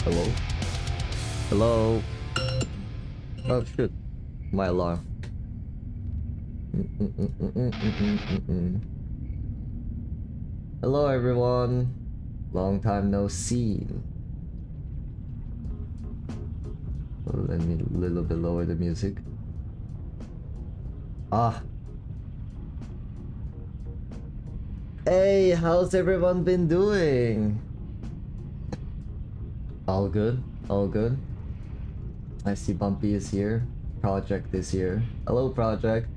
Hello? Hello? Oh shit. My alarm. Hello everyone. Long time no see. Let me a little bit lower the music. Hey, how's everyone been doing? All good, all good. I see Bumpy is here. Project is here. Hello, Project.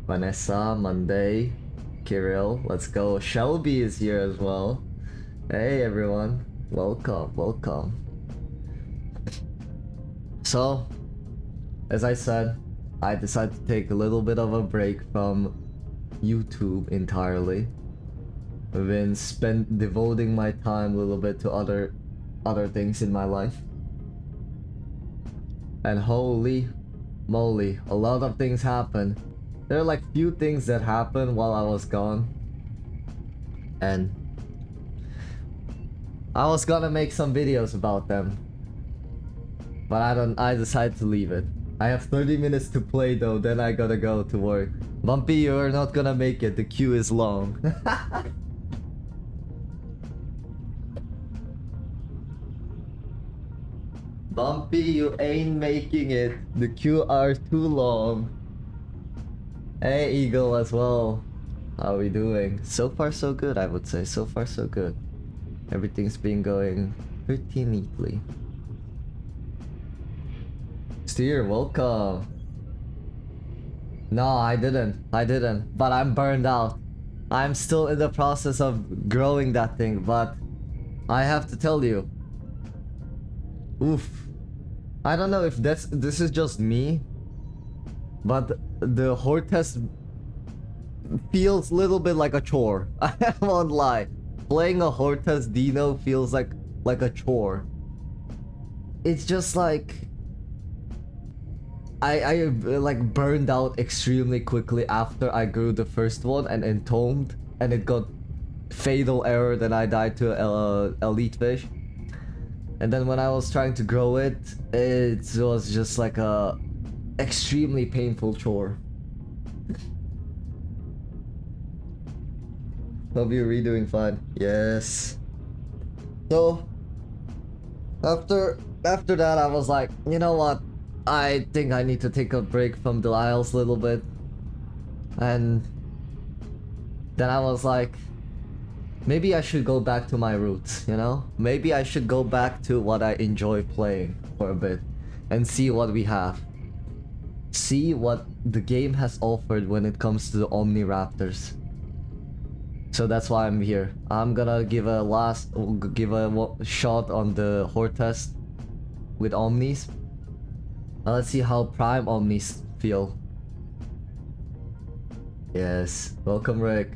Vanessa, Monday, Kirill, let's go. Shelby is here as well. Hey, everyone. Welcome, welcome. So, as I said, I decided to take a little bit of a break from YouTube entirely. I've been devoting my time a little bit to other things in my life. And holy moly, a lot of things happened. There are like few things that happened while I was gone. And I was gonna make some videos about them. But I decided to leave it. I have 30 minutes to play though, then I gotta go to work. Bumpy, you're not gonna make it, the queue is long. Bumpy, you ain't making it. The queue are too long. Hey, Eagle as well. How are we doing? So far so good, I would say. So far so good. Everything's been going pretty neatly. Steer, welcome. No, I didn't. But I'm burned out. I'm still in the process of growing that thing, but I have to tell you. Oof. I don't know if this is just me, but the horde test feels a little bit like a chore. I won't lie. Playing a horde test dino feels like a chore. It's just like I like burned out extremely quickly after I grew the first one and entombed, and it got fatal error, then I died to elite fish. And then when I was trying to grow it, it was just like a extremely painful chore. Hope you're redoing fine. Yes. So after that, I was like, you know what? I think I need to take a break from the Isles a little bit. And then I was like, maybe I should go back to my roots, you know? Maybe I should go back to what I enjoy playing for a bit and see what we have. See what the game has offered when it comes to the Omniraptors. So that's why I'm here. I'm gonna give a shot on the horde test with Omnis. Let's see how prime Omnis feel. Yes, welcome Rick.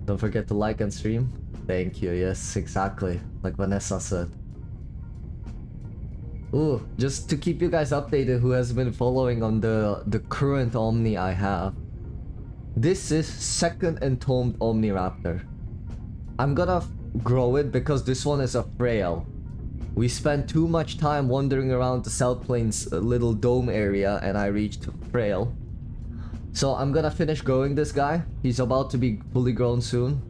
Don't forget to like and stream. Thank you. Yes, exactly. Like Vanessa said. Ooh, just to keep you guys updated who has been following on the current Omni I have. This is second entombed Omniraptor. I'm gonna grow it because this one is a frail. We spent too much time wandering around the South Plains little dome area and I reached frail. So I'm gonna finish growing this guy. He's about to be fully grown soon.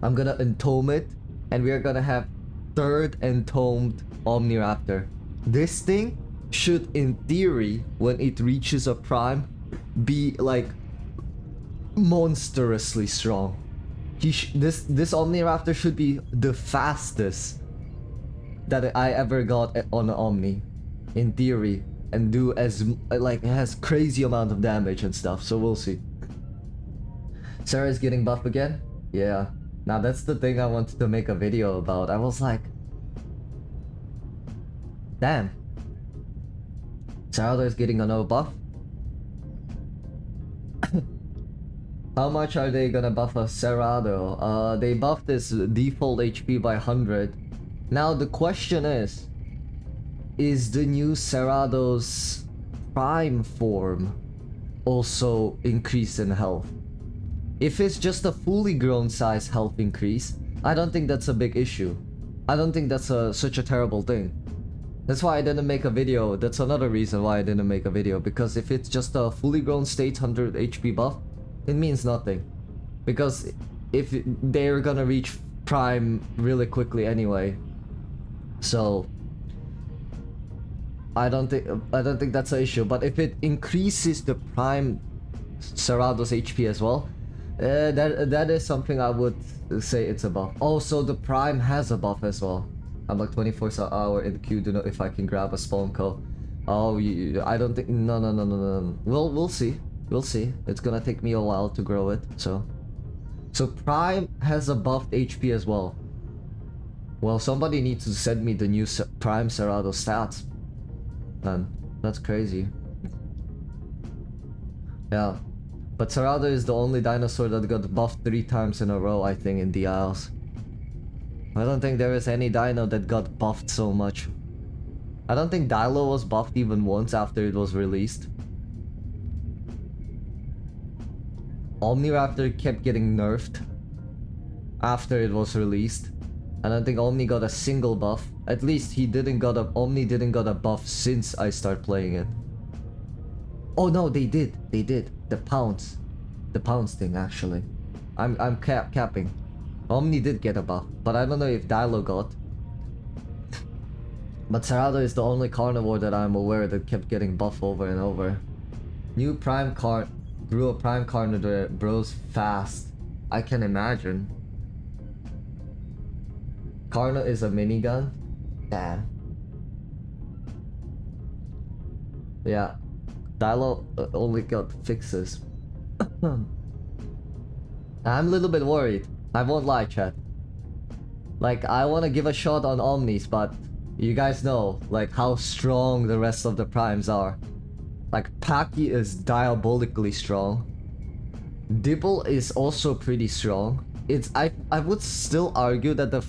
I'm gonna entomb it, and we are gonna have third entombed Omniraptor. This thing should, in theory, when it reaches a prime, be like monstrously strong. This Omniraptor should be the fastest that I ever got on an Omni, in theory. And do as like has crazy amount of damage and stuff, so we'll see. Sarah is getting buff again? Yeah. Now that's the thing I wanted to make a video about. I was like, damn. Sarah is getting another buff. How much are they gonna buff a Cerrado? They buffed his default HP by 100. Now the question is the new Cerrado's prime form also increase in health? If it's just a fully grown size health increase, I don't think that's a big issue. I don't think that's such a terrible thing. That's why I didn't make a video. That's another reason why I didn't make a video. Because if it's just a fully grown state 100 HP buff, it means nothing. Because if they're gonna reach prime really quickly anyway. So I don't think that's an issue. But if it increases the prime Cerado's HP as well, that is something I would say it's a buff. Also, the prime has a buff as well. I'm like 24-hour in the queue to know if I can grab a spawn co. Oh, I don't think. No. We'll see. We'll see. It's gonna take me a while to grow it. So prime has a buffed HP as well. Well, somebody needs to send me the new prime Cerado stats. Man, that's crazy. Yeah, but Cerado is the only dinosaur that got buffed 3 times in a row, I think, in the Isles. I don't think there is any dino that got buffed so much. I don't think Dilo was buffed even once after it was released. Omniraptor kept getting nerfed after it was released. I don't think Omni got a single buff. At least Omni didn't got a buff since I started playing it. Oh no, they did. The pounce thing actually. I'm capping. Omni did get a buff, but I don't know if Dilo got. But Cerado is the only carnivore that I'm aware that kept getting buffed over and over. New prime grew a prime carnivore bros fast. I can imagine. Carno is a minigun? Damn. Yeah. Dilo only got fixes. I'm a little bit worried. I won't lie, chat. Like, I want to give a shot on Omnis, but you guys know, like, how strong the rest of the primes are. Like, Paki is diabolically strong. Dibble is also pretty strong. I would still argue that the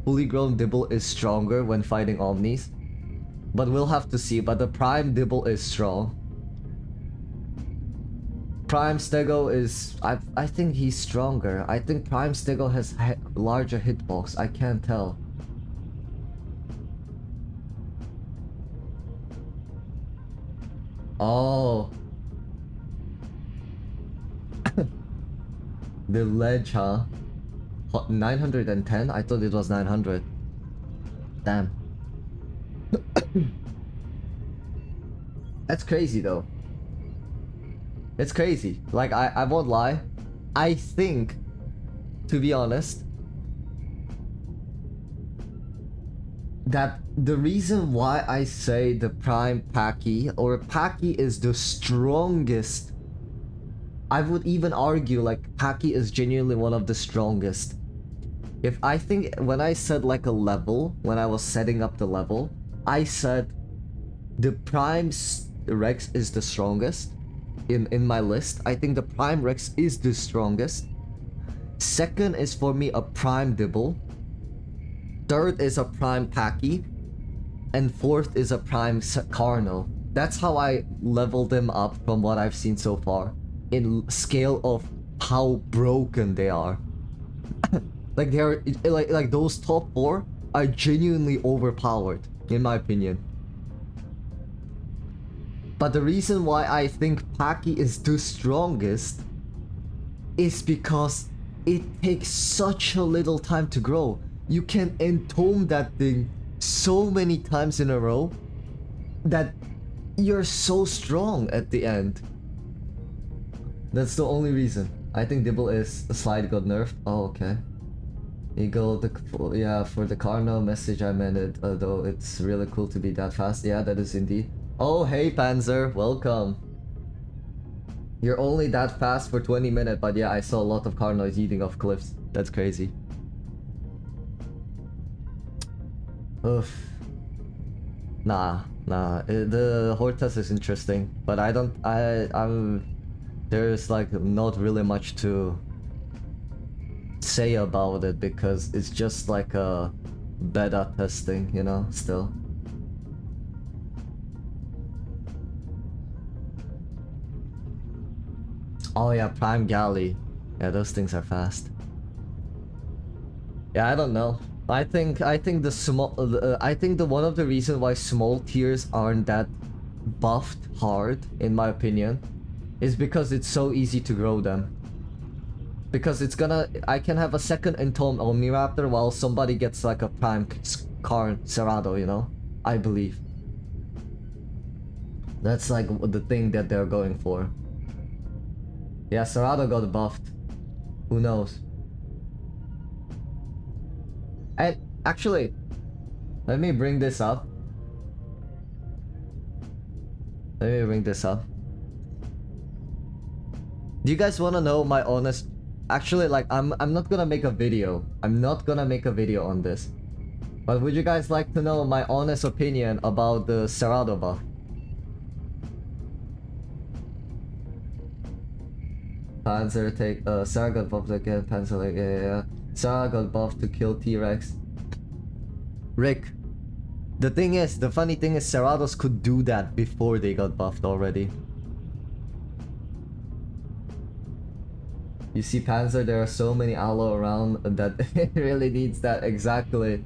fully grown Dibble is stronger when fighting Omnis. But we'll have to see, but the prime Dibble is strong. Prime Stego is... I think he's stronger. I think Prime Stego has larger hitbox. I can't tell. Oh. The ledge, huh? 910? I thought it was 900. Damn. That's crazy though. It's crazy. Like, I won't lie. I think, to be honest, that the reason why I say the prime Paki or Paki is the strongest, I would even argue like Paki is genuinely one of the strongest. If I think when I said like a level, when I was setting up the level, I said the prime Rex is the strongest. In my list, I think the prime Rex is the strongest. Second is for me a prime Dibble. Third is a prime Paki. And fourth is a prime Carno. That's how I level them up from what I've seen so far. In scale of how broken they are. Like they're like those top 4 are genuinely overpowered, in my opinion. But the reason why I think Paki is the strongest is because it takes such a little time to grow. You can entomb that thing so many times in a row that you're so strong at the end. That's the only reason. I think Dibble is a slide got nerfed. Oh, okay. Eagle, yeah, for the Carno message I meant it, although it's really cool to be that fast. Yeah, that is indeed. Oh, hey Panzer, welcome. You're only that fast for 20 minutes, but yeah, I saw a lot of Carnos eating off cliffs. That's crazy. Oof. Nah. The Hortus is interesting, but there's like not really much to say about it because it's just like a beta testing, you know, still. Oh yeah, Prime Galley. Yeah, those things are fast. Yeah, I don't know. I think the small I think the one of the reasons why small tiers aren't that buffed hard, in my opinion, is because it's so easy to grow them. Because it's gonna, I can have a second entombed Omniraptor while somebody gets like a prime Karn Cerrado, you know? I believe. That's like the thing that they're going for. Yeah, Cerrado got buffed. Who knows? And actually, let me bring this up. Let me bring this up. Do you guys want to know my honest... Actually, like, I'm not gonna make a video. I'm not gonna make a video on this. But would you guys like to know my honest opinion about the Cerrado buff? Panzer take... Sarah got buffed again, Panzer like... Yeah. Sarah got buffed to kill T-Rex. Rick. The thing is, the funny thing is Cerrados could do that before they got buffed already. You see Panzer, there are so many aloe around that it really needs that exactly.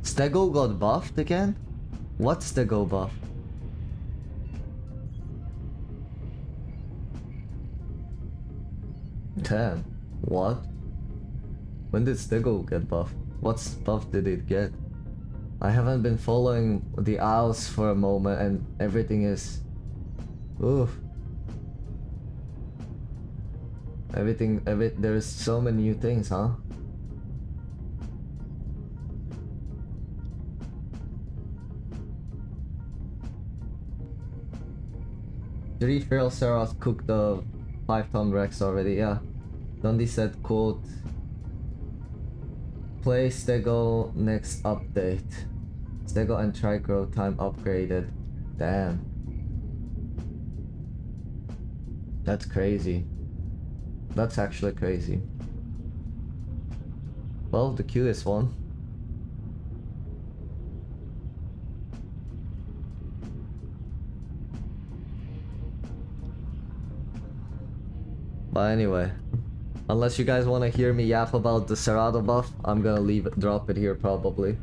Stego got buffed again? What's Stego buff? Damn. What? When did Stego get buffed? What buff did it get? I haven't been following the owls for a moment and everything is... Oof. There's so many new things, huh? Three feral Ceros cooked the 5-ton Rex already, yeah. Dundee said, quote, play Stego next update. Stego and Trigrow time upgraded. Damn. That's crazy. That's actually crazy. Well, the cutest one. But anyway, unless you guys want to hear me yap about the Cerrado buff, I'm gonna drop it here probably.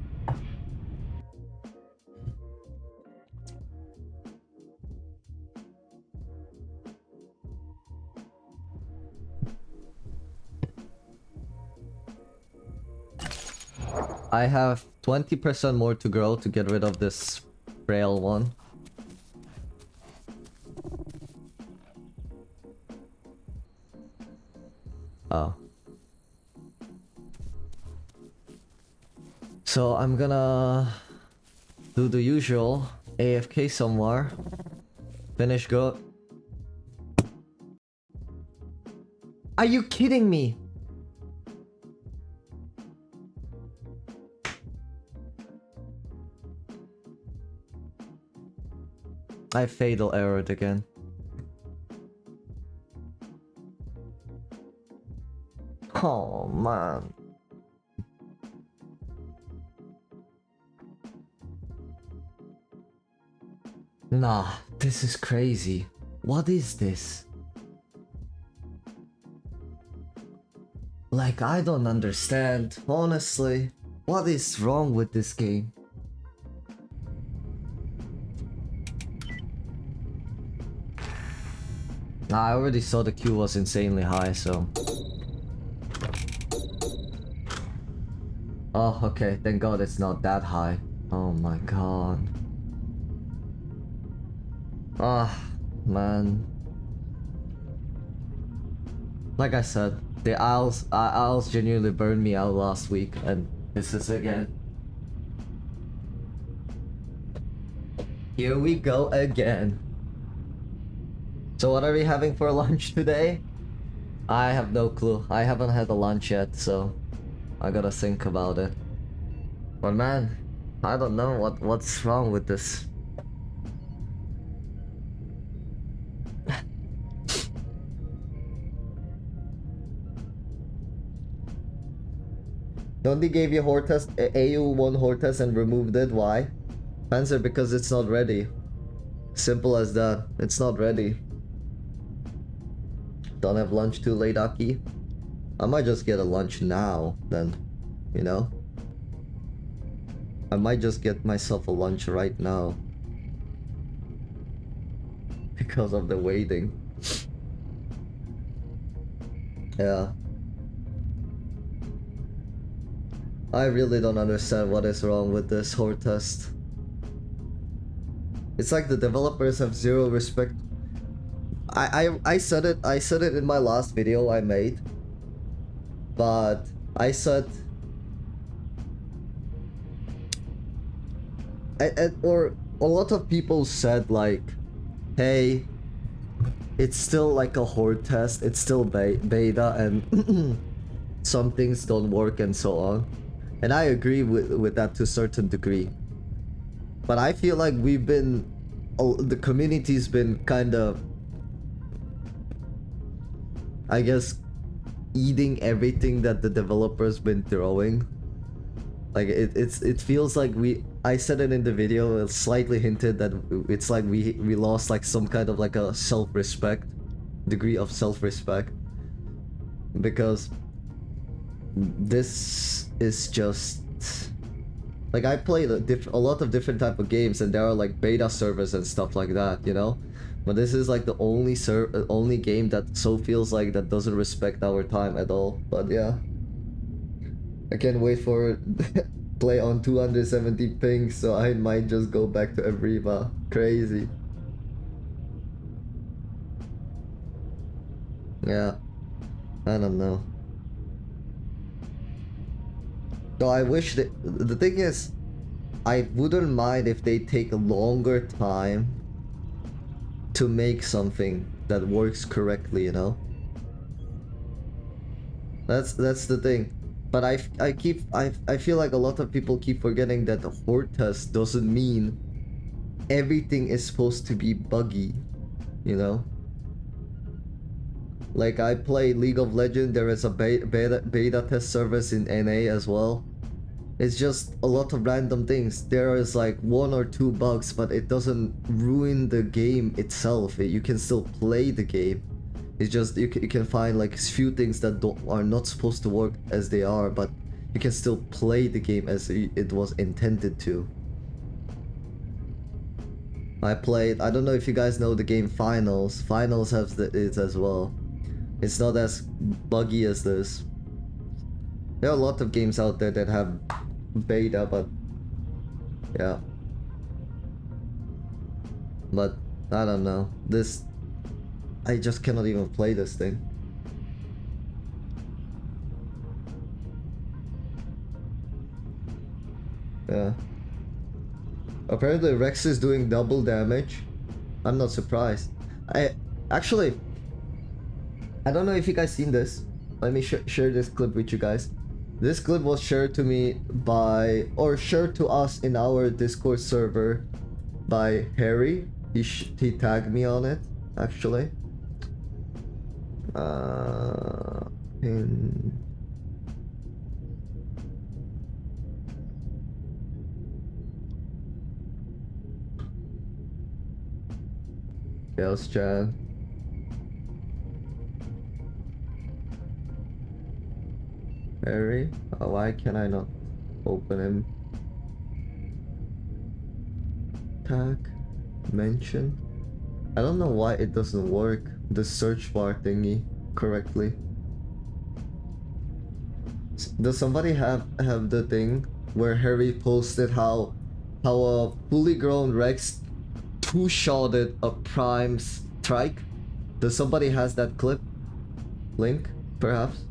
I have 20% more to grow to get rid of this frail one. Oh. So I'm gonna do the usual AFK somewhere. Finish go. Are you kidding me? I fatal errored again. Oh man. Nah, this is crazy. What is this? Like, I don't understand, honestly. What is wrong with this game? I already saw the Q was insanely high, so... Oh, okay, thank god it's not that high. Oh my god. Ah, man. Like I said, the owls genuinely burned me out last week, and this is again. Here we go again. So what are we having for lunch today? I have no clue. I haven't had a lunch yet, so I gotta think about it. But man, I don't know what's wrong with this. Dundee gave you Hortus, AU1 Hortus and removed it. Why? Answer, because it's not ready. Simple as that. It's not ready. Don't have lunch too late, Aki? I might just get a lunch now, then. You know? I might just get myself a lunch right now. Because of the waiting. Yeah. I really don't understand what is wrong with this horde test. It's like the developers have zero respect. I said it in my last video I made. But I said or a lot of people said like, hey, it's still like a horde test, it's still beta and some things don't work and so on. And I agree with that to a certain degree. But I feel like we've been, the community's been kind of, I guess, eating everything that the developers been throwing. Like it feels like I said it in the video, it slightly hinted that it's like we lost like some kind of like a self-respect, degree of self-respect, because this is just like, I played a lot of different type of games and there are like beta servers and stuff like that, you know, but this is like the only game that so feels like that doesn't respect our time at all. But yeah, I can't wait for play on 270 ping, so I might just go back to evrima. Crazy. Yeah, I don't know. Though I wish that, the thing is, I wouldn't mind if they take a longer time to make something that works correctly, you know? That's the thing. But I feel like a lot of people keep forgetting that the horde test doesn't mean everything is supposed to be buggy, you know? Like, I play League of Legends, there is a beta test service in NA as well. It's just a lot of random things. There is like 1 or 2 bugs, but it doesn't ruin the game itself. You can still play the game. It's just you can find like few things that are not supposed to work as they are, but you can still play the game as it was intended to. I don't know if you guys know the game Finals. Finals has it as well. It's not as buggy as this. There are a lot of games out there that have beta, but yeah. But I don't know. This, I just cannot even play this thing. Yeah. Apparently Rex is doing double damage. I'm not surprised. I don't know if you guys seen this. Let me share this clip with you guys. This clip was shared to me by, or shared to us in our Discord server by Harry. He tagged me on it, actually. In Chaos Chan. Harry? Oh, why can I not open him? Tag, mention. I don't know why it doesn't work, the search bar thingy, correctly. Does somebody have the thing where Harry posted how a fully grown Rex two-shotted a prime strike? Does somebody has that clip? Link, perhaps?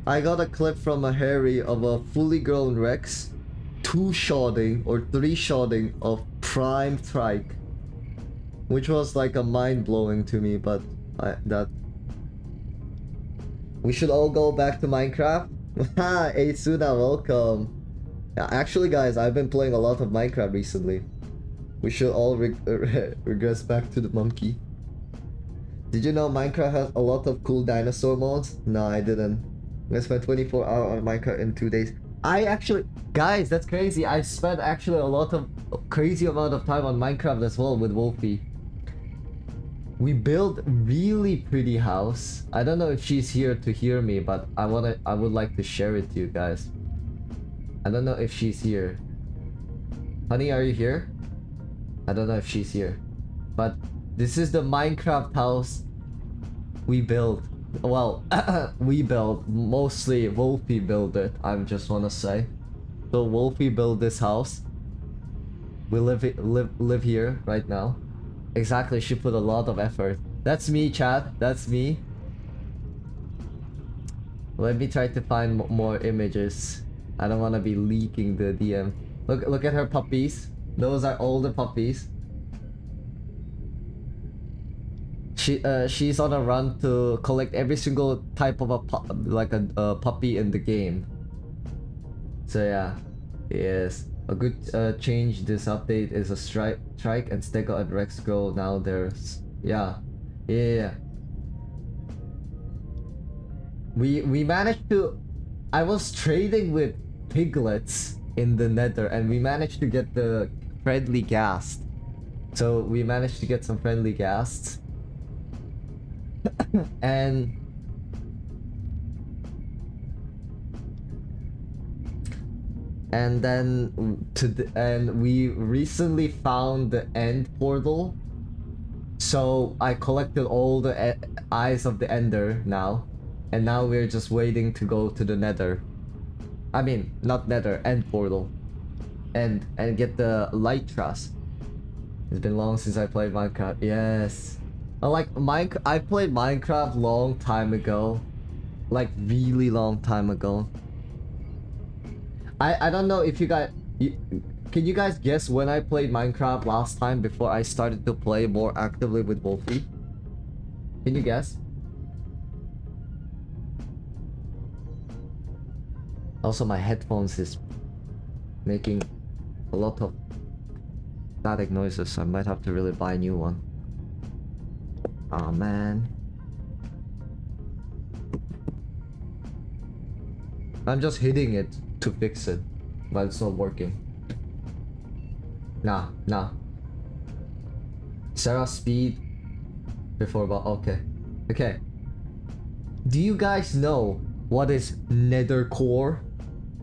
I got a clip from a Harry of a fully grown Rex two-shotting or three-shotting of prime strike, which was like a mind-blowing to me. But we should all go back to Minecraft. Hey Suna, welcome. Yeah, actually guys, I've been playing a lot of Minecraft recently. We should all regress back to the monkey. Did you know Minecraft has a lot of cool dinosaur modes? No, I didn't. I spent 24 hours on Minecraft in 2 days. I actually, guys, that's crazy. I spent actually a crazy amount of time on Minecraft as well with Wolfie. We built really pretty house. I don't know if she's here to hear me, but I would like to share it to you guys. I don't know if she's here. Honey, are you here? I don't know if she's here. But this is the Minecraft house we built. Well, we built. Mostly Wolfie built it, I just wanna say. So Wolfie built this house. We live here right now. Exactly, she put a lot of effort. That's me, chat. That's me. Let me try to find more images. I don't want to be leaking the DM. Look at her puppies. Those are all the puppies. She's on a run to collect every single type of a puppy in the game. So yeah, yes. A good change this update is a strike and stego and Rex grow now. There's yeah. We managed to. I was trading with piglets in the Nether, and we managed to get the friendly ghast. So we managed to get some friendly ghasts, and then and we recently found the end portal. So I collected all the eyes of the Ender now, and now we're just waiting to go to the Nether. I mean, not Nether, end portal, and get the light trust. It's been long since I played Minecraft. Yes, I played Minecraft long time ago, like really long time ago. I don't know if you guys... Can you guys guess when I played Minecraft last time before I started to play more actively with Wolfie? Can you guess? Also, my headphones is making a lot of static noises, so I might have to really buy a new one. Aw, man. I'm just hitting it to fix it, but it's not working. Nah. Sarah speed before about okay. Do you guys know what is Nether core?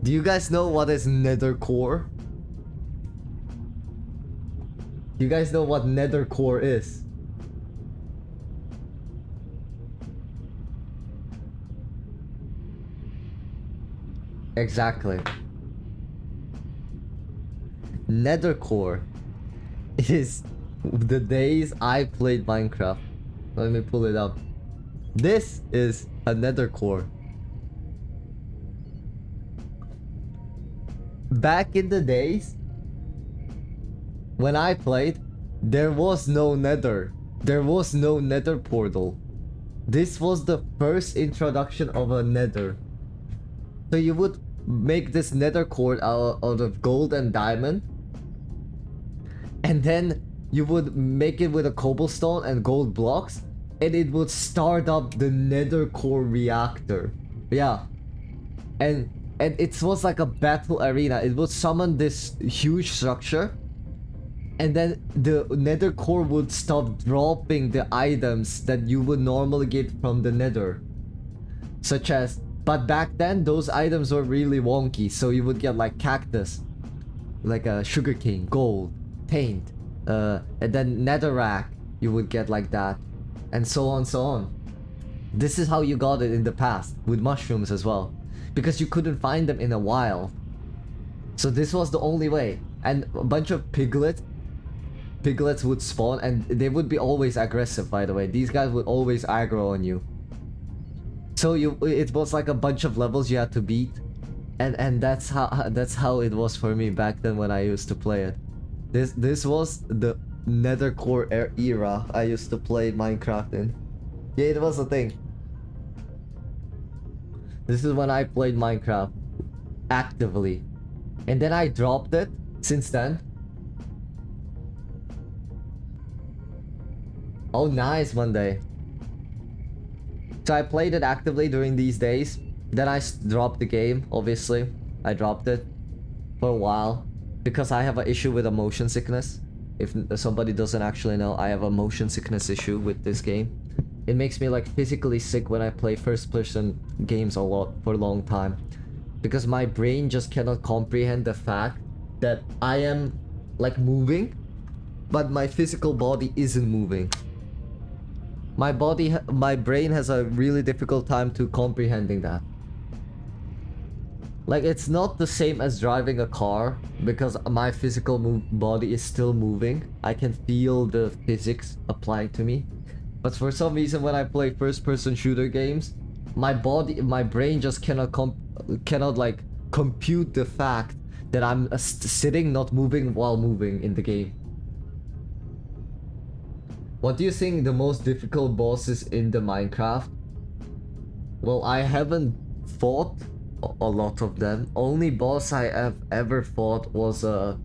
Do you guys know what is Nether core? Do you guys know what Nether core is? Exactly. Nether core is the days I played Minecraft. Let me pull it up. This is a Nether core. Back in the days when I played, there was no Nether. There was no Nether portal. This was the first introduction of a Nether. So you would make this Nether core out of gold and diamond, and then you would make it with a cobblestone and gold blocks, and it would start up the Nether core reactor. Yeah, and it was like a battle arena. It would summon this huge structure, and then the Nether core would stop dropping the items that you would normally get from the Nether, such as... But back then, those items were really wonky, so you would get like cactus, like a sugarcane, gold, paint, and then netherrack, you would get like that, and so on. This is how you got it in the past, with mushrooms as well, because you couldn't find them in a while. So this was the only way, and a bunch of piglets would spawn, and they would be always aggressive, by the way. These guys would always aggro on you. So it was like a bunch of levels you had to beat, and that's how it was for me back then when I used to play it. This was the Nether core era I used to play Minecraft in. Yeah, it was a thing. This is when I played Minecraft actively, and then I dropped it since then. Oh, nice, Monday. So I played it actively during these days. Then I dropped the game, obviously. I dropped it for a while because I have an issue with motion sickness. If somebody doesn't actually know, I have a motion sickness issue with this game. It makes me like physically sick when I play first person games a lot for a long time. Because my brain just cannot comprehend the fact that I am like moving, but my physical body isn't moving. My brain has a really difficult time to comprehending that. Like, it's not the same as driving a car because my physical body is still moving. I can feel the physics applying to me. But for some reason, when I play first-person shooter games, my brain just cannot like compute the fact that I'm sitting, not moving while moving in the game. What do you think the most difficult boss is in the Minecraft? Well, I haven't fought a lot of them. Only boss I have ever fought was a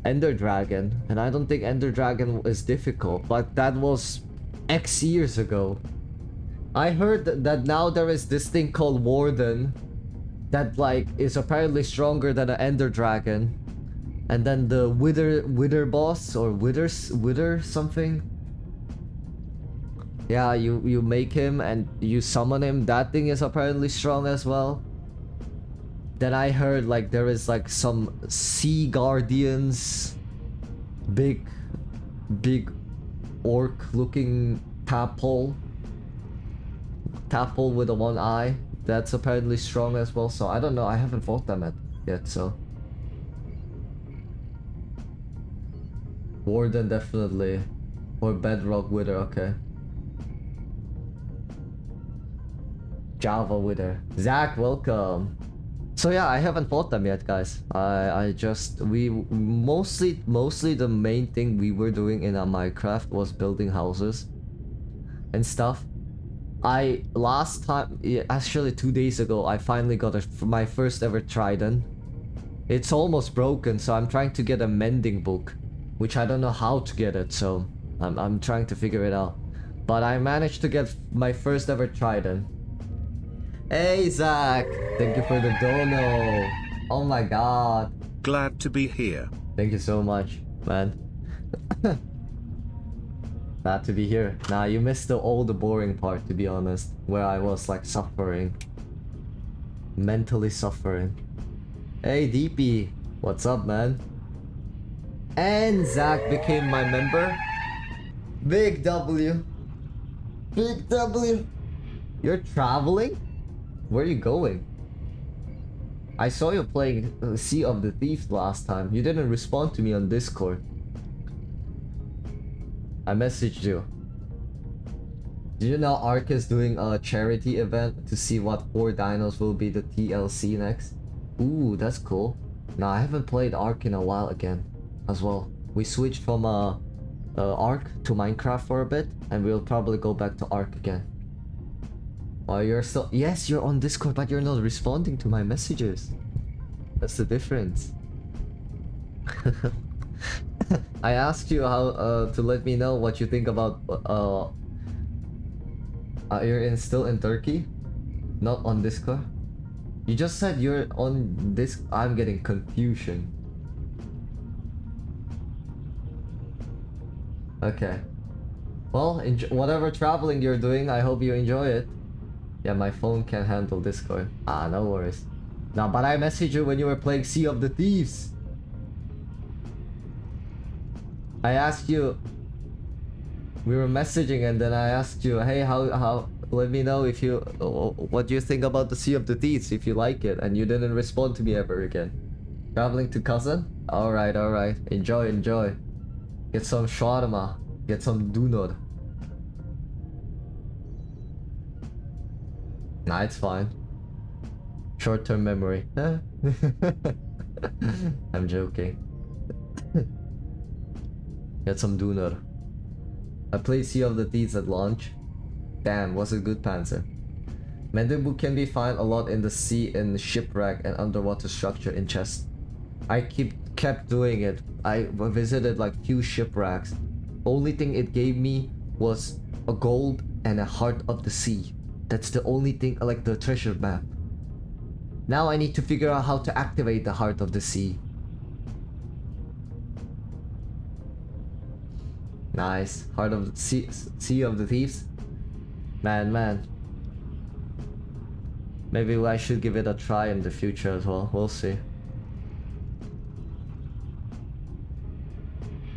Ender Dragon, and I don't think Ender Dragon is difficult, but that was X years ago. I heard that now there is this thing called Warden that like is apparently stronger than an Ender Dragon, and then the Wither boss or Wither something. Yeah, you make him and you summon him. That thing is apparently strong as well. Then I heard like there is like some sea guardians, big orc looking tadpole with a one eye. That's apparently strong as well. So I don't know. I haven't fought them yet. So Warden definitely, or Bedrock Wither. Okay. Java Wither. Zach, welcome. So yeah, I haven't fought them yet, guys. We mostly the main thing we were doing in our Minecraft was building houses and stuff. Last time, actually 2 days ago, I finally got my first ever trident. It's almost broken, so I'm trying to get a mending book, which I don't know how to get it, so I'm trying to figure it out. But I managed to get my first ever trident. Hey Zach, thank you for the dono. Oh my god. Glad to be here. Thank you so much, man. Glad to be here. Nah, you missed all the boring part, to be honest, where I was like suffering. Mentally suffering. Hey DP, what's up, man? And Zach became my member. Big W. Big W. You're traveling? Where are you going? I saw you playing Sea of the Thieves last time. You didn't respond to me on Discord. I messaged you. Did you know Ark is doing a charity event to see what 4 dinos will be the TLC next? Ooh, that's cool. Nah, I haven't played Ark in a while again as well. We switched from Ark to Minecraft for a bit, and we'll probably go back to Ark again. Oh, you're still... Yes, you're on Discord, but you're not responding to my messages. That's the difference. I asked you how to let me know what you think about you're still in Turkey? Not on Discord? You just said you're on this. I'm getting confusion. Okay. Well, whatever traveling you're doing, I hope you enjoy it. Yeah, my phone can't handle Discord. Ah, no worries. No, but I messaged you when you were playing Sea of the Thieves. I asked you... We were messaging and then I asked you, hey, how... Let me know if you... what you think about the Sea of the Thieves, if you like it. And you didn't respond to me ever again. Traveling to cousin? Alright, alright. Enjoy, enjoy. Get some shawarma. Get some dunod. Nah, it's fine. Short-term memory. I'm joking. Get some dunod. I played Sea of the Thieves at launch. Damn, was it good, Panzer. Mending book can be found a lot in the sea, in shipwreck and underwater structure in chest. I kept doing it. I visited like few shipwrecks. Only thing it gave me was a gold and a heart of the sea. That's the only thing, like the treasure map. Now I need to figure out how to activate the heart of the sea. Nice. Heart of the Sea of the Thieves. Man. Maybe I should give it a try in the future as well. We'll see.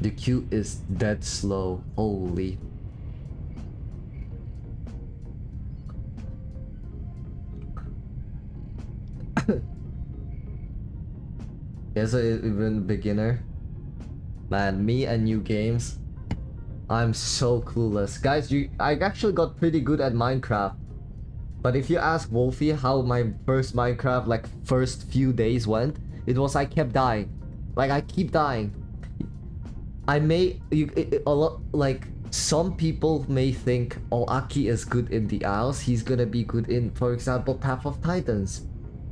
The queue is dead slow. Holy. As a even beginner, man, me and new games, I'm so clueless. Guys, I actually got pretty good at Minecraft. But if you ask Wolfie how my first Minecraft, like first few days went, it was I kept dying. Like I keep dying. I may a lot like some people may think, oh, Aki is good in the Isles, he's gonna be good in, for example, Path of Titans.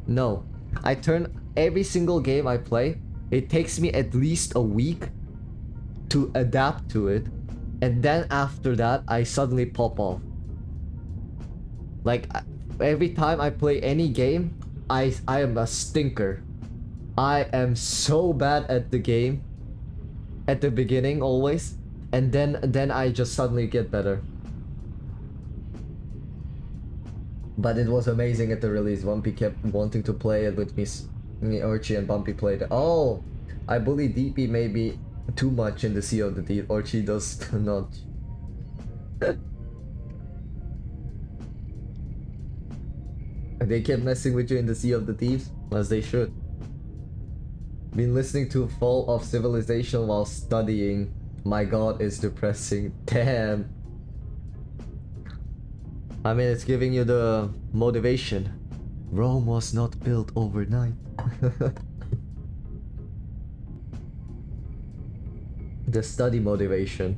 No, I turn every single game I play, it takes me at least a week to adapt to it, and then after that I suddenly pop off. Like every time I play any game, I am a stinker. I am so bad at the game at the beginning always, and then I just suddenly get better. But it was amazing at the release. Bumpy kept wanting to play it with me, Orchi, and Bumpy played it. Oh, I bully DP maybe too much in the Sea of the Deep. Orchi does not. They kept messing with you in the Sea of the Thieves, as they should. Been listening to Fall of Civilization while studying. My god, it's depressing. Damn. I mean, it's giving you the motivation. Rome was not built overnight. The study motivation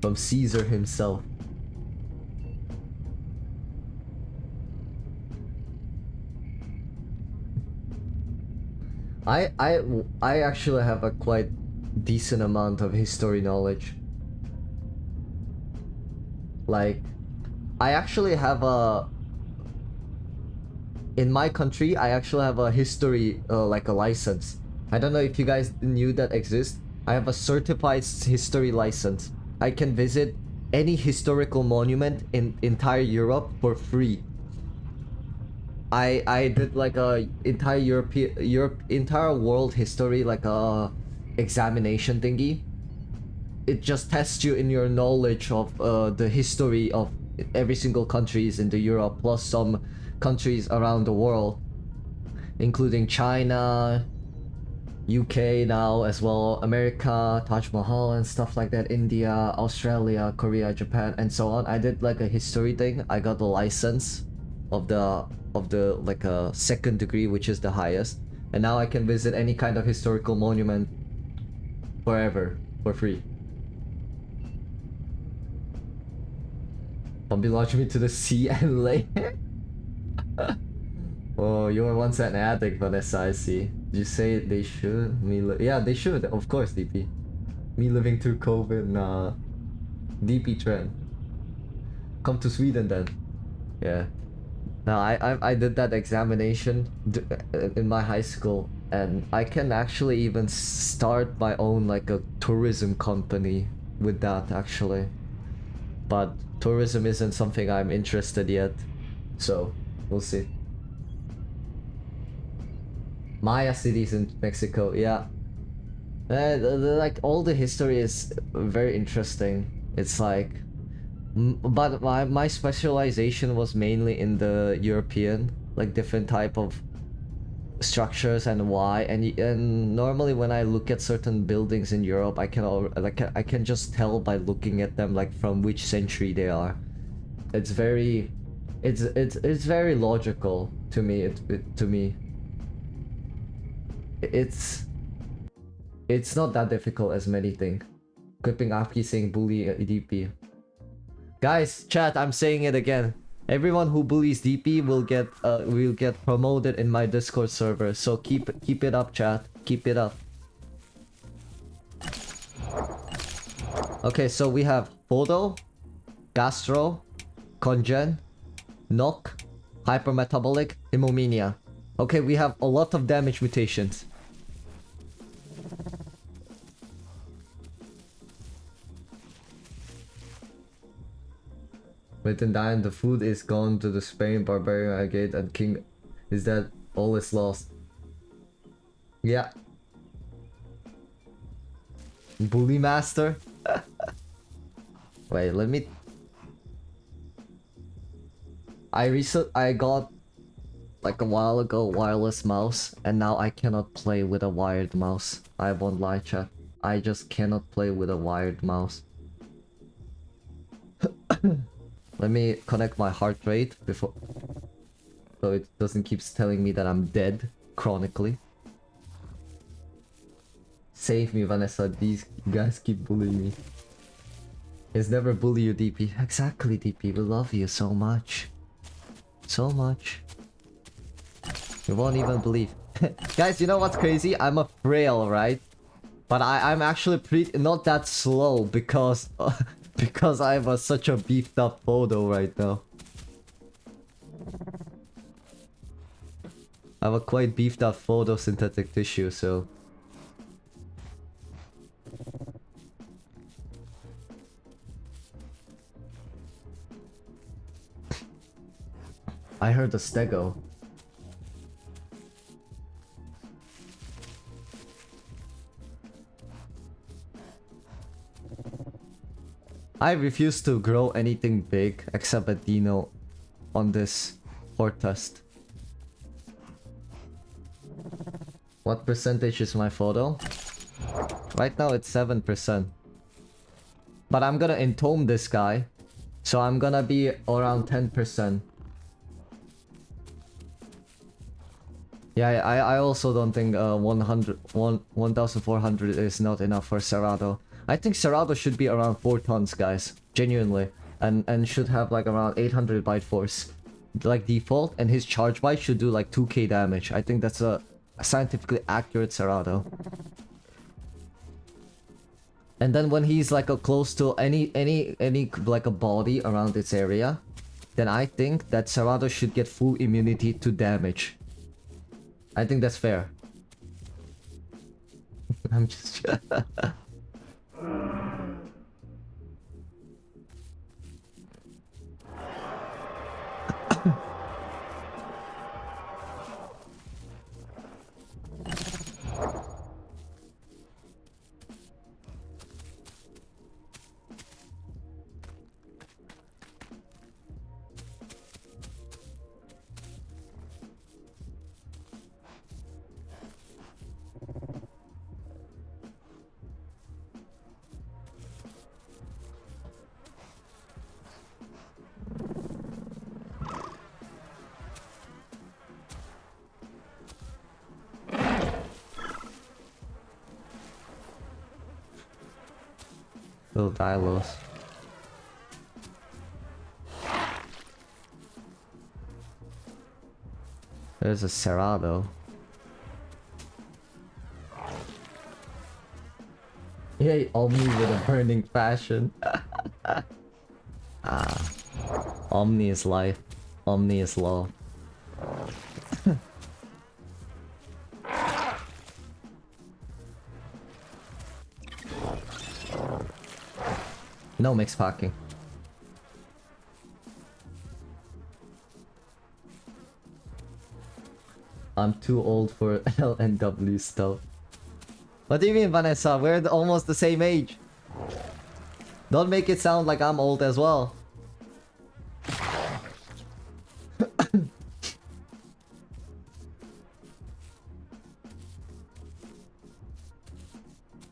from Caesar himself. I actually have a quite decent amount of history knowledge. Like, I actually have a... In my country, I actually have a history, like a license. I don't know if you guys knew that exists. I have a certified history license. I can visit any historical monument in entire Europe for free. I did like a entire entire world history, like a examination thingy. It just tests you in your knowledge of the history of every single countries in the Europe, plus some countries around the world, including China, UK now as well, America, Taj Mahal and stuff like that, India, Australia, Korea, Japan, and so on. I did like a history thing. I got the license of the like a second degree, which is the highest, and now I can visit any kind of historical monument forever for free. Bumpy launched me to the sea and lay. Oh, you were once an addict, Vanessa, I see. Did you say they should? Yeah, they should, of course, DP. Me living through COVID, nah. DP trend. Come to Sweden then. Yeah. Now, I did that examination in my high school, and I can actually even start my own like a tourism company with that actually. But tourism isn't something I'm interested yet, so we'll see. Maya cities in Mexico, yeah. Like all the history is very interesting. It's like, but my specialization was mainly in the European, like different type of structures and why. And normally when I look at certain buildings in Europe, I can just tell by looking at them like from which century they are. It's very, it's very logical to me. It's not that difficult as many think. Equipping Afki saying bully DP. Guys, chat, I'm saying it again. Everyone who bullies DP will get promoted in my Discord server. So keep it up, chat. Keep it up. Okay, so we have Photo, Gastro, Congen, Knock, Hypermetabolic, Hemomania. Okay, we have a lot of damage mutations. Within dying, the food is gone to the Spain barbarian agate and king is dead. All is lost. Yeah. Bully master. Wait, let me. I got like a while ago wireless mouse, and now I cannot play with a wired mouse. I won't lie, chat. I just cannot play with a wired mouse. Let me connect my heart rate before, so it doesn't keep telling me that I'm dead chronically. Save me, Vanessa. These guys keep bullying me. It's never bully you, DP. Exactly, DP. We love you so much. So much. You won't even believe. Guys, you know what's crazy? I'm a frail, right? But I'm actually pretty not that slow because because I have such a beefed up photo right now. I have a quite beefed up photosynthetic tissue, so. I heard the stego. I refuse to grow anything big except a dino on this port test. What percentage is my photo? Right now it's 7%. But I'm gonna entome this guy, so I'm gonna be around 10%. Yeah, I also don't think 1400 is not enough for Cerrado. I think Cerrado should be around 4 tons, guys. Genuinely. And should have like around 800 bite force. Like default, and his charge bite should do like 2k damage. I think that's a scientifically accurate Cerrado. And then when he's like a close to any like a body around its area, then I think that Cerrado should get full immunity to damage. I think that's fair. I'm just little dilos. There's a Cerrado. Yay, Omni with a burning passion. Ah. Omni is life. Omni is law. No mix packing. I'm too old for LNW stuff. What do you mean, Vanessa? We're almost the same age. Don't make it sound like I'm old as well.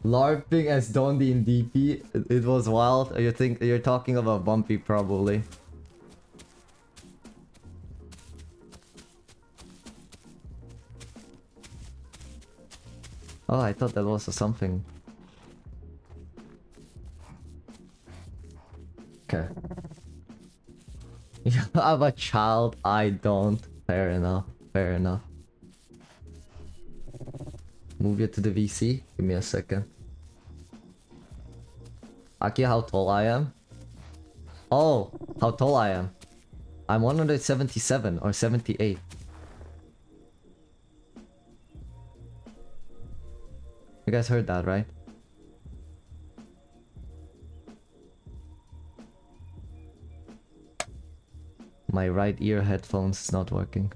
LARPing as Dondi in DP, it was wild. You think you're talking about Bumpy probably. Oh, I thought that was something. Okay. You have a child, I don't. Fair enough, fair enough. Move it to the VC. Give me a second. Aki, how tall I am? Oh, how tall I am. I'm 177 or 78. You guys heard that, right? my right ear headphones is not working.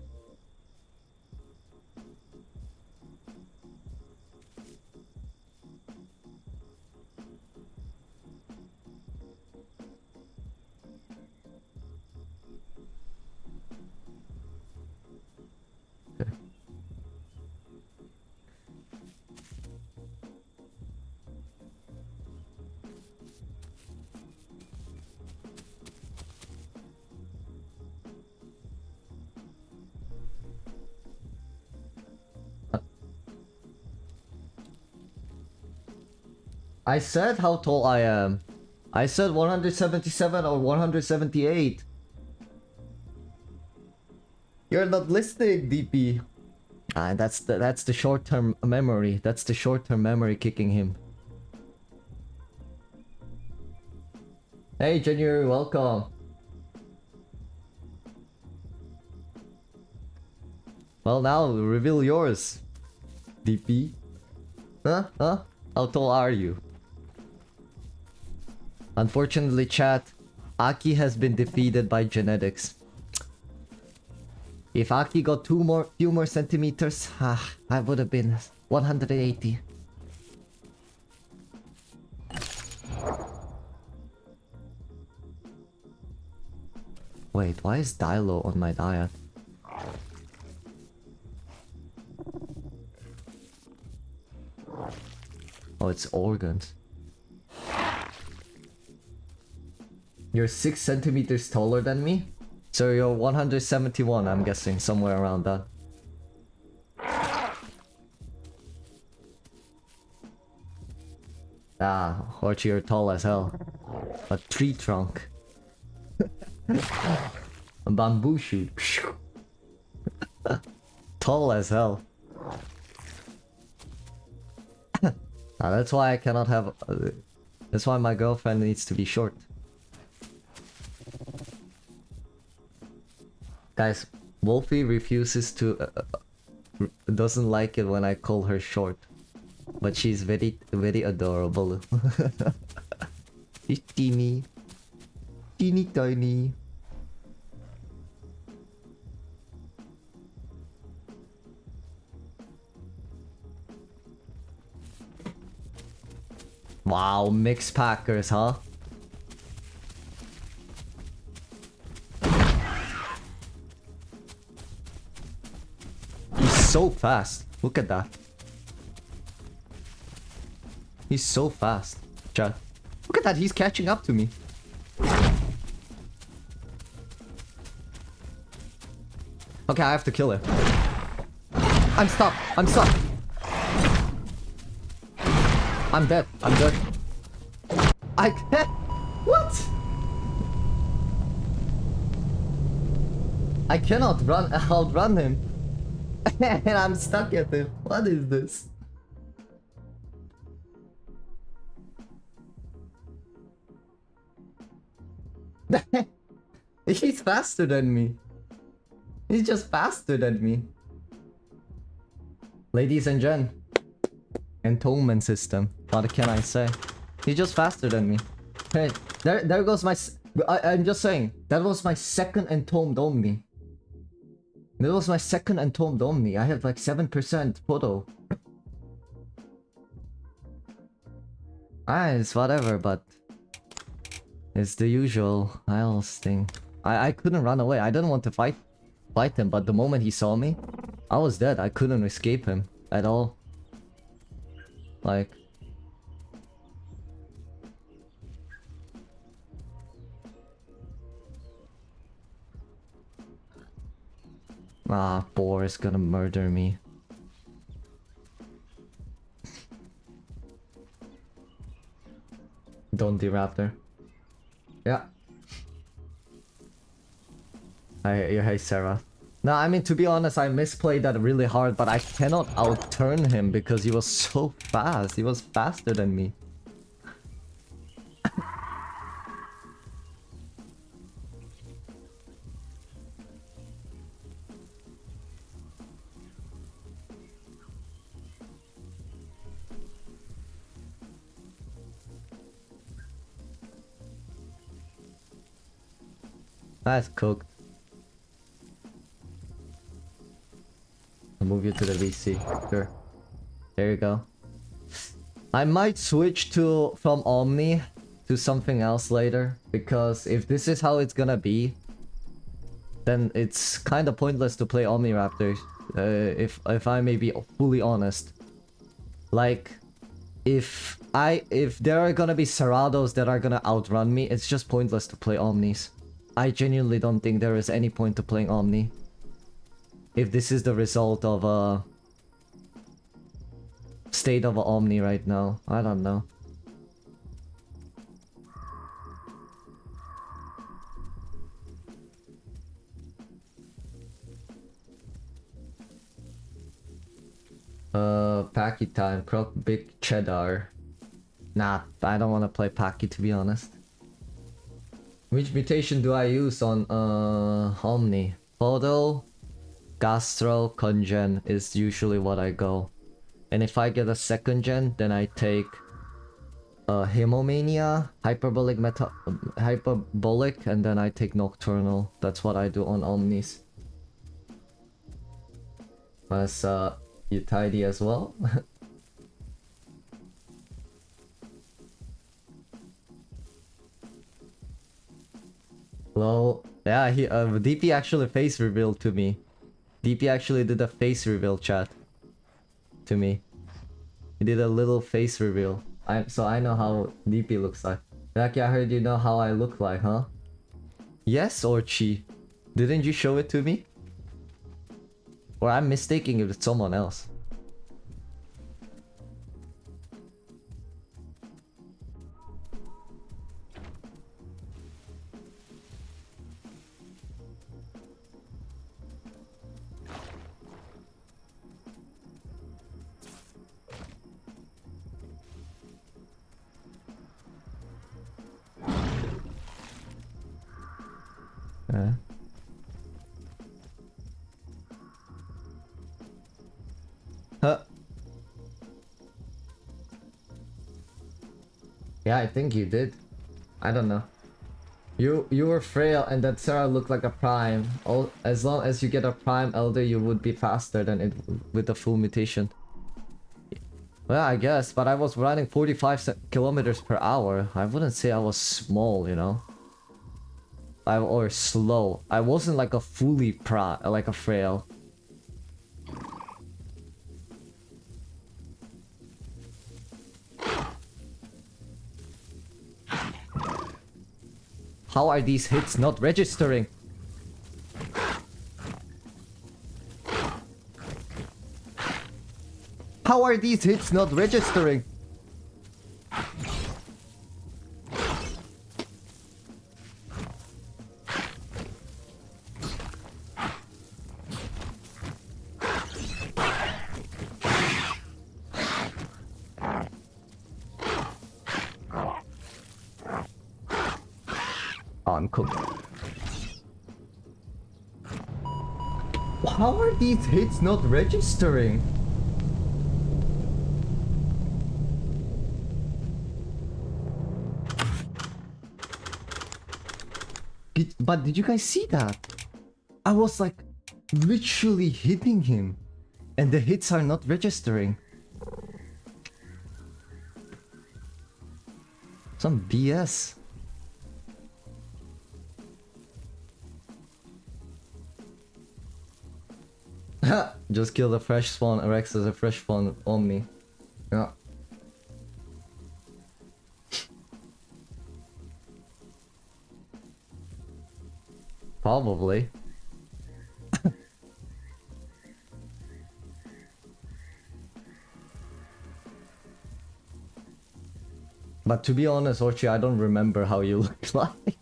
I said how tall I am. I said 177 or 178. You're not listening, DP. Ah, that's the short-term memory. That's the short-term memory kicking him. Hey, January, welcome. Well, now reveal yours, DP. Huh? How tall are you? Unfortunately, chat, Aki has been defeated by genetics. If Aki got few more centimeters, I would have been 180. Wait, why is Dilo on my diet? Oh, it's organs. You're 6 centimeters taller than me? So you're 171, I'm guessing, somewhere around that. Ah, Horchi, you're tall as hell. A tree trunk. A bamboo shoot. Tall as hell. That's why I cannot have... that's why my girlfriend needs to be short. Guys, Wolfie refuses to... doesn't like it when I call her short. But she's very, very adorable. She's teeny. Teeny tiny. Wow, mixed packers, huh? He's so fast. Look at that. He's so fast. Chat. Look at that, he's catching up to me. Okay, I have to kill him. I'm stuck. I'm stuck. I'm dead. I'm dead. I can't. What? I cannot outrun him. And I'm stuck at him. What is this? He's faster than me. He's just faster than me. Ladies and gents. Entombment system. What can I say? He's just faster than me. Hey, there goes my... I'm just saying. That was my second entombed omni. That was my second entombed omni. I have like 7% photo. It's whatever, but... it's the usual Isles thing. I couldn't run away. I didn't want to fight him, but the moment he saw me, I was dead. I couldn't escape him at all. Like... ah, boar is gonna murder me. Don't the raptor. Yeah. Hey Sarah. No, I mean, to be honest, I misplayed that really hard, but I cannot outturn him because he was so fast. He was faster than me. That's cooked. move you to the VC. Sure. There you go. I might switch from Omni to something else later, because if this is how it's gonna be, then it's kind of pointless to play Omniraptors. If I may be fully honest. Like, if there are gonna be Cerrados that are gonna outrun me, it's just pointless to play Omnis. I genuinely don't think there is any point to playing Omni. If this is the result of a state of an Omni right now, I don't know. Packy time, croc big cheddar. Nah, I don't want to play Packy, to be honest. Which mutation do I use on Omni? Photo, Gastro, Congen is usually what I go. And if I get a second gen, then I take Hemomania, Hyperbolic, and then I take Nocturnal. That's what I do on Omnis. Plus, you tidy as well? Hello? Yeah, DP actually face revealed to me. DP actually did a face reveal chat to me. He did a little face reveal. So I know how DP looks like. Jackie, I heard you know how I look like, huh? Yes, or Chi? Didn't you show it to me? Or I'm mistaking it with someone else. Huh. Yeah, I think you did. I don't know. You were frail and that Sarah looked like a prime. As long as you get a prime elder, you would be faster than it with the full mutation. Well, I guess, but I was running 45 kilometers per hour. I wouldn't say I was small, you know. Or slow. I wasn't like a fully like a frail. How are these hits not registering? How are these hits not registering? I'm cooked. How are these hits not registering? But did you guys see that? I was like literally hitting him and the hits are not registering. Some BS. Just kill the fresh spawn. Rex as a fresh spawn Omni. Yeah. Probably. But to be honest, Orchi, I don't remember how you look like.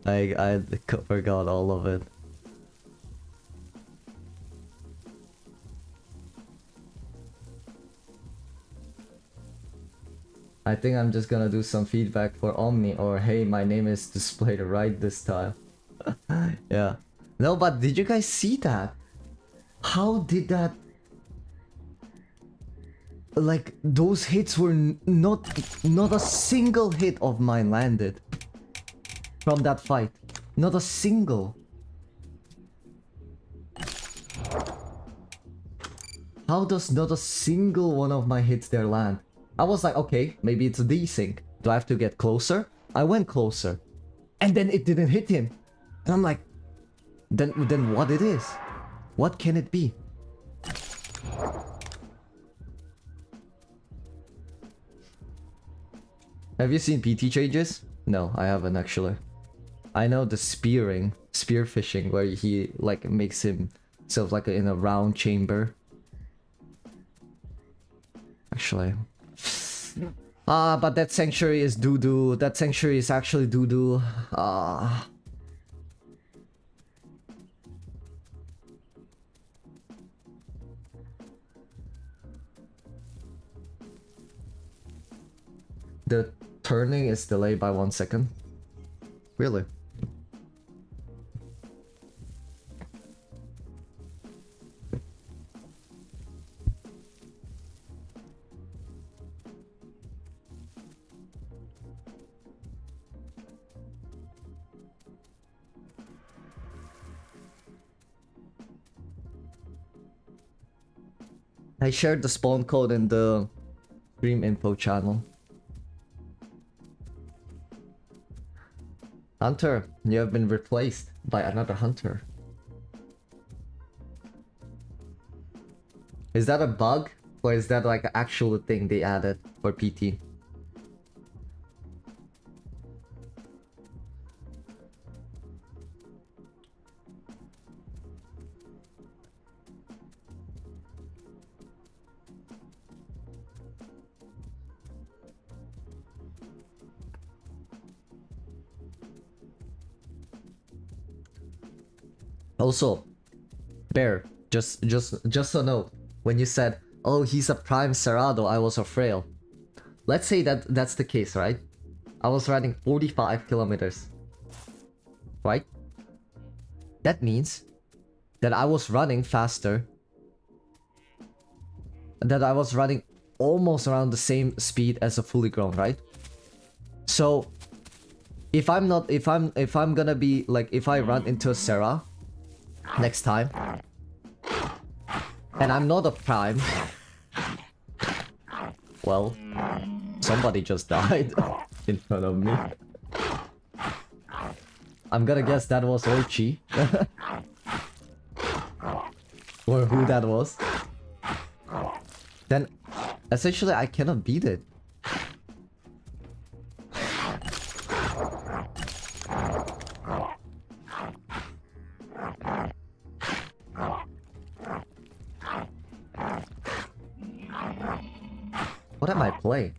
I forgot all of it. I think I'm just gonna do some feedback for Omni, or hey, my name is displayed right this time. Yeah. No, but did you guys see that? How did that... Like, those hits were not a single hit of mine landed from that fight. Not a single. How does not a single one of my hits there land? I was like, okay, maybe it's a desync. Do I have to get closer? I went closer. And then it didn't hit him. And I'm like, then what it is? What can it be? Have you seen PT changes? No, I haven't actually. I know the spear fishing, where he like makes himself like in a round chamber. Actually. But that sanctuary is doo-doo. That sanctuary is actually doo-doo. The turning is delayed by 1 second. Really? I shared the spawn code in the stream info channel. Hunter, you have been replaced by another hunter. Is that a bug? Or is that like an actual thing they added for PT? Also, Bear, just so know, when you said, oh, he's a prime Cerrado, I was afraid. Let's say that that's the case, right? I was riding 45 kilometers. Right? That means that I was running faster. That I was running almost around the same speed as a fully grown, right? So if I'm gonna be like, if I run into a Serra next time and I'm not a prime, well, somebody just died in front of me. I'm gonna guess that was Ochi. Or who that was. Then essentially I cannot beat it. What am I playing?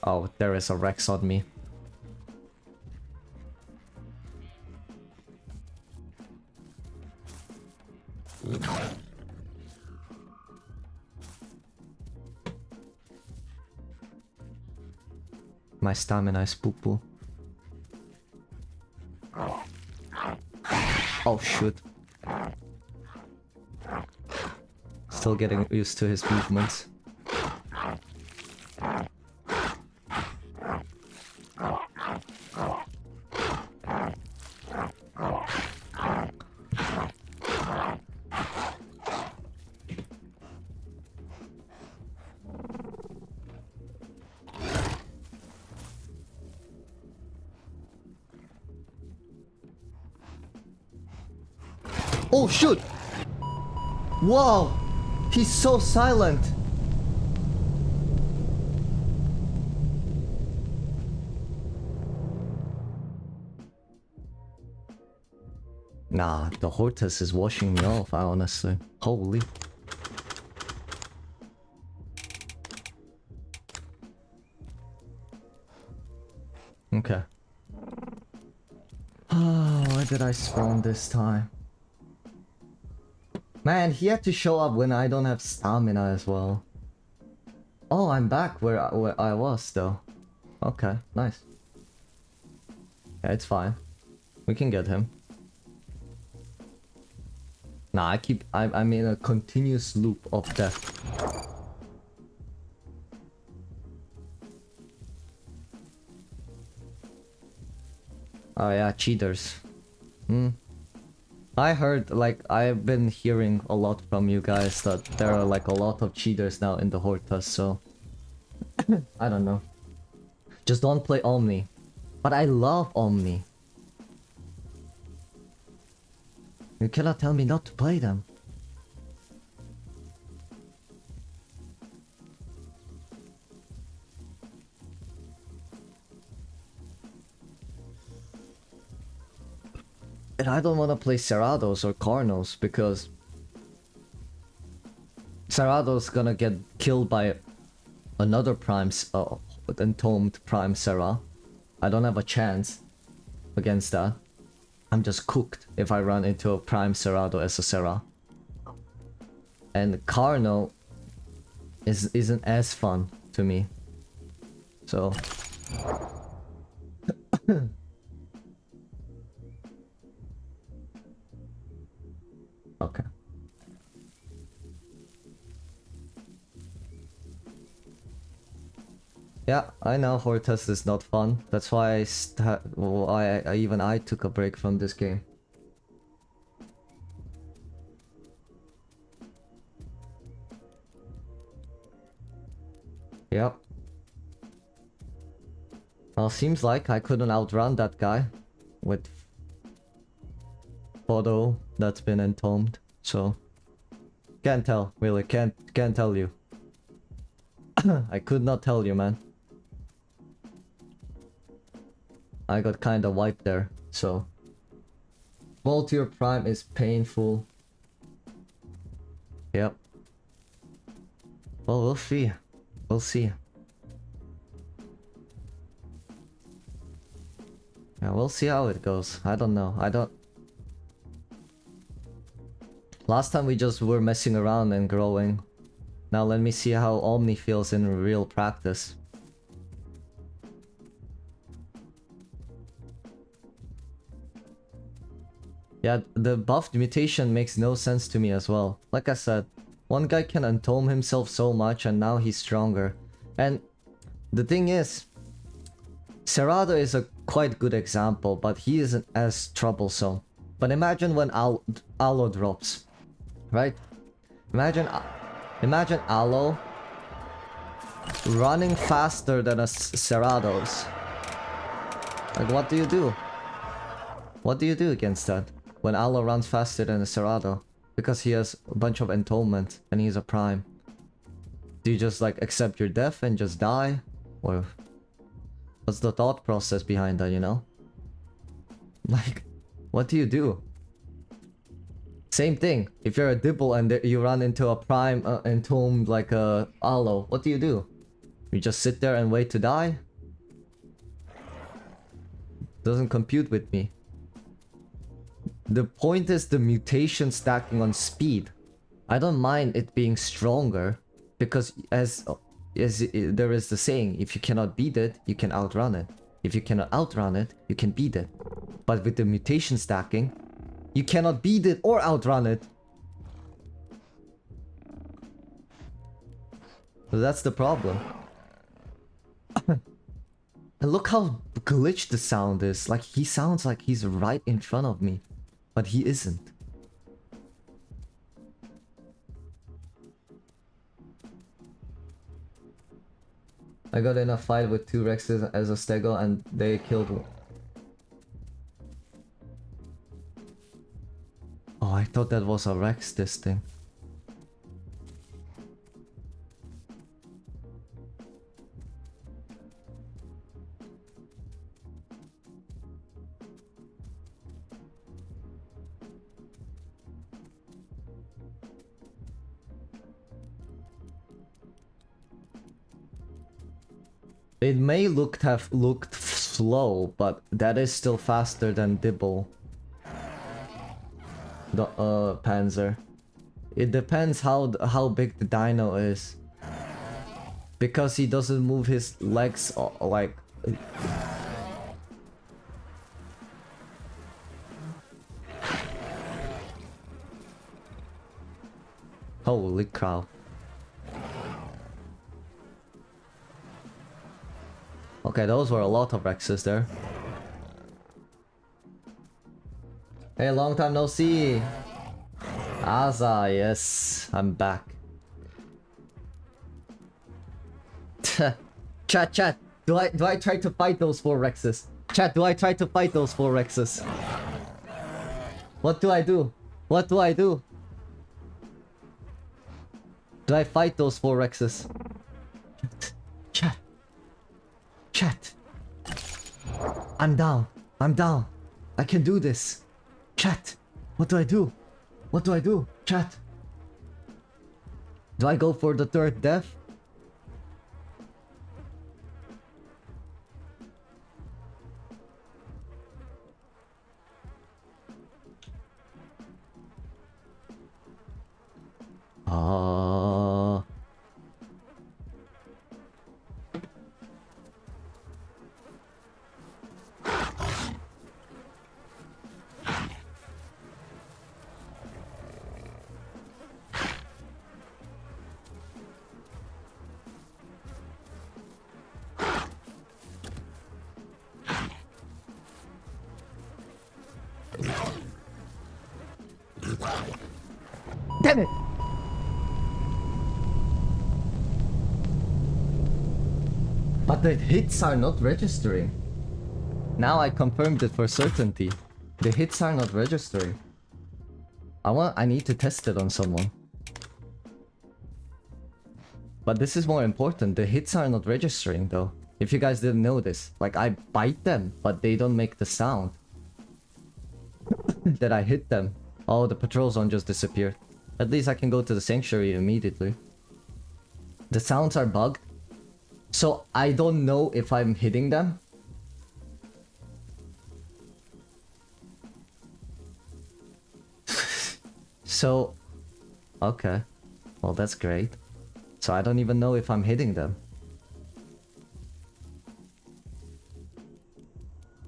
Oh, there is a Rex on me. My stamina is poo-poo. Oh shoot. Still getting used to his movements. Oh shoot! Wow! He's so silent! Nah, the Hortus is washing me off, honestly. Holy. Okay. Where did I spawn this time? Man, he had to show up when I don't have stamina as well. Oh, I'm back where I was though. Okay, nice. Yeah, it's fine. We can get him. Nah, I'm in a continuous loop of death. Oh yeah, cheaters. I heard, like, I've been hearing a lot from you guys that there are like a lot of cheaters now in the Hortus, so I don't know. Just don't play Omni. But I love Omni. You cannot tell me not to play them. And I don't want to play Cerados or Carnos because Cerado's gonna get killed by another Prime, entombed Prime Serra. I don't have a chance against that. I'm just cooked if I run into a Prime Cerado as a Serra. And Carno isn't as fun to me. So okay. Yeah, I know Hortus is not fun. That's why even I took a break from this game. Yep. Well, seems like I couldn't outrun that guy with photo that's been entombed. So can't tell, really, can't tell you. I could not tell you, man. I got kinda wiped there, so Voltier Prime is painful. Yep. Well, we'll see. We'll see. Yeah, we'll see how it goes. I don't know. Last time we just were messing around and growing. Now let me see how Omni feels in real practice. Yeah, the buffed mutation makes no sense to me as well. Like I said, one guy can entome himself so much and now he's stronger. And the thing is, Cerrado is a quite good example, but he isn't as troublesome. But imagine when Aloe drops, right? Imagine Aloe running faster than a Cerrados. Like, what do you do? What do you do against that? When Aloe runs faster than a Cerrado? Because he has a bunch of entombment and he's a prime. Do you just like accept your death and just die? Or what's the thought process behind that, you know? Like, what do you do? Same thing. If you're a Dibble and you run into a prime entombed like a Aloe, what do? You just sit there and wait to die? Doesn't compute with me. The point is the mutation stacking on speed. I don't mind it being stronger because as there is the saying, if you cannot beat it, you can outrun it. If you cannot outrun it, you can beat it. But with the mutation stacking, you cannot beat it or outrun it. So that's the problem. And look how glitched the sound is. Like, he sounds like he's right in front of me. But he isn't. I got in a fight with 2 Rexes as a stego and they killed one. Oh, I thought that was a Rex, this thing. It may have looked slow, but that is still faster than Dibble. The Panzer. It depends how big the dino is. Because he doesn't move his legs like... Holy cow. Okay, those were a lot of Rexes there. Hey, long time no see. Aza, yes, I'm back. Chat. Do I try to fight those 4 Rexes? Chat, do I try to fight those 4 Rexes? What do I do? What do I do? Do I fight those 4 Rexes? Chat. I'm down. I can do this. Chat. What do I do? What do I do? Chat. Do I go for the 3rd death? Damn it! But the hits are not registering. Now I confirmed it for certainty. The hits are not registering. I need to test it on someone. But this is more important. The hits are not registering though. If you guys didn't know this. Like I bite them, but they don't make the sound that I hit them. Oh, the patrol zone just disappeared. At least I can go to the sanctuary immediately. The sounds are bugged. So I don't know if I'm hitting them. So, okay. Well, that's great. So I don't even know if I'm hitting them.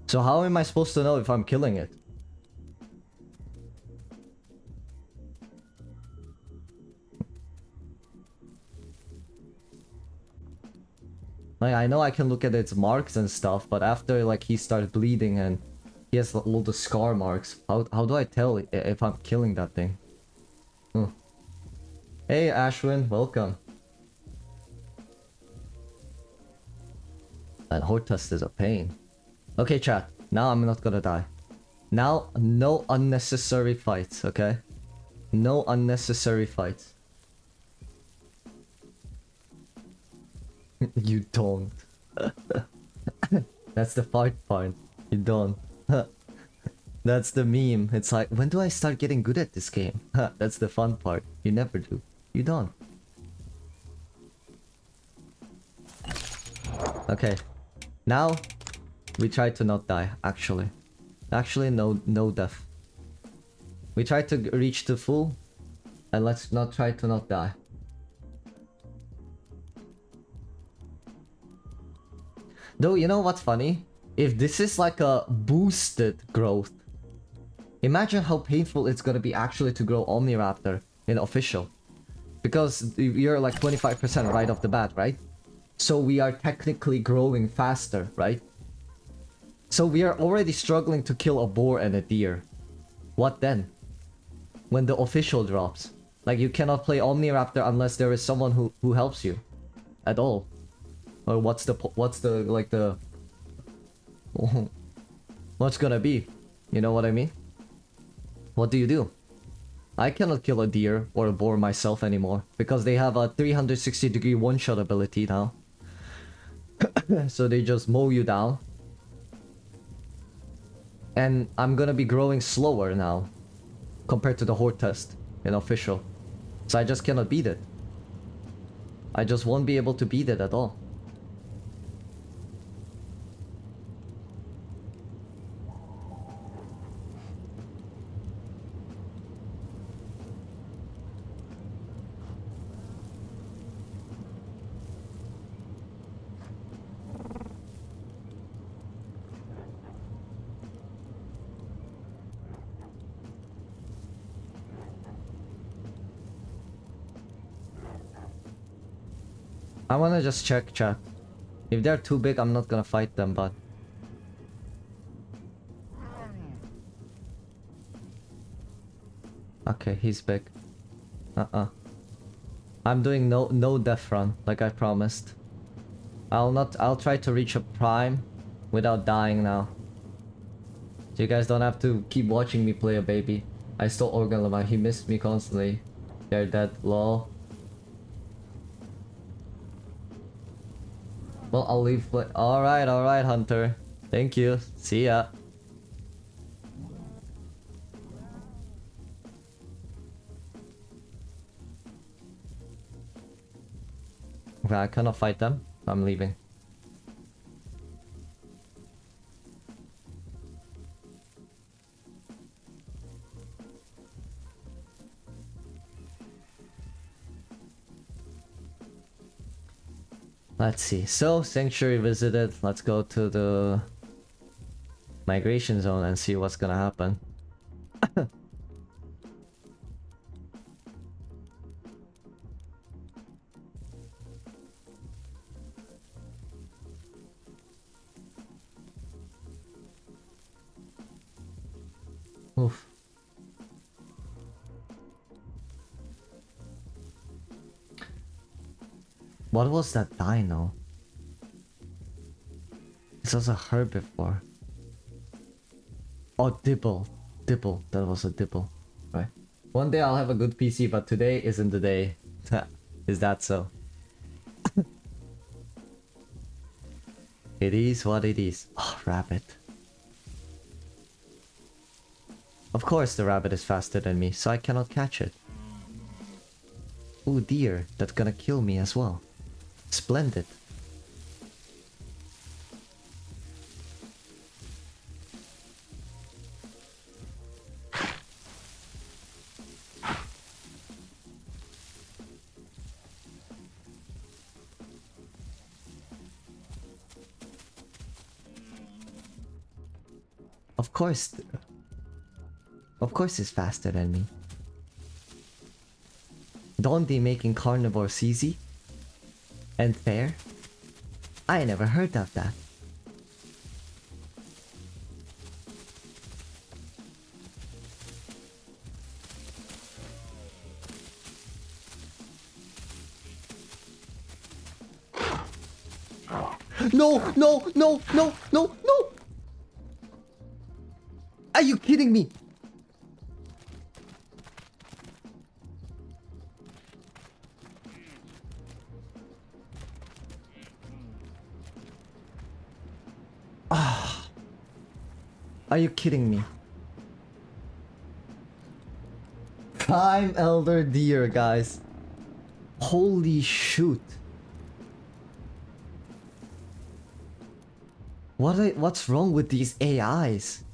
So how am I supposed to know if I'm killing it? Like, I know I can look at its marks and stuff, but after like he started bleeding and he has all the scar marks, how do I tell if I'm killing that thing? Hey Ashwin, welcome. That horde test is a pain. Okay chat, now I'm not gonna die. Now, no unnecessary fights, okay? No unnecessary fights. You don't. That's the fight part. You don't. That's the meme. It's like, when do I start getting good at this game? That's the fun part. You never do. You don't. Okay. Now, we try to not die, actually. Actually, no death. We try to reach to full, and let's not try to not die. Though, you know what's funny? If this is like a boosted growth, imagine how painful it's gonna be actually to grow Omniraptor in official. Because you're like 25% right off the bat, right? So we are technically growing faster, right? So we are already struggling to kill a boar and a deer. What then? When the official drops. Like you cannot play Omniraptor unless there is someone who helps you. At all. Or what's the what's gonna be? You know what I mean? What do you do? I cannot kill a deer or a boar myself anymore because they have a 360-degree one-shot ability now. So they just mow you down. And I'm gonna be growing slower now compared to the horde test in official. So I just cannot beat it. I just won't be able to beat it at all. I wanna just check chat. If they're too big, I'm not gonna fight them, but... Okay, he's big. I'm doing no death run, like I promised. I'll try to reach a prime without dying now. So you guys don't have to keep watching me play a baby. I stole Organ Lamar, he missed me constantly. They're dead, lol. Well, I'll leave play. Alright, Hunter. Thank you. See ya. Okay, I cannot fight them. I'm leaving. Let's see. So, Sanctuary visited. Let's go to the migration zone and see what's gonna happen. Oof. What was that dino? This was a herbivore. Oh, dibble. Dibble. That was a dibble. Right. One day I'll have a good PC, but today isn't the day. Is that so? It is what it is. Oh, rabbit. Of course the rabbit is faster than me, so I cannot catch it. Ooh, deer. That's gonna kill me as well. Splendid. Of course it's faster than me. Don't they making carnivores easy? And fair? I never heard of that. No! Are you kidding me? Are you kidding me? Prime elder deer, guys. Holy shoot. What's wrong with these AIs?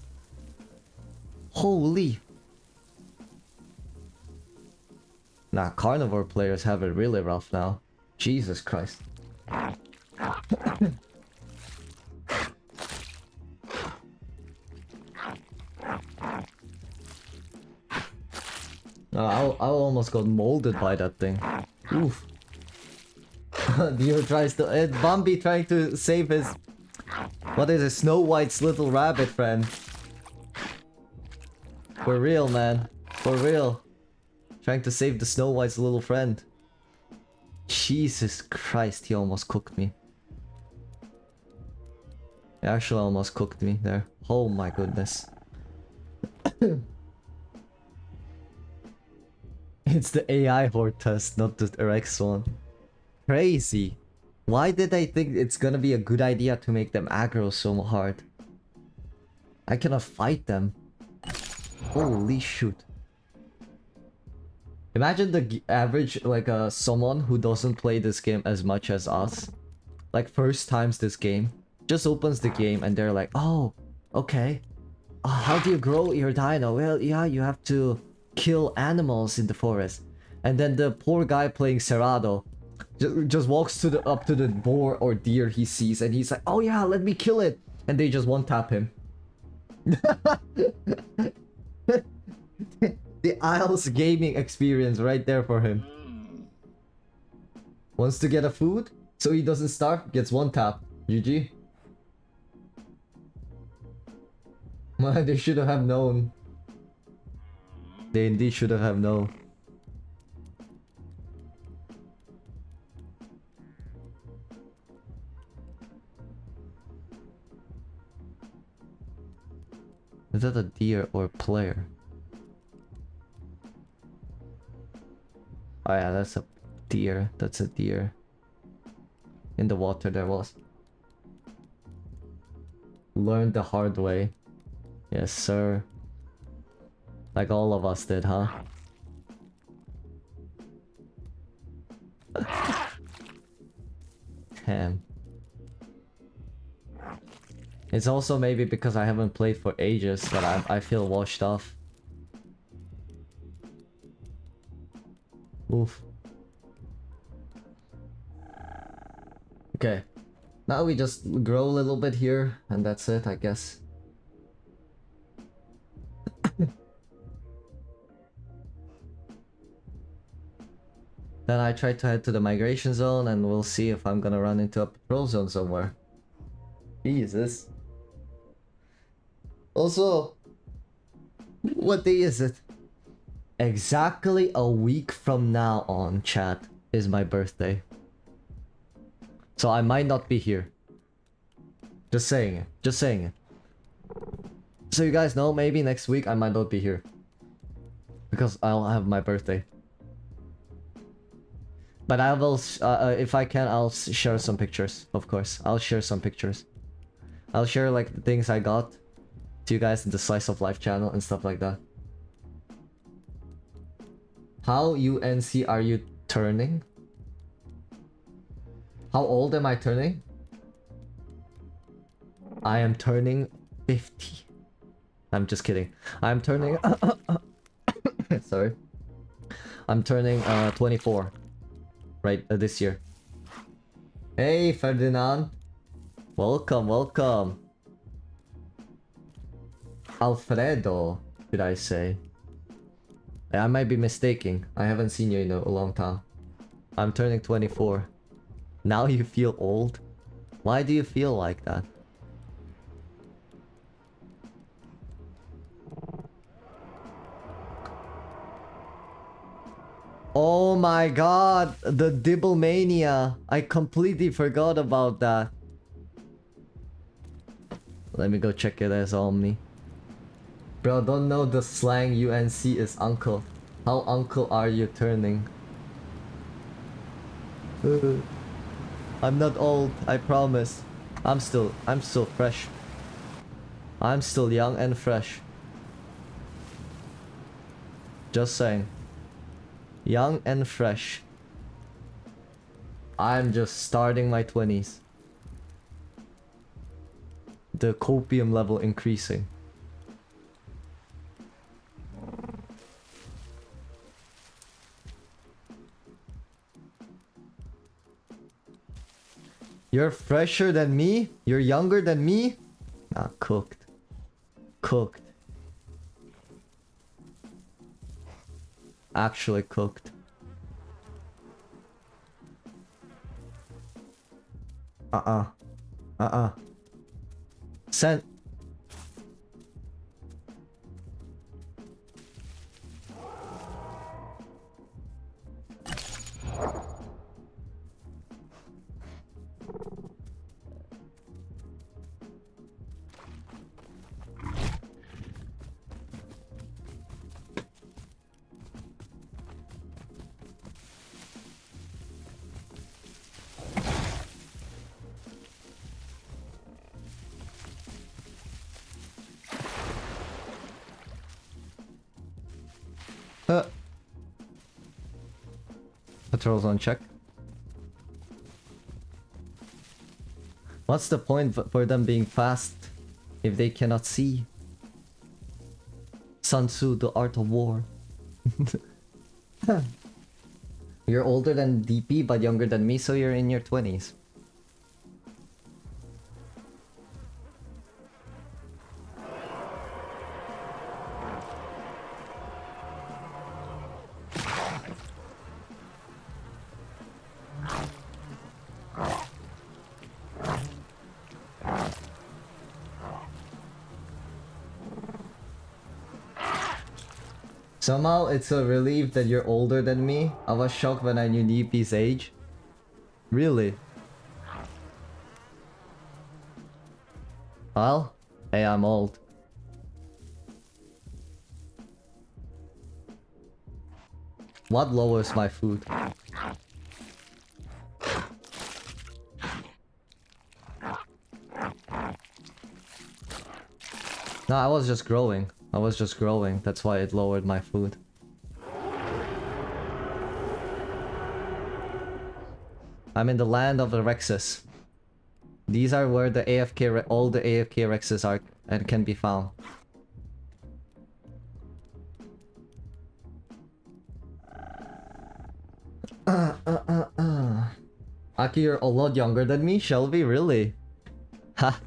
Holy. Nah, carnivore players have it really rough now. Jesus Christ. I almost got molded by that thing. Oof. Deer tries to... Bambi trying to save his... What is it? Snow White's little rabbit friend. For real, man. For real. Trying to save the Snow White's little friend. Jesus Christ, he almost cooked me. He actually almost cooked me there. Oh my goodness. It's the AI horde test, not the Rex one. Crazy. Why did I think it's gonna be a good idea to make them aggro so hard? I cannot fight them. Holy shoot. Imagine the average, like, someone who doesn't play this game as much as us. Like, first times this game. Just opens the game and they're like, oh, okay. How do you grow your dino? Well, yeah, you have to kill animals in the forest. And then the poor guy playing Cerrado just walks to up to the boar or deer he sees and he's like, oh yeah, let me kill it. And they just one tap him. The Isles gaming experience right there for him. Wants to get a food? So he doesn't start, gets one tap. GG. Man, they should have known. They indeed should have known. Is that a deer or a player? Oh yeah, that's a deer. That's a deer. In the water there was. Learned the hard way. Yes, sir. Like all of us did, huh? Damn. It's also maybe because I haven't played for ages that I feel washed off. Oof. Okay. Now we just grow a little bit here, and that's it, I guess. Then I try to head to the migration zone, and we'll see if I'm gonna run into a patrol zone somewhere. Jesus. Also, what day is it? Exactly a week from now on, chat, is my birthday. So I might not be here. Just saying it. Just saying it. So you guys know, maybe next week I might not be here. Because I'll have my birthday. But I will, if I can, I'll share some pictures, of course. I'll share some pictures. I'll share like the things I got to you guys in the Slice of Life channel and stuff like that. How UNC are you turning? How old am I turning? I am turning 50. I'm just kidding. I'm turning... Sorry. I'm turning 24. Right, this year. Hey, Ferdinand. Welcome, welcome. Alfredo, should I say. I might be mistaking. I haven't seen you in a long time. I'm turning 24. Now you feel old? Why do you feel like that? Oh my god, the Dibblemania. I completely forgot about that. Let me go check it as Omni. Bro, don't know the slang UNC is uncle. How uncle are you turning? I'm not old, I promise. I'm still fresh. I'm still young and fresh. Just saying. Young and fresh. I'm just starting my 20s. The copium level increasing. You're fresher than me? You're younger than me? Nah, cooked. Cooked. Actually cooked. Send. Patrols on check. What's the point for them being fast if they cannot see? Sun Tzu, the art of war. You're older than DP but younger than me, so you're in your 20s. Somehow it's a relief that you're older than me. I was shocked when I knew Nipi's age. Really? Well, hey, I'm old. What lowers my food? No, I was just growing. I was just growing. That's why it lowered my food. I'm in the land of the Rexes. These are where the all the AFK Rexes are and can be found. Aki, you're a lot younger than me, Shelby, really? Ha.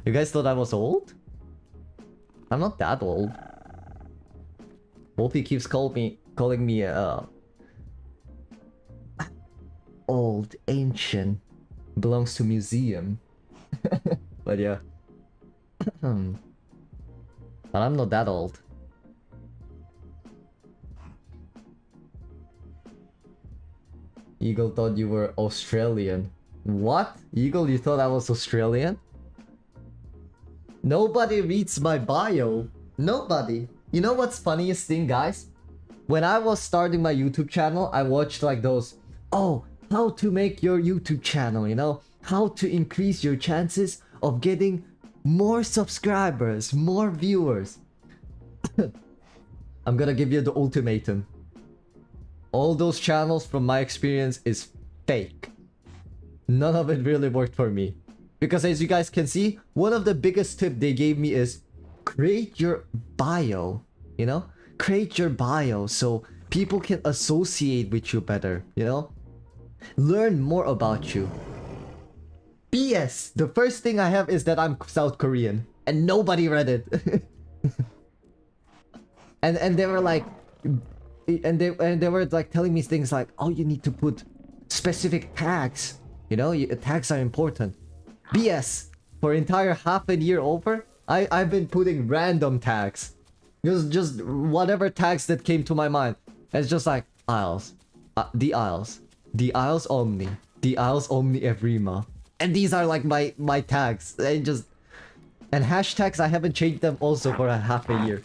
You guys thought I was old? I'm not that old. Wolfie keeps calling me old, ancient. Belongs to museum. But yeah. But I'm not that old. Eagle thought you were Australian. What? Eagle, you thought I was Australian? Nobody reads my bio. Nobody. You know what's funniest thing, guys? When I was starting my YouTube channel, I watched like those, oh, how to make your YouTube channel, you know? How to increase your chances of getting more subscribers, more viewers. I'm gonna give you the ultimatum. All those channels, from my experience, is fake. None of it really worked for me. Because as you guys can see, one of the biggest tips they gave me is create your bio, you know? Create your bio so people can associate with you better, you know? Learn more about you. BS! The first thing I have is that I'm South Korean. And nobody read it. and they were like... And they were like telling me things like, oh, you need to put specific tags. You know, tags are important. BS! For entire half a year over, I've been putting random tags. Just whatever tags that came to my mind. It's just like, Isles. The Isles. The Isles Omni. The Isles Omni Evrima. And these are like my tags. And hashtags, I haven't changed them also for a half a year.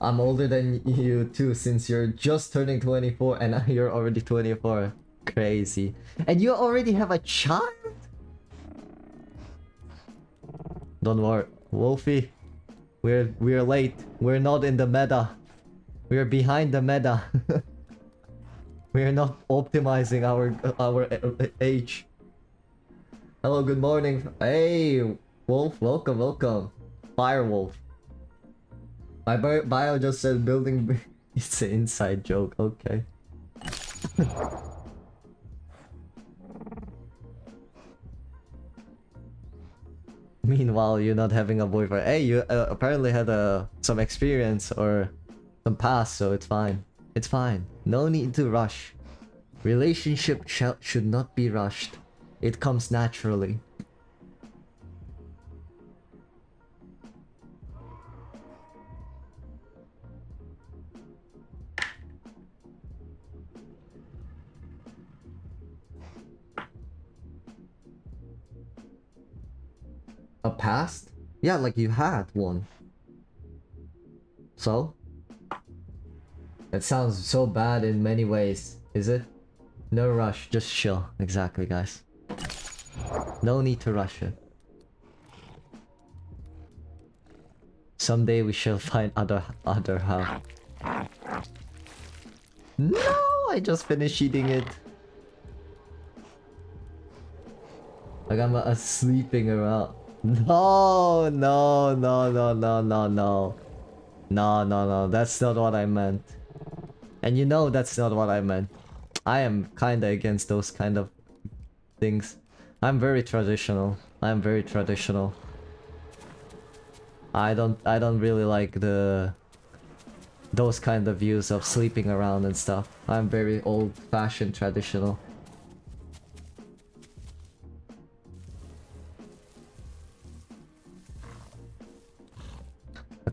I'm older than you too, since you're just turning 24 and you're already 24. Crazy. And you already have a child? Don't worry, Wolfie. We're late. We're not in the meta. We're behind the meta. We're not optimizing our age. Hello, good morning. Hey, Wolf, welcome. Firewolf. My bio just said building. It's an inside joke. Okay. Meanwhile, you're not having a boyfriend. Hey, you apparently had some experience or some past, so it's fine. It's fine. No need to rush. Relationship should not be rushed. It comes naturally. A past? Yeah, like you had one. So? It sounds so bad in many ways, is it? No rush, just chill. Exactly, guys. No need to rush it. Someday we shall find other half. No, I just finished eating it. Like I'm sleeping around. No, that's not what I meant. And you know that's not what I meant. I am kinda against those kind of things. I'm very traditional. I'm very traditional. I don't really like those kind of views of sleeping around and stuff. I'm very old-fashioned traditional.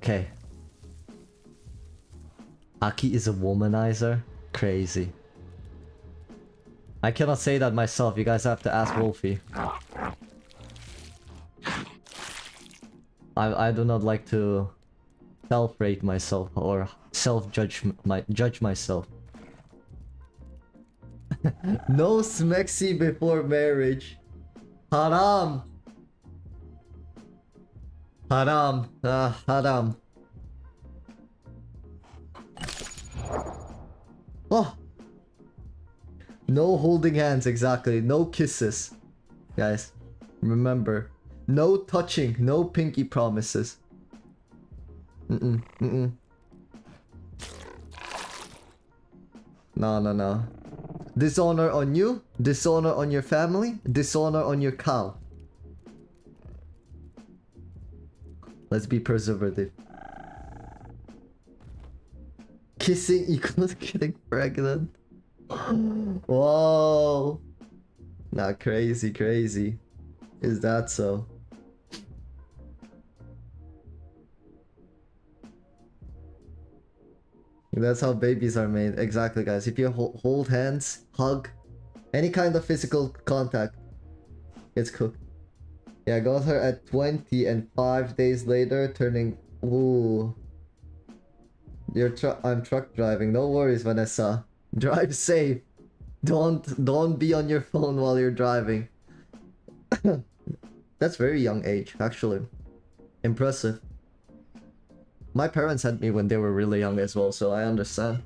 Okay. Aki is a womanizer? Crazy. I cannot say that myself, you guys have to ask Wolfie. I do not like to self-rate myself or judge myself. No smexy before marriage. Haram. Haram. Haram. Oh. No holding hands, exactly. No kisses. Guys, remember. No touching. No pinky promises. No. Dishonor on you, dishonor on your family, dishonor on your cow. Let's be preservative. Kissing equals getting pregnant. Whoa. Nah, crazy. Is that so? That's how babies are made. Exactly, guys. If you hold hands, hug, any kind of physical contact, it's cooked. Yeah, I got her at 20 and 5 days later turning... Ooh. I'm truck driving. No worries, Vanessa. Drive safe. Don't be on your phone while you're driving. That's very young age, actually. Impressive. My parents had me when they were really young as well, so I understand.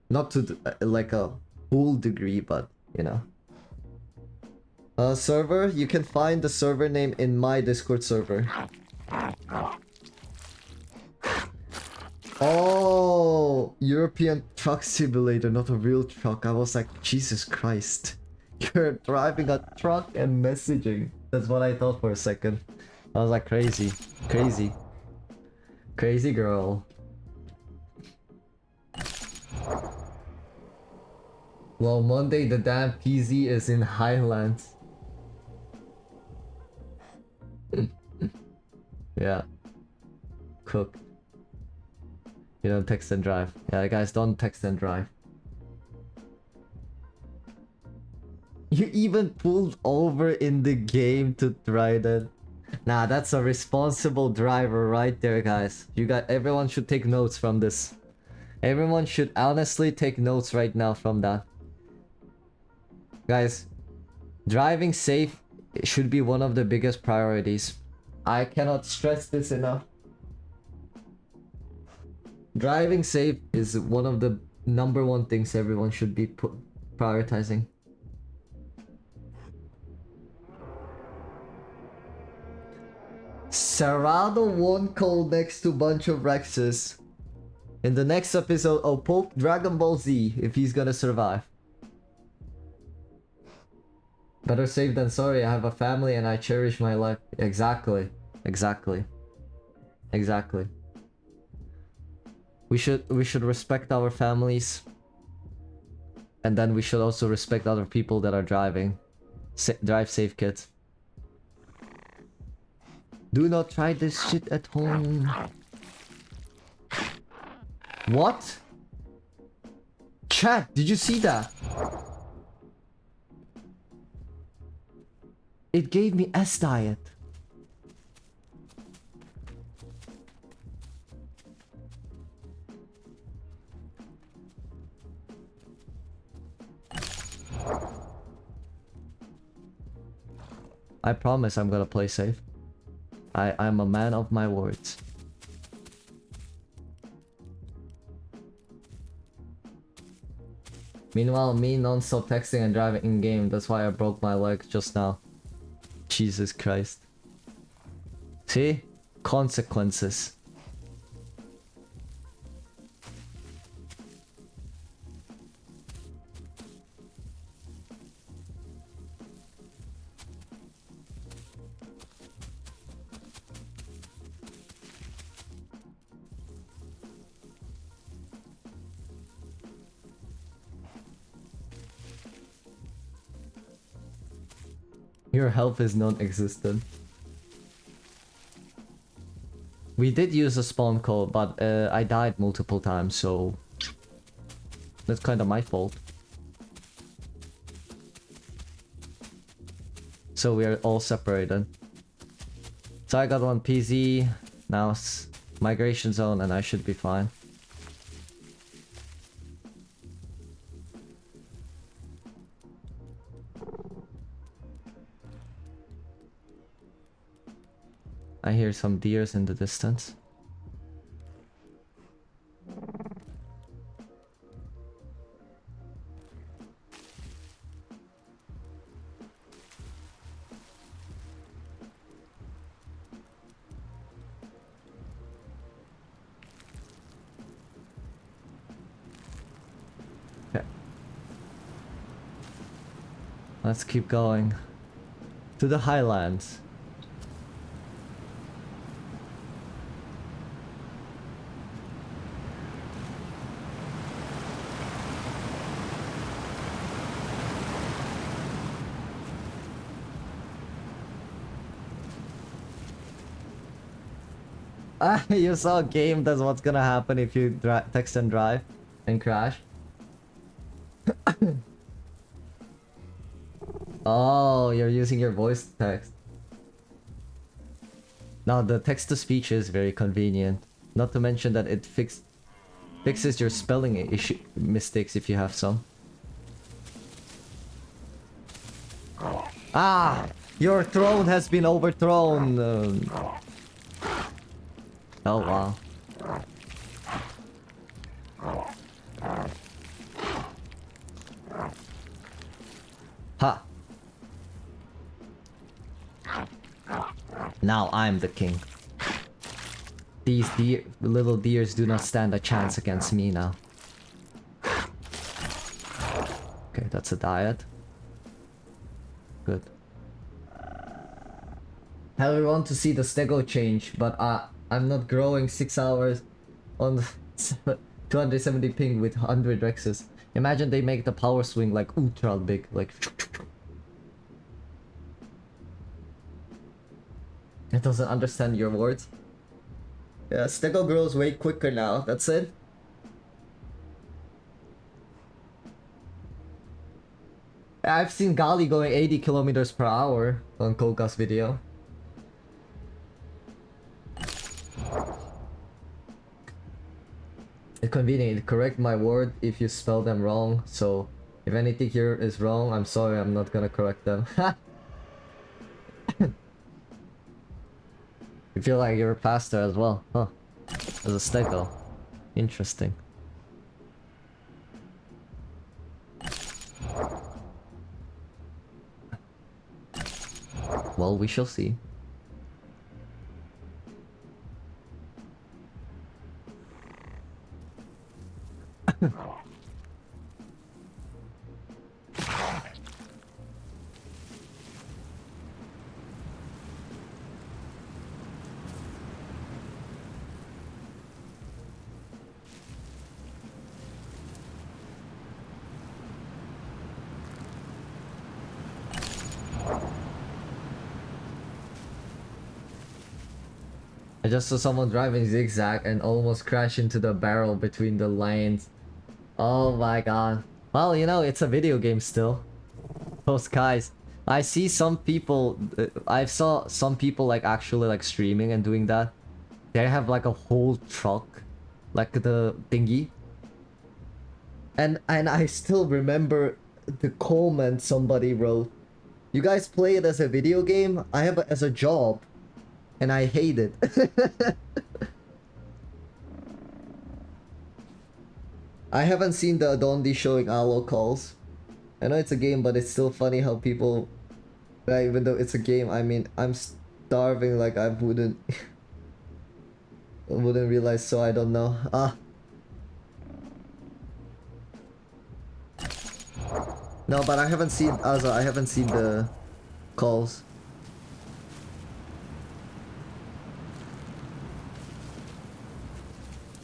Not to like a full degree, but you know. Server, you can find the server name in my Discord server. Oh, European truck simulator, not a real truck. I was like, Jesus Christ. You're driving a truck and messaging. That's what I thought for a second. I was like, crazy. Crazy girl. Well, Monday the damn PZ is in Highlands. Yeah. Cooked. You don't text and drive. Yeah, guys, don't text and drive. You even pulled over in the game to try that. Nah, that's a responsible driver right there, guys. Everyone should take notes from this. Everyone should honestly take notes right now from that. Guys, driving safe should be one of the biggest priorities. I cannot stress this enough. Driving safe is one of the #1 things everyone should be prioritizing. Serrano won't call next to bunch of Rexes. In the next episode, I'll poke Dragon Ball Z if he's gonna survive. Better safe than sorry. I have a family and I cherish my life. Exactly. We should respect our families. And then we should also respect other people that are driving. Drive safe, kids. Do not try this shit at home. What? Chat, did you see that? It gave me S-diet. I promise I'm gonna play safe. I'm a man of my words. Meanwhile, me non-stop texting and driving in-game. That's why I broke my leg just now. Jesus Christ. See? Consequences. Your health is non-existent. We did use a spawn code, but I died multiple times, so that's kind of my fault. So we are all separated. So I got one PZ, now it's migration zone, and I should be fine. I hear some deers in the distance. Okay. Let's keep going to the highlands. Ah, you saw a game, that's what's gonna happen if you text and drive and crash. Oh, you're using your voice to text. Now the text-to-speech is very convenient. Not to mention that it fixes your spelling mistakes if you have some. Ah! Your throne has been overthrown! Oh wow. Ha! Now I'm the king. These little deers do not stand a chance against me now. Okay, that's a diet. Good. I really want to see the stego change, but I'm not growing 6 hours on 270 ping with 100 rexes. Imagine they make the power swing like ultra big, like. It doesn't understand your words. Yeah, stego grows way quicker now. That's it. I've seen Gali going 80 kilometers per hour on Koga's video. It's convenient to correct my word if you spell them wrong, so if anything here is wrong, I'm sorry, I'm not gonna correct them. You feel like you're a pastor as well, huh? As a stego. Interesting. Well, we shall see. I just saw someone driving zigzag and almost crash into the barrel between the lanes. Oh my god. Well, you know, it's a video game still. Those guys. I see some people, I saw some people like actually like streaming and doing that. They have like a whole truck, like the thingy. And I still remember the comment somebody wrote. You guys play it as a video game? I have it as a job. And I hate it. I haven't seen the Dondi showing Alo calls. I know it's a game, but it's still funny how people... even though it's a game, I mean, I'm starving like I wouldn't... wouldn't realize, so I don't know. No, but I haven't seen... Also, I haven't seen the calls.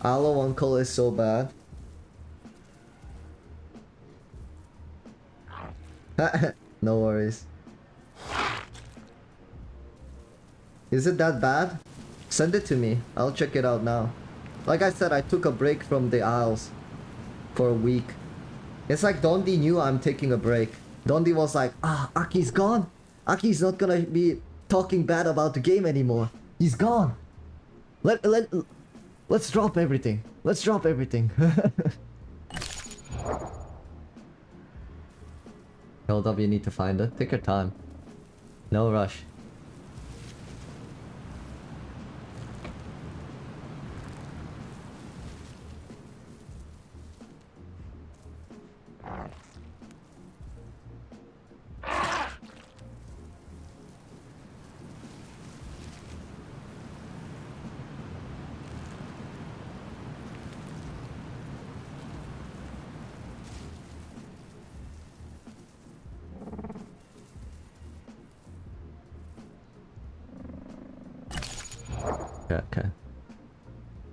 Alo one call is so bad. No worries. Is it that bad? Send it to me. I'll check it out now. Like I said, I took a break from the Isles for a week. It's like Dondi knew I'm taking a break. Dondi was like, Aki's gone. Aki's not gonna be talking bad about the game anymore. He's gone. Let's drop everything. Let's drop everything. Hold up, you need to find it. Take your time. No rush. Okay.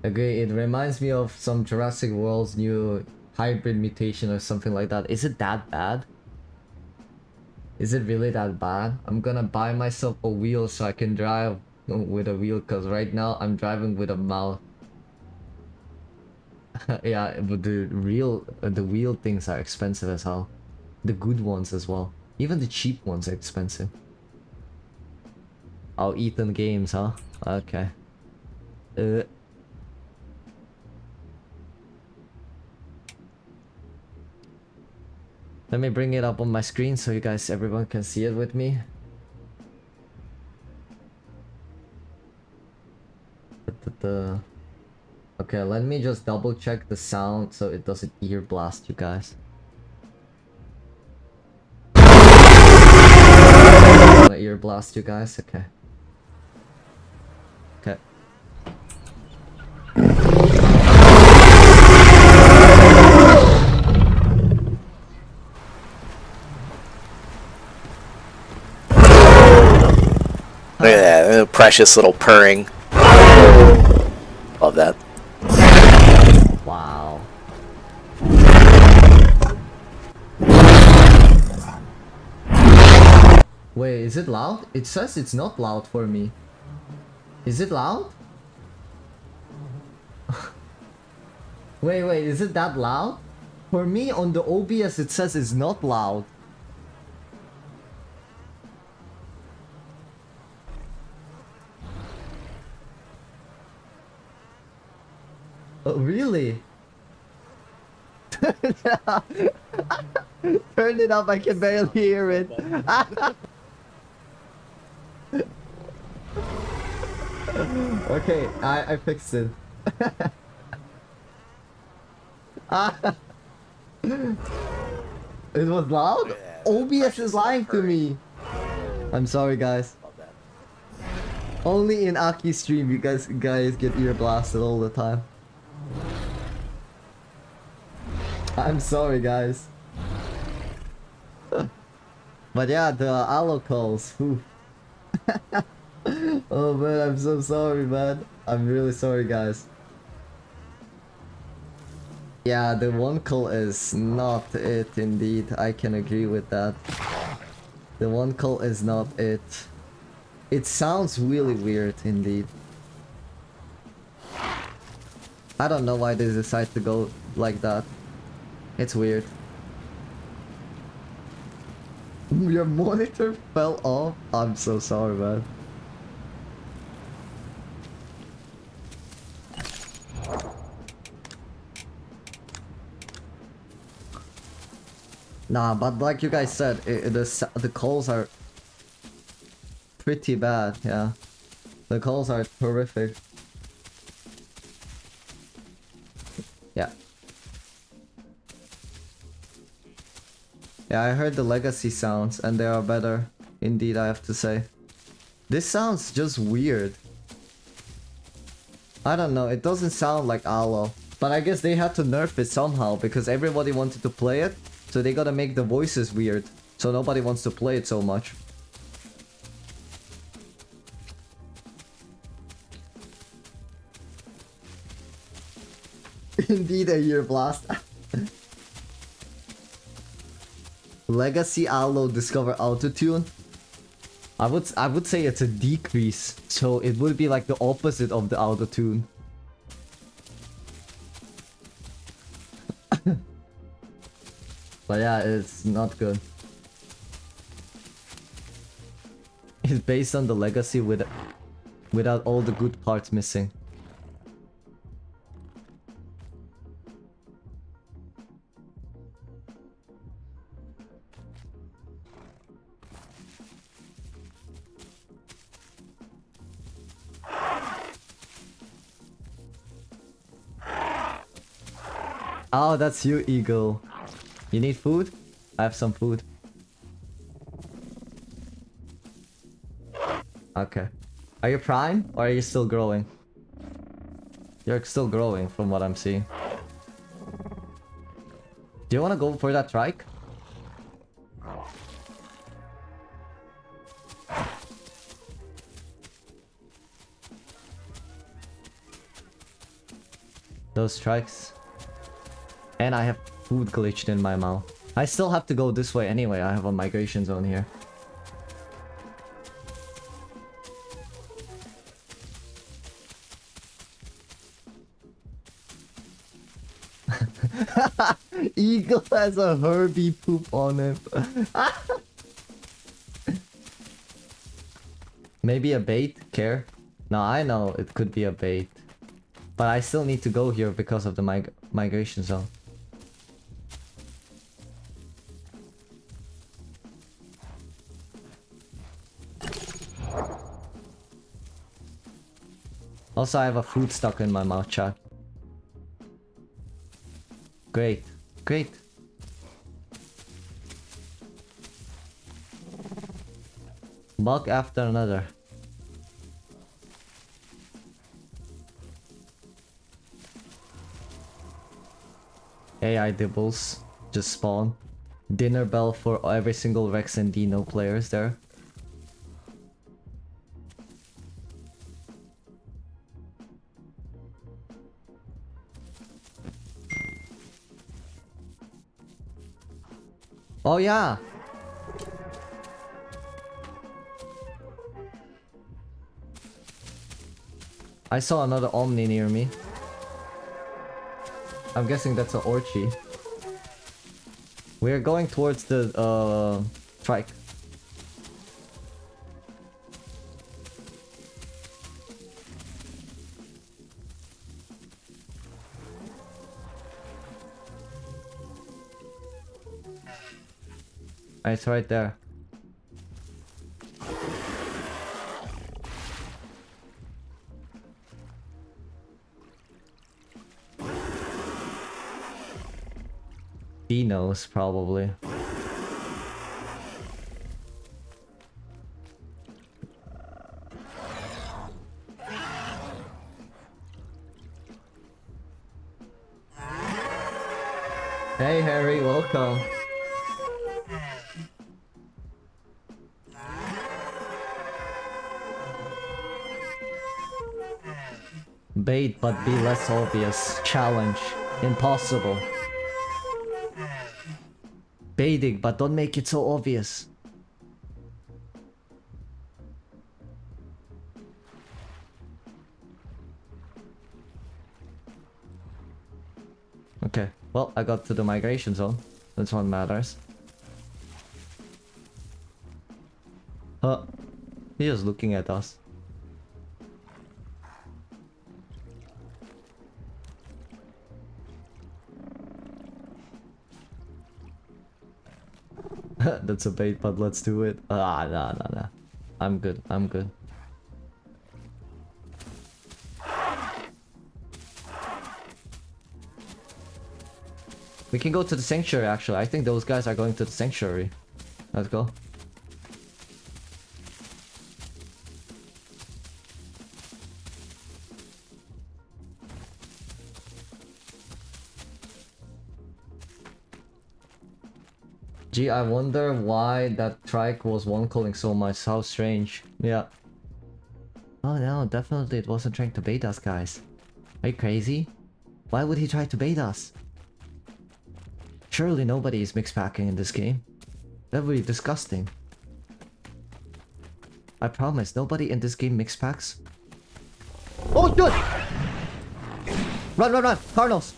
Okay, it reminds me of some Jurassic World's new hybrid mutation or something like that. Is it that bad? Is it really that bad? I'm gonna buy myself a wheel so I can drive with a wheel, because right now I'm driving with a mouth. Yeah, but the wheel things are expensive as hell. The good ones as well. Even the cheap ones are expensive. Oh, Ethan Games, huh? Okay. Let me bring it up on my screen so you guys, everyone can see it with me. Okay, let me just double check the sound so it doesn't ear blast you guys. Ear blast you guys, okay. Okay. Look at that, precious little purring. Love that. Wow. Wait, is it loud? It says it's not loud for me. Is it loud? Wait, is it that loud? For me on the OBS it says it's not loud. Oh, really? Turn it up, I can barely hear it. Okay, I fixed it. It was loud? OBS is lying to me. I'm sorry, guys. Only in Aki's stream you guys get ear blasted all the time. I'm sorry, guys. But yeah, the aloe calls. Oh man, I'm so sorry, man. I'm really sorry, guys. Yeah, the one call is not it, indeed. I can agree with that. The one call is not it. It sounds really weird, indeed. I don't know why they decide to go like that. It's weird. Your monitor fell off? I'm so sorry, man. Nah, but like you guys said, the calls are pretty bad, yeah. The calls are horrific. Yeah. Yeah, I heard the legacy sounds and they are better. Indeed, I have to say. This sounds just weird. I don't know, it doesn't sound like Aloe. But I guess they had to nerf it somehow because everybody wanted to play it. So they gotta make the voices weird. So nobody wants to play it so much. Indeed, a ear blast. Legacy Aloe discover autotune. I would say it's a decrease, so it would be like the opposite of the auto tune. But yeah, it's not good. It's based on the legacy without all the good parts missing. Oh, that's you, Eagle. You need food? I have some food. Okay. Are you prime or are you still growing? You're still growing from what I'm seeing. Do you want to go for that trike? Those strikes. And I have food glitched in my mouth. I still have to go this way anyway. I have a migration zone here. Eagle has a Herbie poop on him. Maybe a bait? Care? No, I know it could be a bait. But I still need to go here because of the migration zone. Also, I have a food stuck in my mouth, chat. Great. Great. Bug after another. AI dibbles just spawn. Dinner bell for every single Rex and Deino players there. Oh yeah! I saw another Omni near me. I'm guessing that's an Orchi. We're going towards the trike. It's right there. Dinos, probably. Hey Harry, welcome. Bait, but be less obvious. Challenge. Impossible. Baiting, but don't make it so obvious. Okay, well, I got to the migration zone. That's what matters. Huh. He's just looking at us. That's a bait, but let's do it. Nah. I'm good, I'm good. We can go to the sanctuary, actually. I think those guys are going to the sanctuary. Let's go. Gee, I wonder why that trike was one-calling so much. How strange. Yeah. Oh no, definitely it wasn't trying to bait us, guys. Are you crazy? Why would he try to bait us? Surely nobody is mix packing in this game. That would be disgusting. I promise, nobody in this game mix packs. Oh, good! Run, run, run! Cardinals!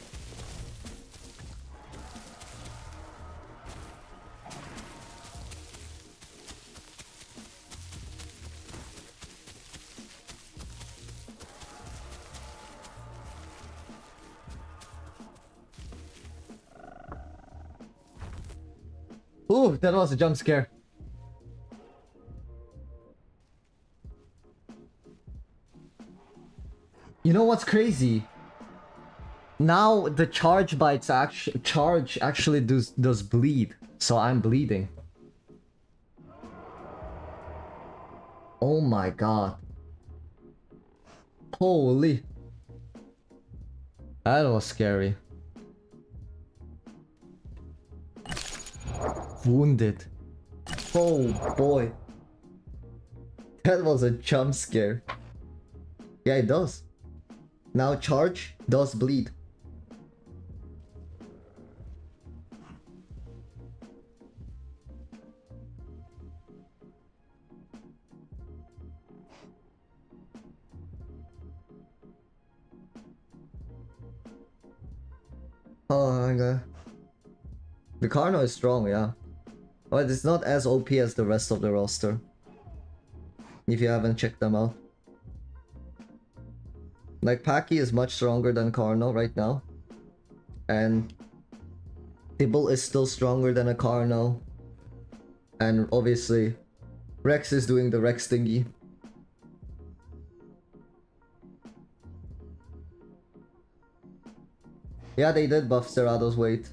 Ooh, that was a jump scare. You know what's crazy? Now the charge bites actually does bleed, so I'm bleeding. Oh my god. Holy. That was scary. Wounded. Oh boy. That was a jump scare. Yeah, it does. Now charge does bleed. Oh my god. The Carno is strong, yeah. But it's not as OP as the rest of the roster. If you haven't checked them out. Like, Paki is much stronger than Carno right now. And Tibble is still stronger than a Carno. And obviously, Rex is doing the Rex thingy. Yeah, they did buff Cerado's weight.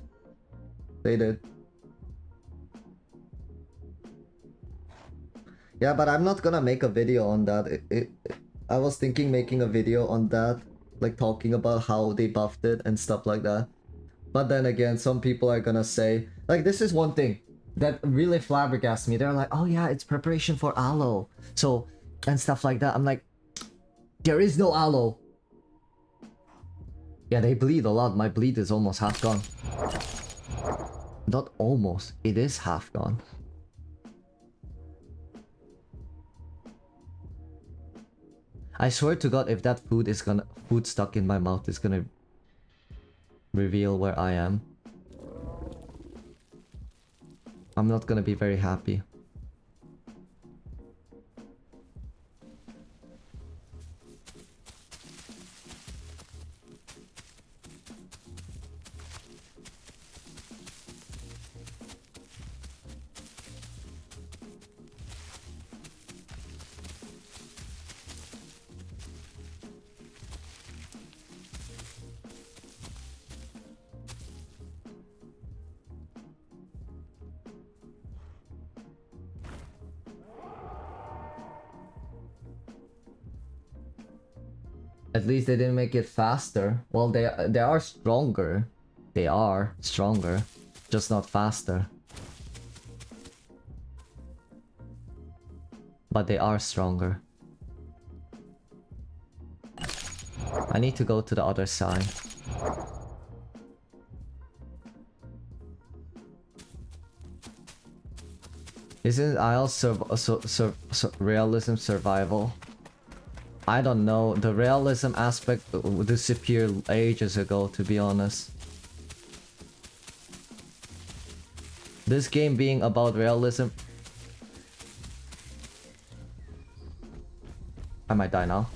They did. Yeah, but I'm not gonna make a video on that. I was thinking making a video on that, like talking about how they buffed it and stuff like that. But then again, some people are gonna say, like, this is one thing that really flabbergasts me. They're like, oh yeah, it's preparation for Aloe. So, and stuff like that. I'm like, there is no Aloe. Yeah, they bleed a lot. My bleed is almost half gone. Not almost, it is half gone. I swear to god, if that food stuck in my mouth is gonna reveal where I am, I'm not gonna be very happy. At least they didn't make it faster. Well, they are stronger. They are stronger, just not faster. But they are stronger. I need to go to the other side. Isn't realism survival? I don't know. The realism aspect disappeared ages ago, to be honest. This game being about realism... I might die now.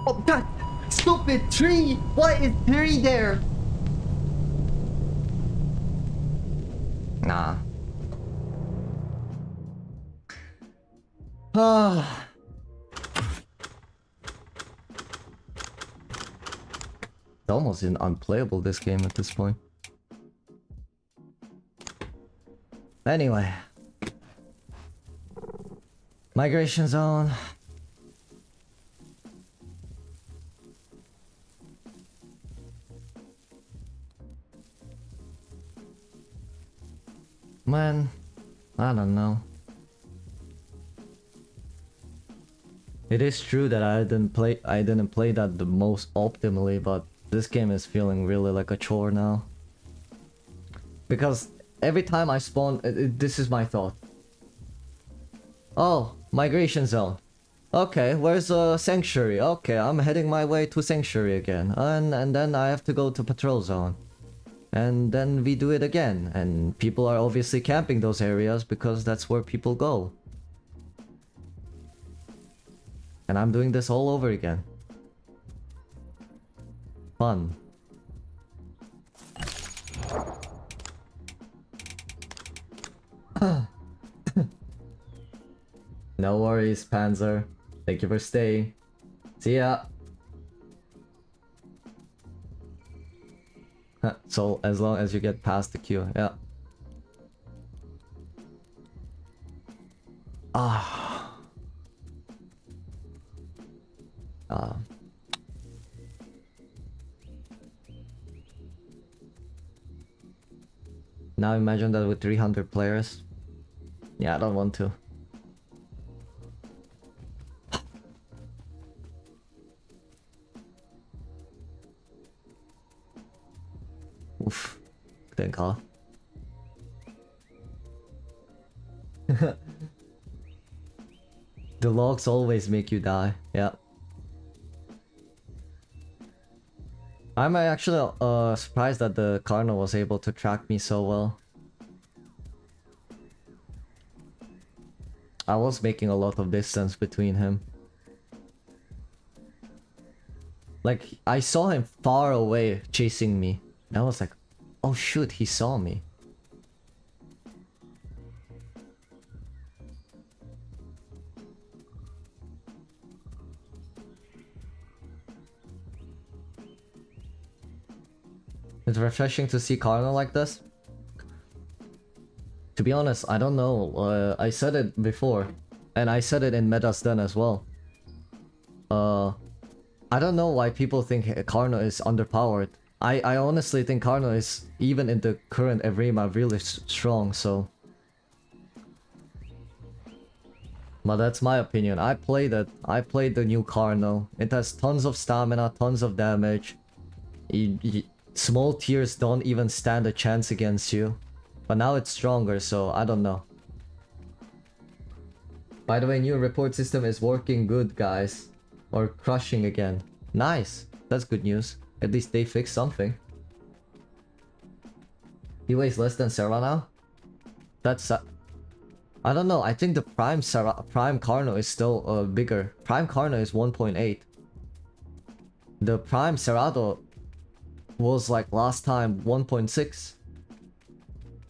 Oh god! Stupid tree! Why is tree there? Nah. Ah. It's almost unplayable, this game at this point. Anyway. Migration zone. Man, I don't know. It is true that I didn't play that the most optimally, but this game is feeling really like a chore now. Because every time I spawn, this is my thought. Oh, migration zone. Okay, where's sanctuary? Okay, I'm heading my way to sanctuary again. And then I have to go to patrol zone. And then we do it again. And people are obviously camping those areas because that's where people go. And I'm doing this all over again. Fun. No worries, Panzer. Thank you for staying. See ya. So as long as you get past the queue, yeah. Now imagine that with 300 players. Yeah, I don't want to. Oof. Thank God. The logs always make you die. Yeah. I'm actually surprised that the Carno was able to track me so well. I was making a lot of distance between him. Like, I saw him far away chasing me. And I was like, oh shoot, he saw me. It's refreshing to see Cardinal like this. To be honest, I don't know. I said it before. And I said it in Meta's Den as well. I don't know why people think Carno is underpowered. I honestly think Carno is, even in the current evrima, really strong, so... But that's my opinion. I played it. I played the new Carno. It has tons of stamina, tons of damage. Small tiers don't even stand a chance against you. But now it's stronger, so I don't know. By the way, new report system is working good, guys. Or crushing again. Nice. That's good news. At least they fixed something. He weighs less than Sarah now? That's... I don't know. I think the Prime Carno is still bigger. Prime Carno is 1.8. The Prime Cerrado was like last time 1.6.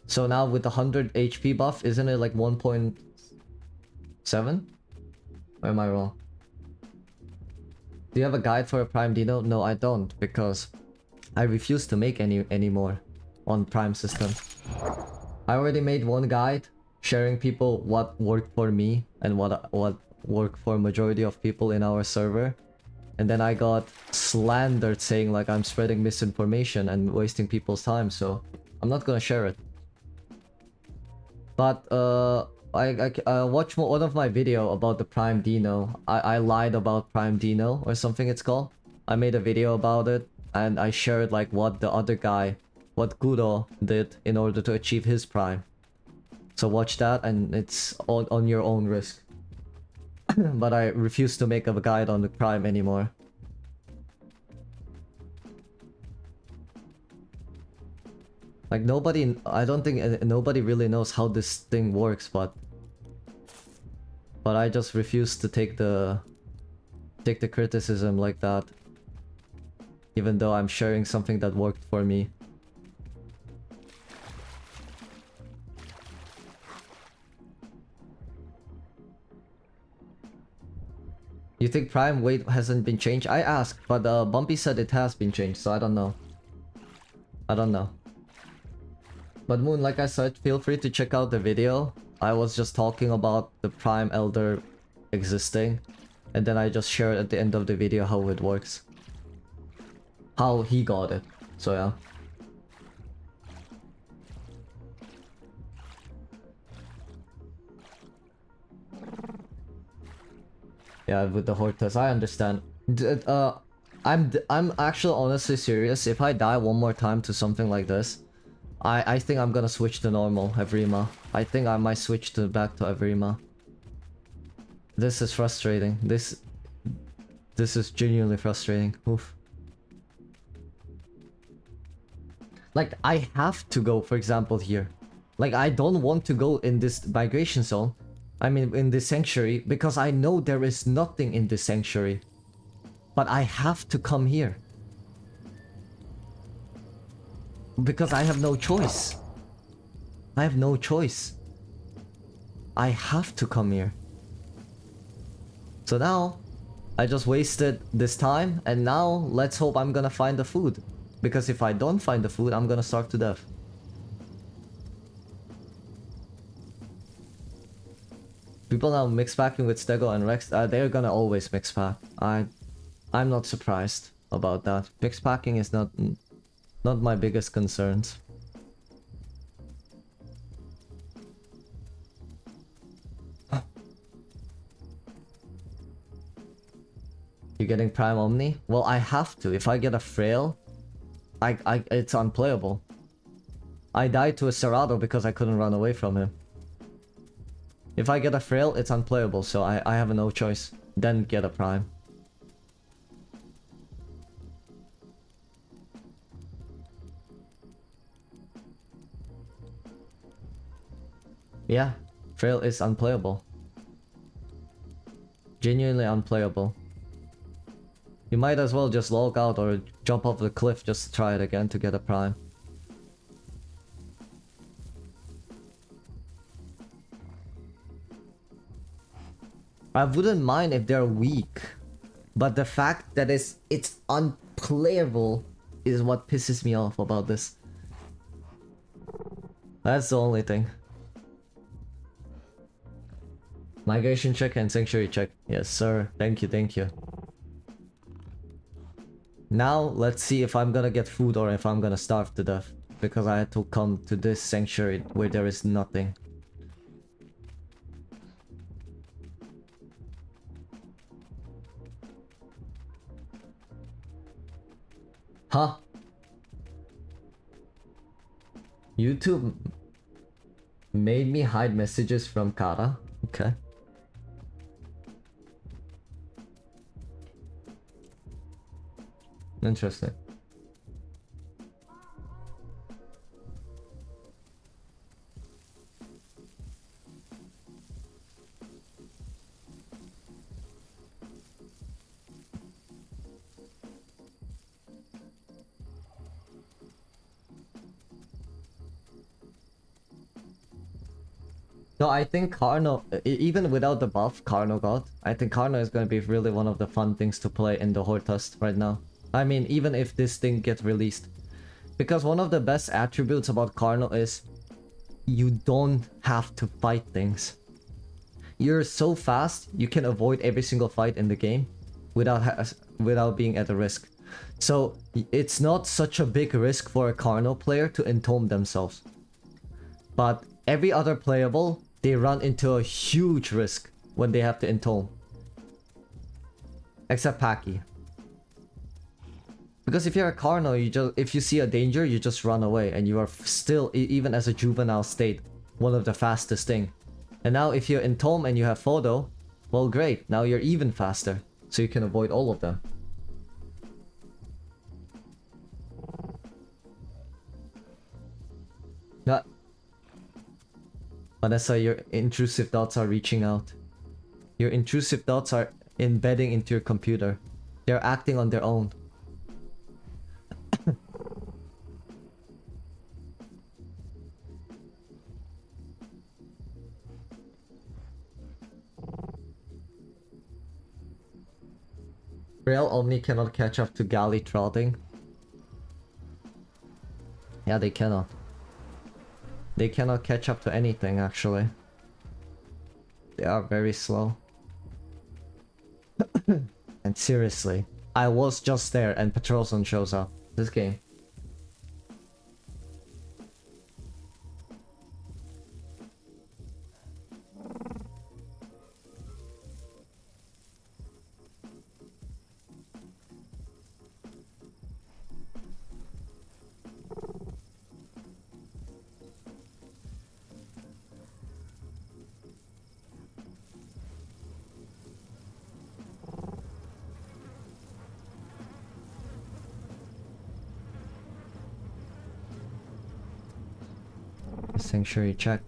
So now with the 100 HP buff, isn't it like 1.7? Or am I wrong? Do you have a guide for a Prime Dino? No, I don't, because I refuse to make any more on Prime system. I already made one guide sharing people what worked for me and what worked for majority of people in our server. And then I got slandered saying like I'm spreading misinformation and wasting people's time, so I'm not gonna share it. But I watched one of my video about the Prime Dino. I lied about Prime Dino or something it's called. I made a video about it and I shared like what the other guy, what Guro did in order to achieve his Prime. So watch that and it's on your own risk. But I refuse to make a guide on the Prime anymore. Like nobody, I don't think nobody really knows how this thing works, but I just refuse to take the criticism like that. Even though I'm sharing something that worked for me. You think Prime weight hasn't been changed? I asked, but Bumpy said it has been changed, so I don't know. I don't know. But Moon, like I said, feel free to check out the video. I was just talking about the Prime Elder existing. And then I just shared at the end of the video how it works. How he got it. So yeah. Yeah, with the Hortus, I understand. I'm actually honestly serious. If I die one more time to something like this, I think I'm gonna switch to normal evrima. I think I might switch to back to evrima. This is frustrating. This is genuinely frustrating. Oof. Like, I have to go, for example, here. Like, I don't want to go in this migration zone. I mean, in this sanctuary, because I know there is nothing in this sanctuary. But I have to come here. Because I have no choice. I have no choice. I have to come here. So now, I just wasted this time, and now let's hope I'm gonna find the food. Because if I don't find the food, I'm gonna starve to death. People now mix packing with Stego and Rex, they're gonna always mix pack. I'm not surprised about that. Mix packing is not my biggest concerns. You're getting Prime Omni? Well, I have to. If I get a Frail, it's unplayable. I died to a Cerrado because I couldn't run away from him. If I get a Frail, it's unplayable, so I have no choice. Then get a Prime. Yeah, Frail is unplayable. Genuinely unplayable. You might as well just log out or jump off the cliff just to try it again to get a Prime. I wouldn't mind if they're weak, but the fact that it's unplayable is what pisses me off about this. That's the only thing. Migration check and sanctuary check. Yes, sir. Thank you, thank you. Now, let's see if I'm gonna get food or if I'm gonna starve to death. Because I had to come to this sanctuary where there is nothing. Huh? YouTube made me hide messages from Kara? Okay. Interesting. No, I think Carno, even without the buff Carno got, I think Carno is going to be really one of the fun things to play in the Hortust right now. I mean, even if this thing gets released. Because one of the best attributes about Carno is you don't have to fight things. You're so fast, you can avoid every single fight in the game without being at a risk. So it's not such a big risk for a Carno player to entome themselves. But every other playable, they run into a huge risk when they have to entome. Except Paki. Because if you're a Carno, if you see a danger, you just run away, and you are still, even as a juvenile state, one of the fastest thing. And now if you entome and you have photo, well great, now you're even faster, so you can avoid all of them. Yeah. Vanessa, your intrusive thoughts are reaching out. Your intrusive thoughts are embedding into your computer. They're acting on their own. Real Omni cannot catch up to galley trotting. Yeah, they cannot. They cannot catch up to anything, actually. They are very slow. And seriously, I was just there and Petrolson shows up. This game. Sanctuary check.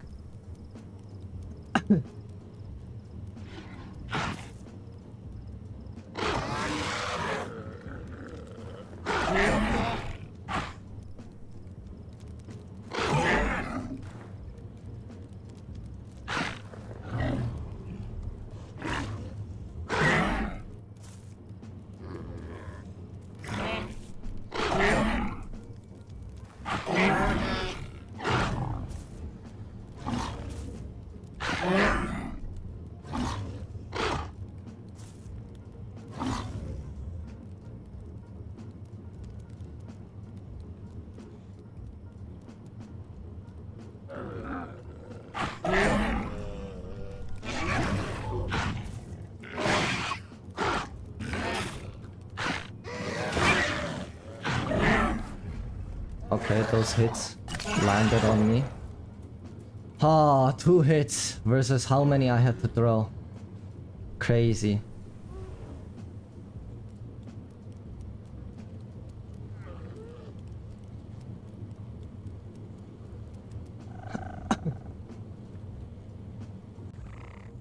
Okay, those hits landed on me. Ah, 2 hits versus how many I had to throw. Crazy.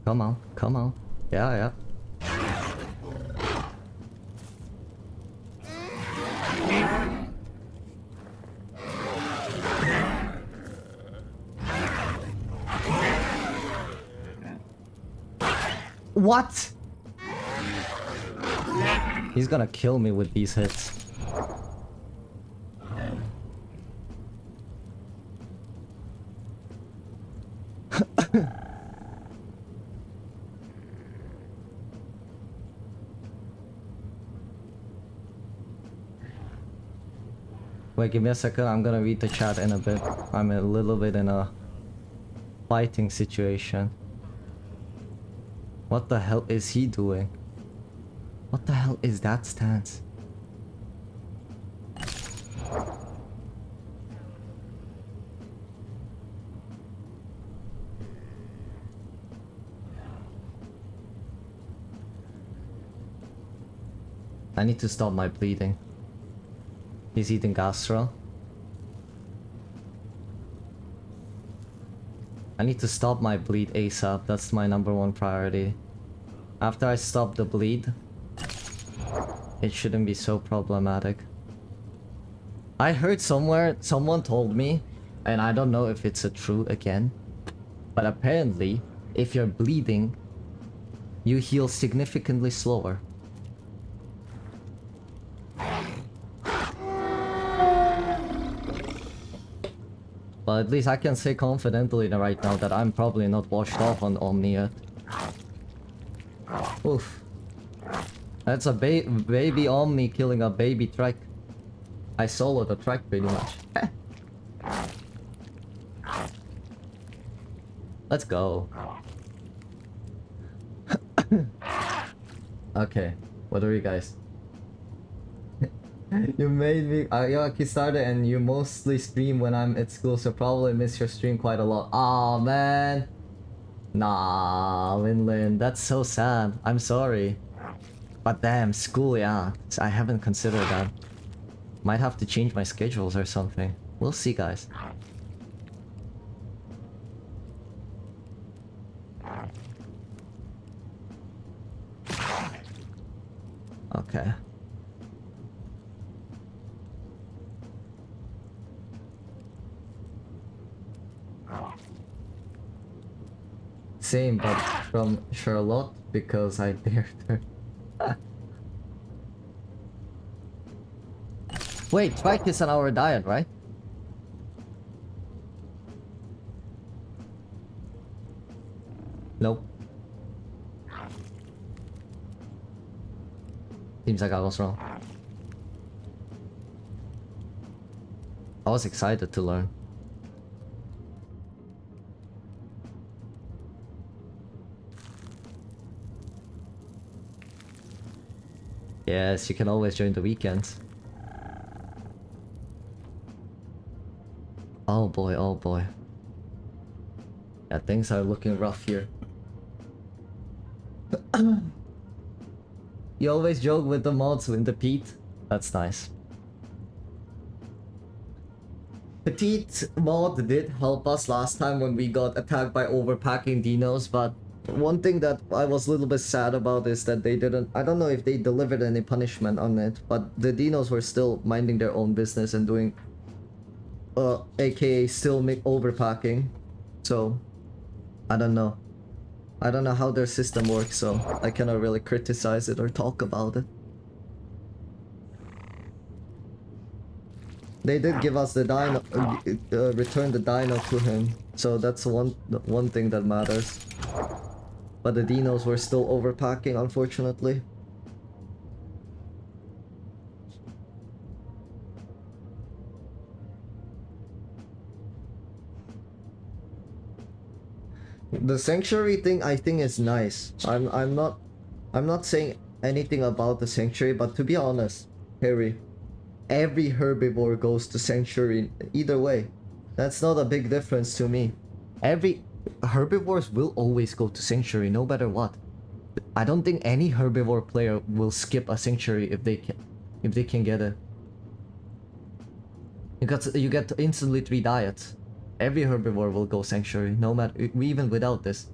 Come on, come on. Yeah, yeah. What? He's gonna kill me with these hits. Wait, give me a second. I'm gonna read the chat in a bit. I'm a little bit in a fighting situation. What the hell is he doing? What the hell is that stance? I need to stop my bleeding. He's eating gastro. I need to stop my bleed ASAP. That's my #1 priority. After I stop the bleed, it shouldn't be so problematic. I heard somewhere, someone told me, and I don't know if it's a true again, but apparently, if you're bleeding, you heal significantly slower. But at least I can say confidently right now that I'm probably not washed off on Omni yet. Oof. That's a baby Omni killing a baby Trek. I soloed the Trek pretty much. Let's go. Okay, what are you guys? You made me Kisarda, and you mostly stream when I'm at school, so probably miss your stream quite a lot. Aw, man. Nah, Linlin, that's so sad. I'm sorry. But damn, school, yeah. I haven't considered that. Might have to change my schedules or something. We'll see, guys. Okay. Same, but from Charlotte, because I dared her. Wait, Trike is on our diet, right? Nope. Seems like I was wrong. I was excited to learn. Yes, you can always join the weekends. Oh boy, oh boy. Yeah, things are looking rough here. You always joke with the mods in the Pete. That's nice. teeth mod did help us last time when we got attacked by overpacking dinos, but one thing that I was a little bit sad about is that they didn't, I don't know if they delivered any punishment on it, but the dinos were still minding their own business and doing aka still make overpacking. So I don't know how their system works, so I cannot really criticize it or talk about it. They did give us the dino, return the dino to him, so that's one thing that matters. But the dinos were still overpacking, unfortunately. The sanctuary thing I think is nice. I'm not saying anything about the sanctuary, but to be honest, Harry, every herbivore goes to sanctuary either way. That's not a big difference to me. Every herbivores will always go to sanctuary no matter what. I don't think any herbivore player will skip a sanctuary if they can get it. You get instantly 3 diets. Every herbivore will go sanctuary no matter, even without this.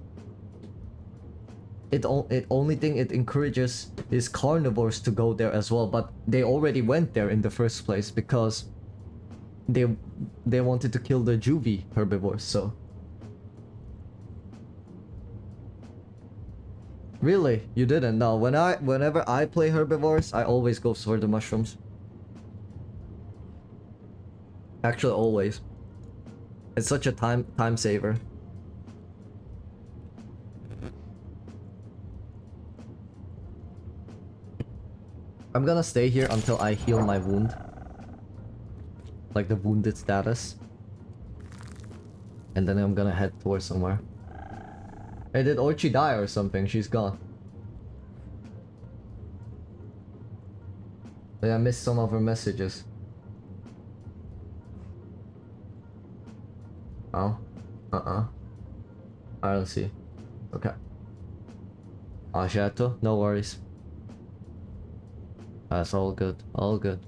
It only thing it encourages is carnivores to go there as well, but they already went there in the first place because they wanted to kill the juvie herbivores. So really, you didn't? No. Whenever I play herbivores, I always go for the mushrooms. Actually, always. It's such a time saver. I'm gonna stay here until I heal my wound. Like the wounded status. And then I'm gonna head towards somewhere. Hey, did Orchi die or something? She's gone. Yeah, I missed some of her messages. Oh. I don't see. Okay. Ajato, no worries. That's all good. All good.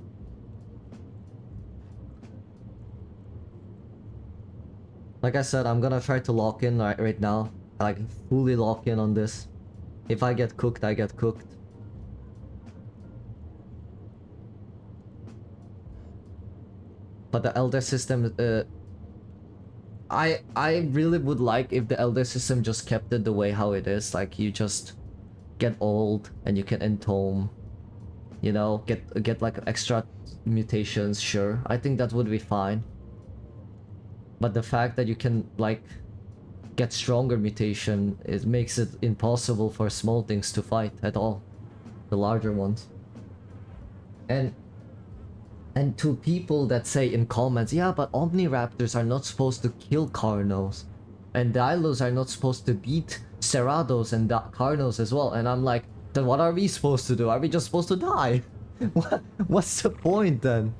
Like I said, I'm gonna try to lock in right now. Like, fully lock in on this. If I get cooked, I get cooked. But the elder system, I really would like if the elder system just kept it the way how it is. Like, you just get old and you can entome. You know, get like extra mutations, sure. I think that would be fine. But the fact that you can like get stronger mutation, it makes it impossible for small things to fight at all. The larger ones. And to people that say in comments, yeah, but Omniraptors are not supposed to kill Carnos. And Dilos are not supposed to beat Cerrados and Carnos as well. And I'm like, then what are we supposed to do? Are we just supposed to die? What's the point then?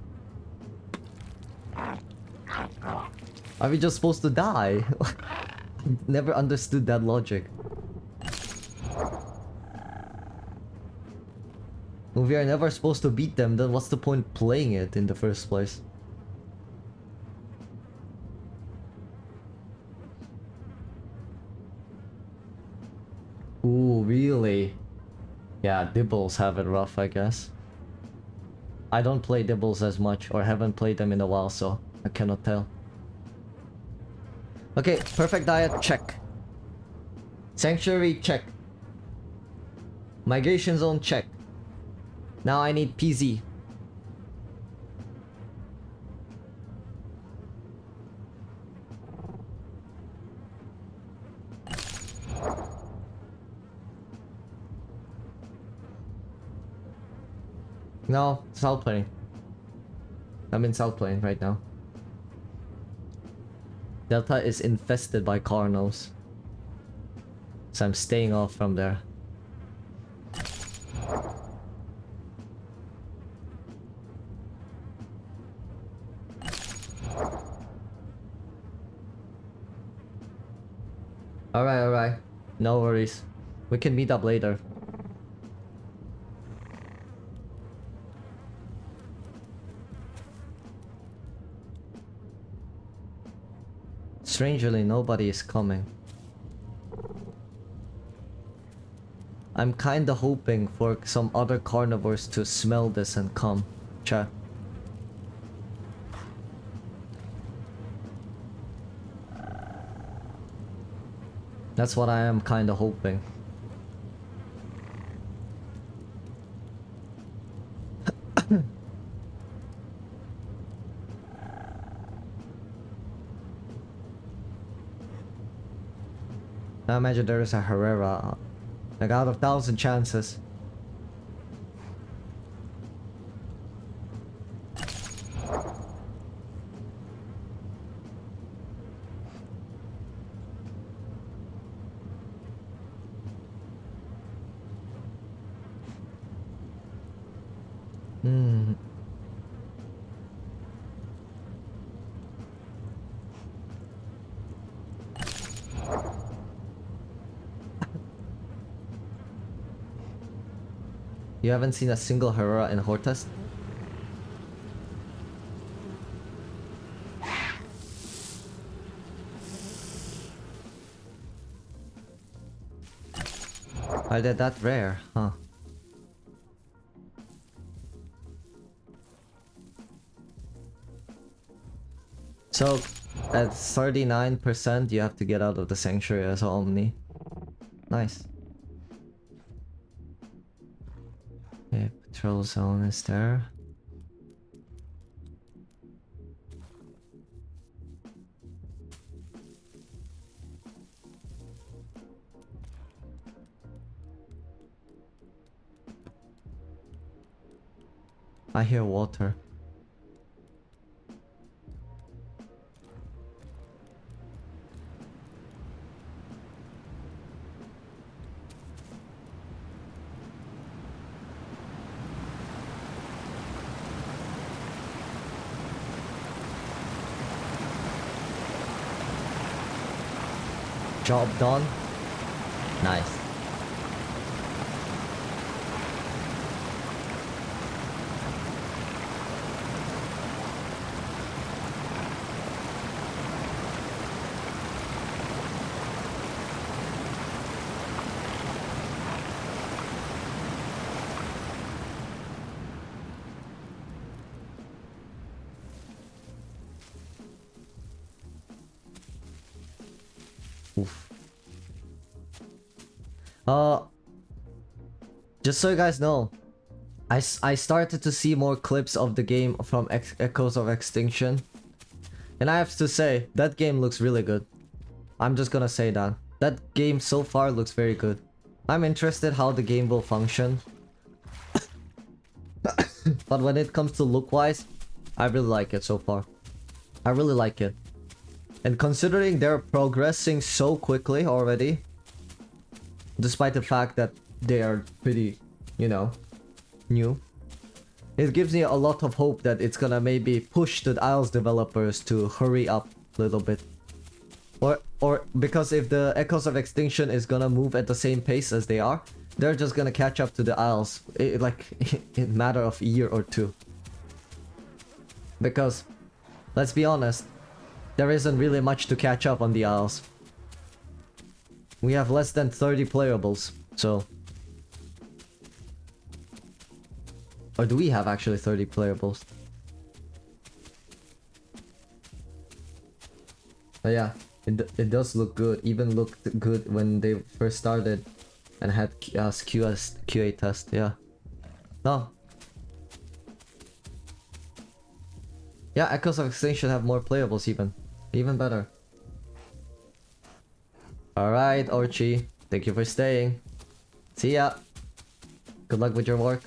Are we just supposed to die? Never understood that logic. If we are never supposed to beat them, then what's the point playing it in the first place? Ooh, really? Yeah, Dibbles have it rough, I guess. I don't play Dibbles as much, or haven't played them in a while, so I cannot tell. Okay, perfect diet, check. Sanctuary, check. Migration zone, check. Now I need PZ. No, South Plain. I'm in South Plain right now. Delta is infested by Carnos. So I'm staying off from there. Alright. No worries. We can meet up later. Strangely, nobody is coming. I'm kinda hoping for some other carnivores to smell this and come. Chat. That's what I am kinda hoping. I imagine there is a Herrera. Like out of 1,000 chances. Hmm. You haven't seen a single Herrera in Hortus? Are they that rare? Huh. So, at 39% you have to get out of the sanctuary as an Omni. Nice. Okay, patrol zone is there. I hear water. Job done. Nice. Oof. Just so you guys know, I started to see more clips of the game from Echoes of Extinction. And I have to say, that game looks really good. I'm just gonna say that. That game so far looks very good. I'm interested how the game will function. But when it comes to look-wise, I really like it so far. I really like it. And considering they're progressing so quickly already, despite the fact that they are pretty, you know, new, it gives me a lot of hope that it's gonna maybe push the Isles developers to hurry up a little bit. Or because if the Echoes of Extinction is gonna move at the same pace as they are, they're just gonna catch up to the Isles like in a matter of a year or two. Because, let's be honest, there isn't really much to catch up on the Isles. We have less than 30 playables, so... Or do we have actually 30 playables? But yeah, it does look good. Even looked good when they first started and had QA test, yeah. No. Yeah, Echoes of Extinction have more playables even. Even better. Alright, Orchi. Thank you for staying. See ya. Good luck with your work.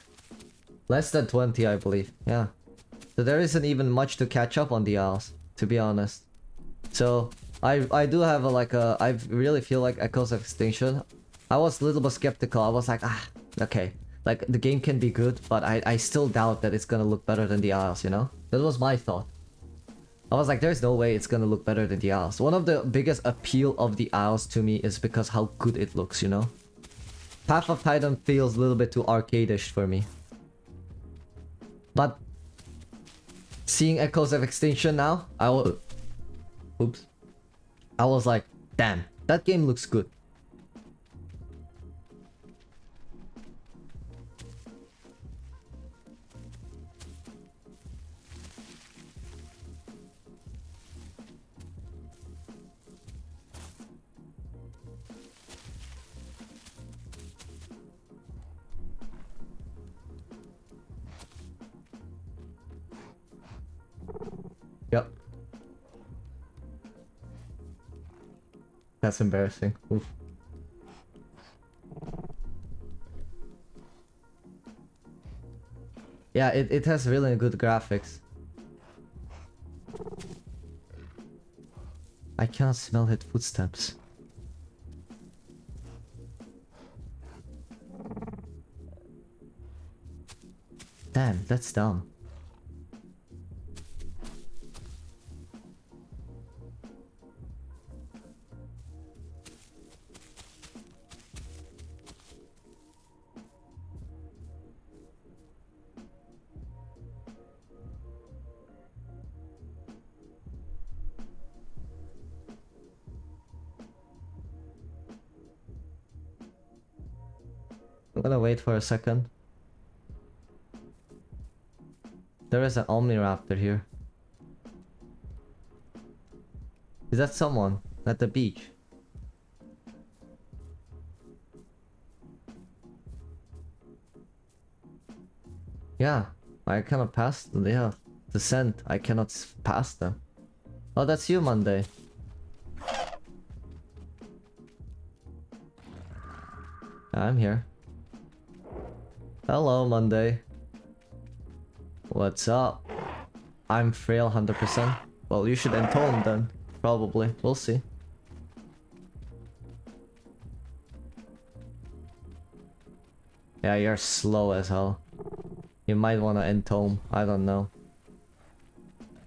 Less than 20, I believe. Yeah. So there isn't even much to catch up on the Isles, to be honest. So, I do have I really feel like Echoes of Extinction. I was a little bit skeptical. I was like, okay. Like, the game can be good, but I still doubt that it's gonna look better than the Isles, you know? That was my thought. I was like, there's no way it's gonna look better than the Isles. One of the biggest appeal of the Isles to me is because how good it looks, you know? Path of Titan feels a little bit too arcade-ish for me. But seeing Echoes of Extinction now, I will... Oops. I was like, damn, that game looks good. Yep. That's embarrassing. Oof. Yeah, it has really good graphics. I cannot smell his footsteps. Damn, that's dumb. I'm gonna wait for a second. There is an Omniraptor here. Is that someone at the beach? Yeah, I cannot pass them. Yeah, the scent. I cannot pass them. Oh, that's you, Monday. I'm here. Hello, Monday. What's up? I'm frail 100%. Well, you should entone then. Probably. We'll see. Yeah, you're slow as hell. You might want to entome. I don't know.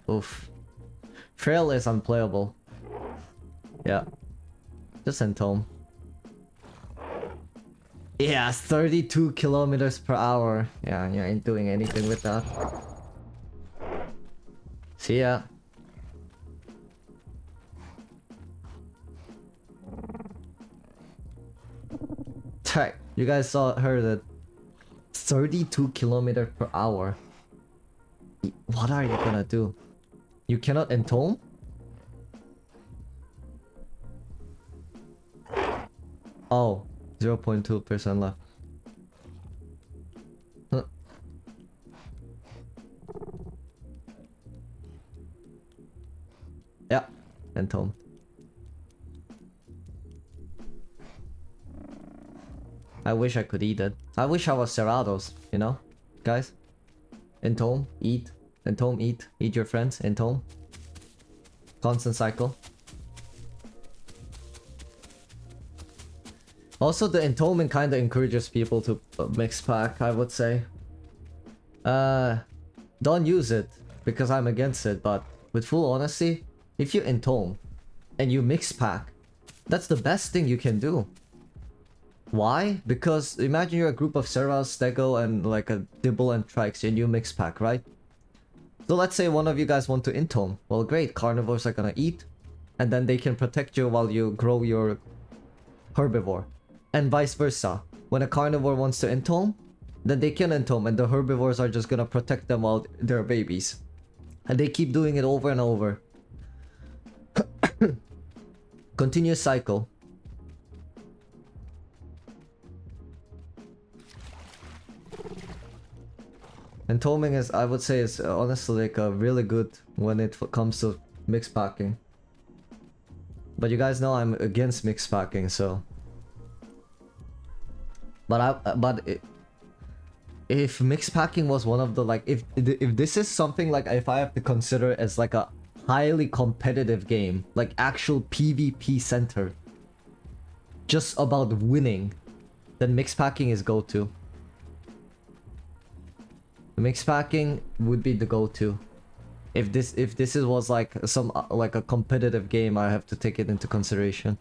Oof. Frail is unplayable. Yeah. Just entome. Yeah, 32 kilometers per hour. Yeah, you ain't doing anything with that. See ya. Check. You guys heard it. 32 kilometers per hour. What are you gonna do? You cannot entome? Oh. 0.2% left. Huh. Yeah, entome. I wish I could eat it. I wish I was Cerrados, you know? Guys? Entome, eat. Entome, eat. Eat your friends, entome. Constant cycle. Also, the entombment kind of encourages people to mix pack, I would say. Don't use it, because I'm against it, but with full honesty, if you entome and you mix pack, that's the best thing you can do. Why? Because imagine you're a group of Serras, Stego, and like a Dibble and Trikes, and you mix pack, right? So let's say one of you guys want to entome. Well, great, carnivores are gonna eat, and then they can protect you while you grow your herbivore. And vice versa. When a carnivore wants to entome, then they can entome, and the herbivores are just gonna protect them while they're babies. And they keep doing it over and over. Continuous cycle. Entoming is, I would say, is honestly like a really good when it comes to mixed packing. But you guys know I'm against mixed packing, so. If mixed packing was one of the like, if this is something like, if I have to consider it as like a highly competitive game, like actual PvP center, just about winning, then mixed packing is go-to. Mixed packing would be the go-to. If this was like some like a competitive game, I have to take it into consideration.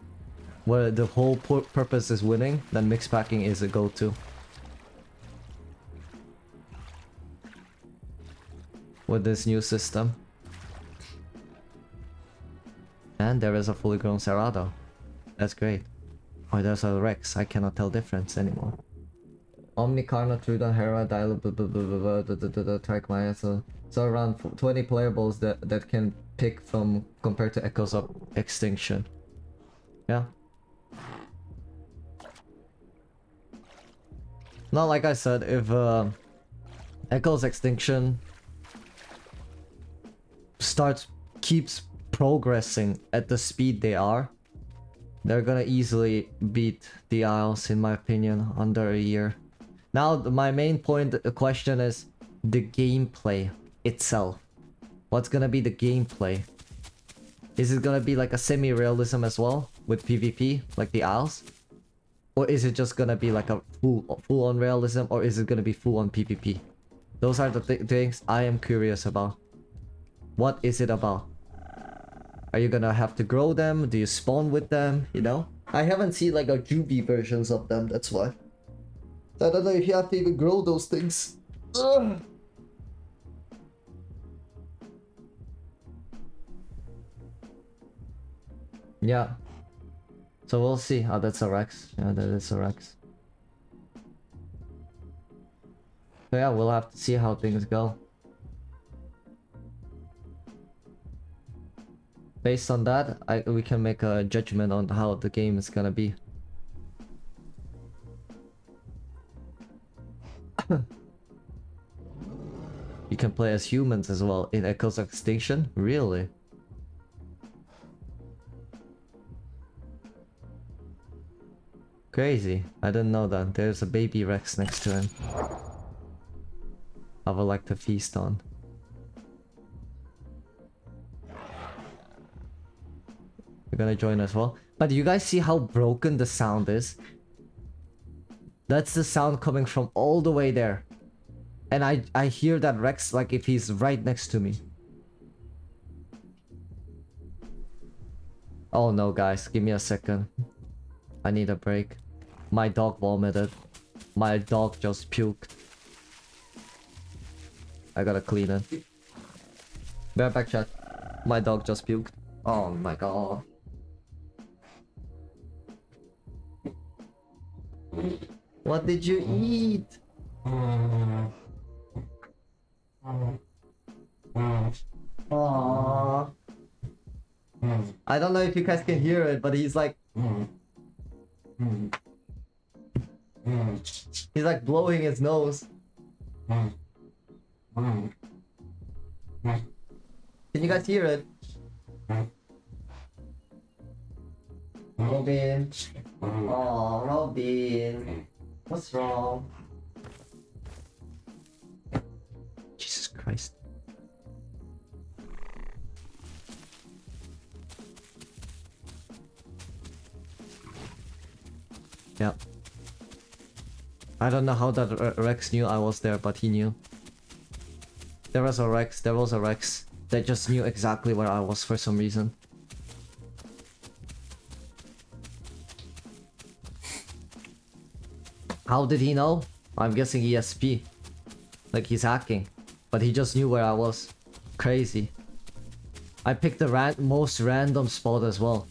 Where the whole purpose is winning, then mixed packing is a go-to. With this new system. And there is a fully grown Cerrado. That's great. Oh, there's a Rex. I cannot tell difference anymore. Omni, Carno, Troodon, Hera, Dilo, Trackmaya. So around 20 playables that can pick from compared to Echoes of Extinction. Yeah. Not like I said, if Echoes Extinction keeps progressing at the speed they are, they're gonna easily beat the Isles, in my opinion, under a year. Now, my main question is the gameplay itself. What's gonna be the gameplay? Is it gonna be like a semi-realism as well with PvP, like the Isles? Or is it just gonna be like a full-on realism, or is it gonna be full-on PvP? Those are the things I am curious about. What is it about? Are you gonna have to grow them? Do you spawn with them? You know? I haven't seen like a juvie versions of them, that's why. I don't know if you have to even grow those things. Ugh. Yeah. So we'll see. Oh, that's a Rex. Yeah, that is a Rex. So yeah, we'll have to see how things go. Based on that, we can make a judgment on how the game is gonna be. You can play as humans as well in Echoes of Extinction? Really? Crazy. I didn't know that. There's a baby Rex next to him. I would like to feast on. You're gonna join as well. But do you guys see how broken the sound is? That's the sound coming from all the way there. And I hear that Rex like if he's right next to me. Oh no, guys, give me a second. I need a break. My dog vomited. My dog just puked. I gotta clean it. Be right back, chat. My dog just puked. Oh my god. What did you eat? Aww. I don't know if you guys can hear it, but he's like... He's like blowing his nose. Can you guys hear it? Robin. Oh, Robin. What's wrong? Jesus Christ. Yeah. I don't know how that Rex knew I was there, but he knew. There was a Rex that just knew exactly where I was for some reason. How did he know? I'm guessing ESP. Like he's hacking. But he just knew where I was. Crazy. I picked the most random spot as well.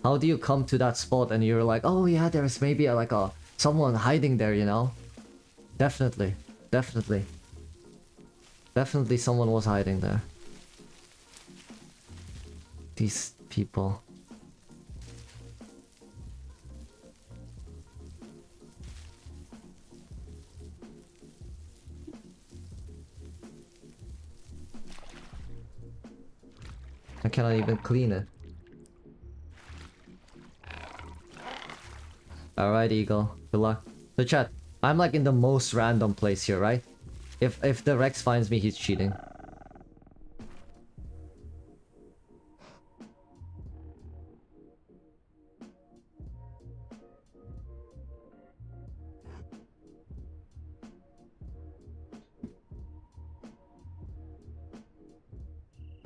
How do you come to that spot and you're like, oh yeah, there's maybe someone hiding there, you know? Definitely. Definitely someone was hiding there. These people. I cannot even clean it. Alright, Eagle. Good luck. So chat, I'm like in the most random place here, right? If the Rex finds me, he's cheating.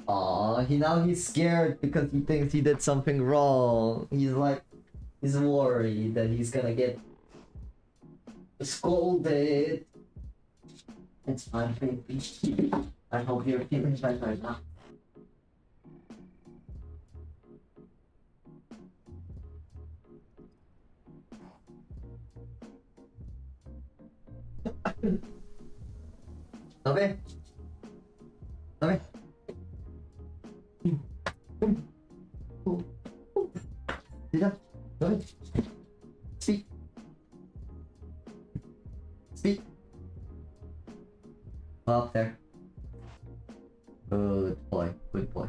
Aw, now he's scared because he thinks he did something wrong. He's worried that he's gonna get scolded. It's fine, baby. I hope you're feeling better now. Come here. Come here. Sit up. Come here. Speak. Speak. Up there. Good boy. Good boy.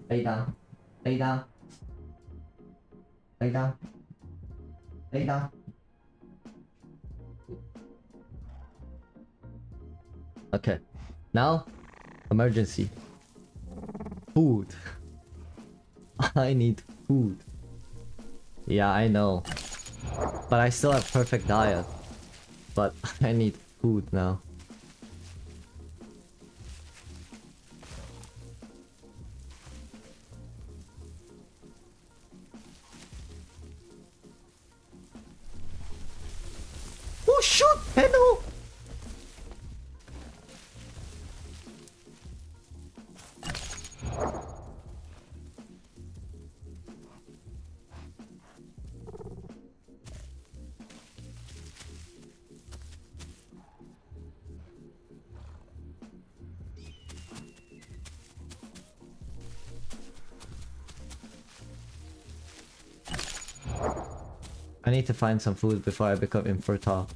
Lay down. Lay down. Lay down. Lay down. Okay. Now, emergency. Food. I need food. Yeah, I know. But I still have perfect diet. But I need food now. Oh shoot! Hello! I need to find some food before I become infertile.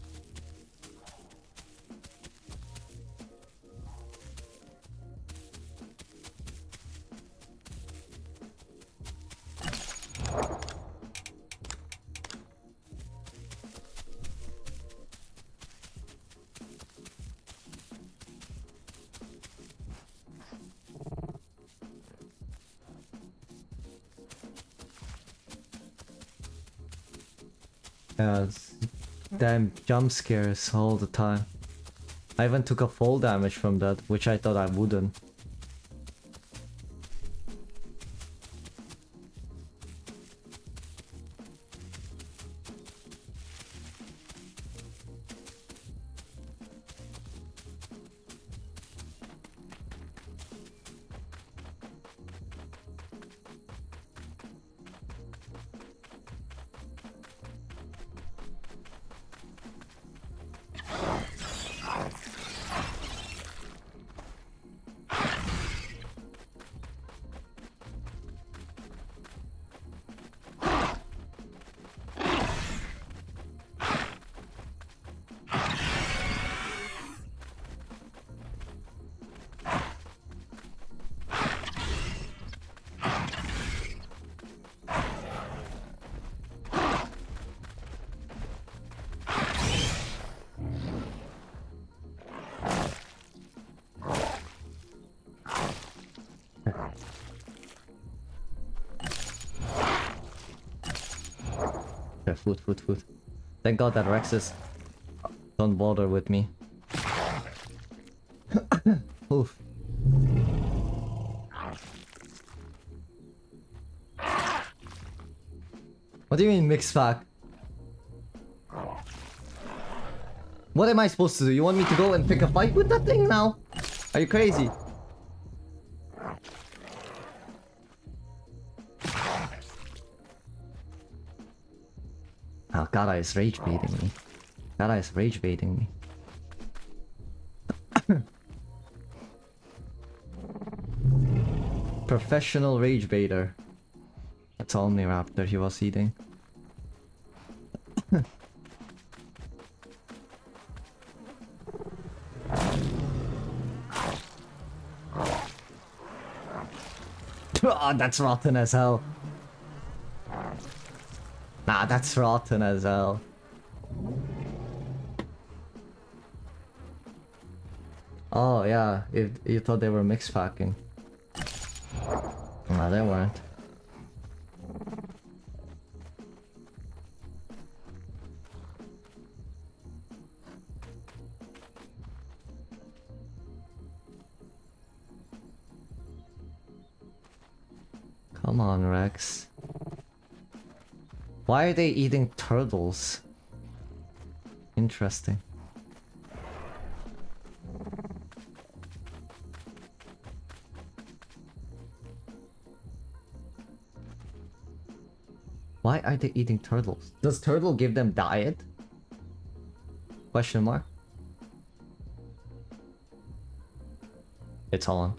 Damn jump scares all the time. I even took a fall damage from that, which I thought I wouldn't. Okay, food. Thank God that Rexes don't bother with me. Oof. What do you mean mix pack? What am I supposed to do? You want me to go and pick a fight with that thing now? Are you crazy? Oh, Gara is rage baiting me. Gara is rage baiting me. Professional rage baiter. That's Omniraptor he was eating. Oh, that's rotten as hell. Nah, that's rotten as hell. Oh yeah, you thought they were mix packing. Nah, they weren't. Come on, Rex. Why are they eating turtles? Interesting. Why are they eating turtles? Does turtle give them diet? Question mark. It's on.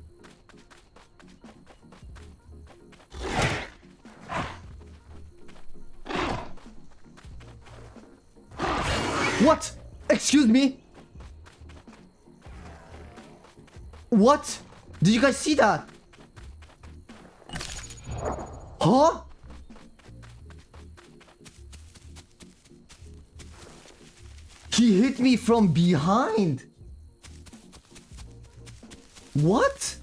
What? Excuse me? What? Did you guys see that? Huh? He hit me from behind. What?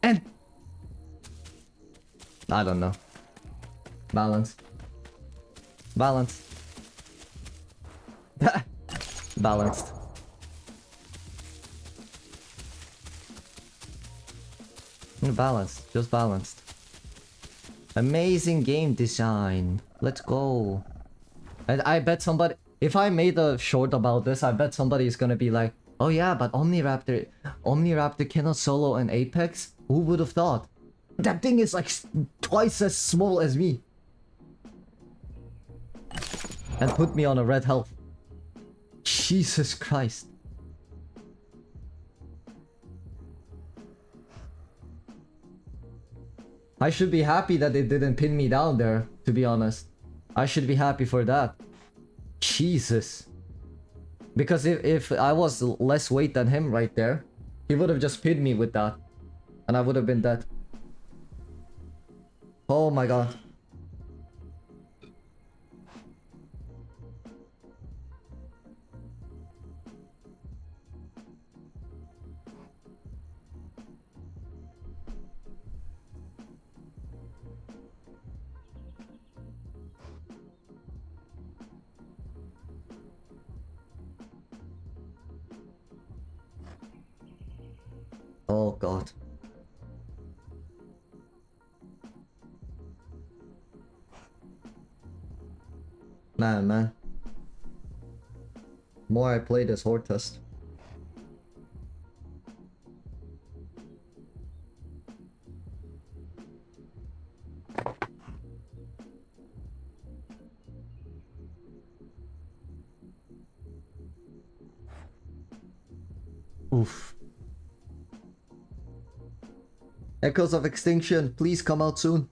And I don't know. Balance. Balance. Balanced. Balanced. Just balanced. Amazing game design. Let's go. And I bet somebody, if I made a short about this, I bet somebody is gonna be like, oh yeah, but Omniraptor cannot solo an Apex? Who would have thought? That thing is like twice as small as me. And put me on a red health. Jesus Christ. I should be happy that they didn't pin me down there, to be honest. I should be happy for that. Jesus. Because if I was less weight than him right there, he would have just pinned me with that. And I would have been dead. Oh my god. Oh god. Man. More I play this horde test. Oof. Echoes of Extinction, please come out soon.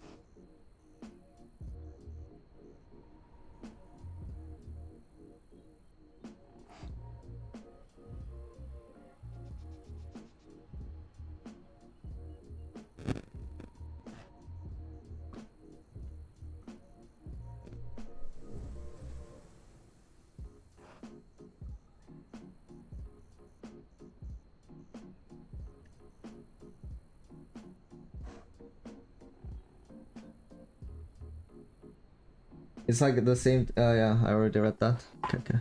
It's like the same. Yeah, I already read that. Okay.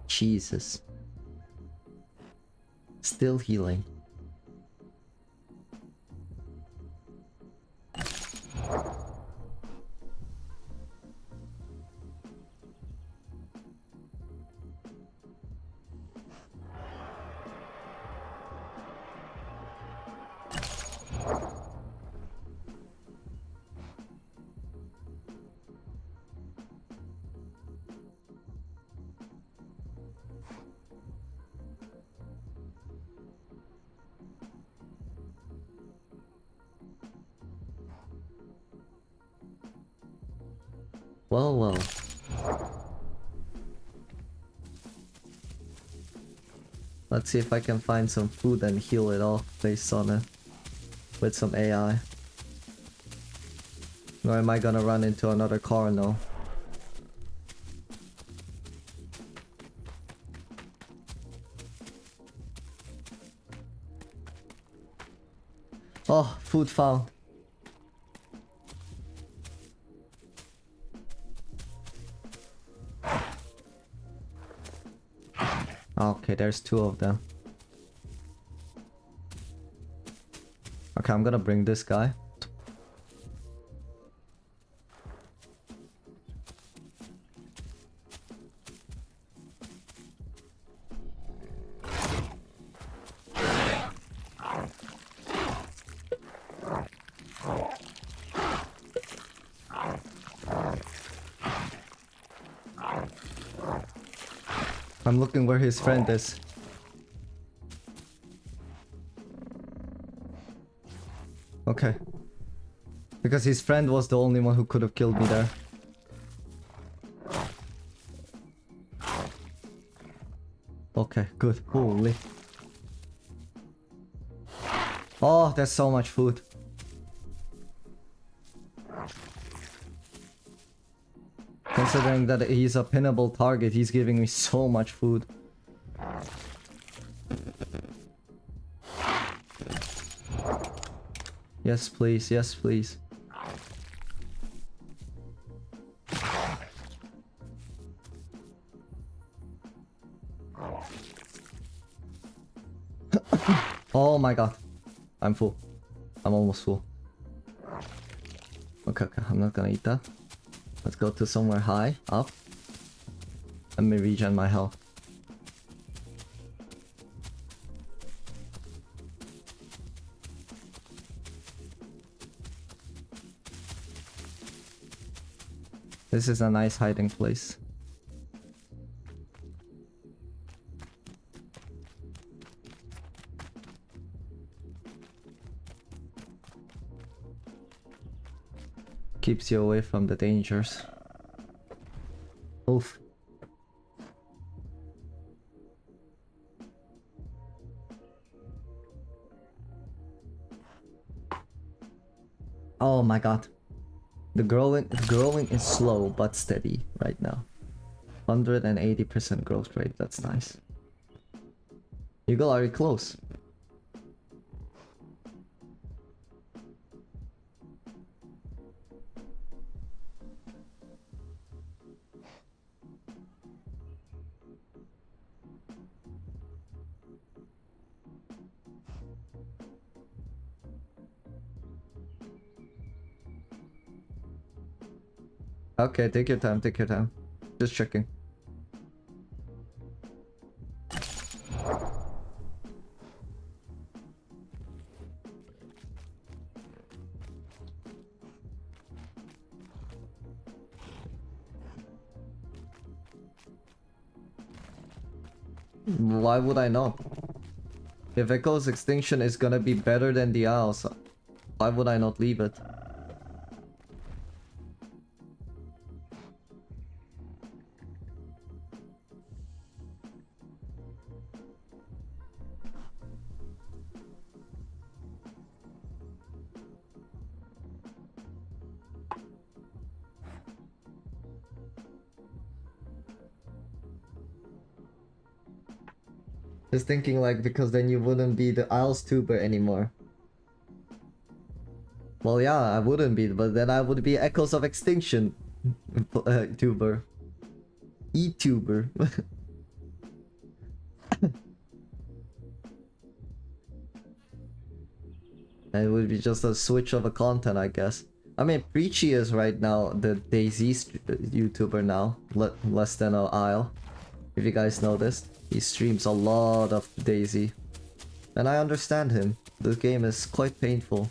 Jesus. Still healing. Well. Let's see if I can find some food and heal it off based on it. With some AI. Or am I gonna run into another car? No. Oh, food found. Okay, there's two of them. Okay, I'm gonna bring this guy. I'm looking where his friend is. Okay. Because his friend was the only one who could have killed me there. Okay, good. Holy. Oh, there's so much food. Considering that he's a pinnable target, he's giving me so much food. Yes, please. Yes, please. Oh my god. I'm full. I'm almost full. Okay, I'm not gonna eat that. Let's go to somewhere high, up. Let me regen my health. This is a nice hiding place. Keeps you away from the dangers. Oof. Oh my god. The growing is slow but steady right now. 180% growth rate, that's nice. Eagle, are you close? Okay, take your time, take your time. Just checking. Why would I not? If Echo's Extinction is gonna be better than the Owls, why would I not leave it? Just thinking like, because then you wouldn't be the Isles tuber anymore. Well, yeah, I wouldn't be, but then I would be Echoes of Extinction tuber. E-tuber. It would be just a switch of a content, I guess. I mean, Preachy is right now the Daisy YouTuber now, less than an Isle. If you guys noticed, he streams a lot of Daisy. And I understand him. The game is quite painful.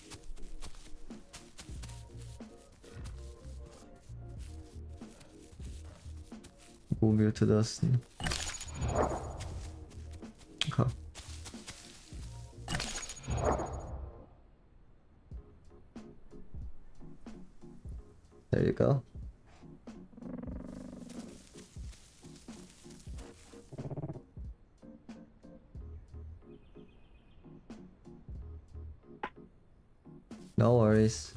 Move you to this. Okay. There you go. No worries.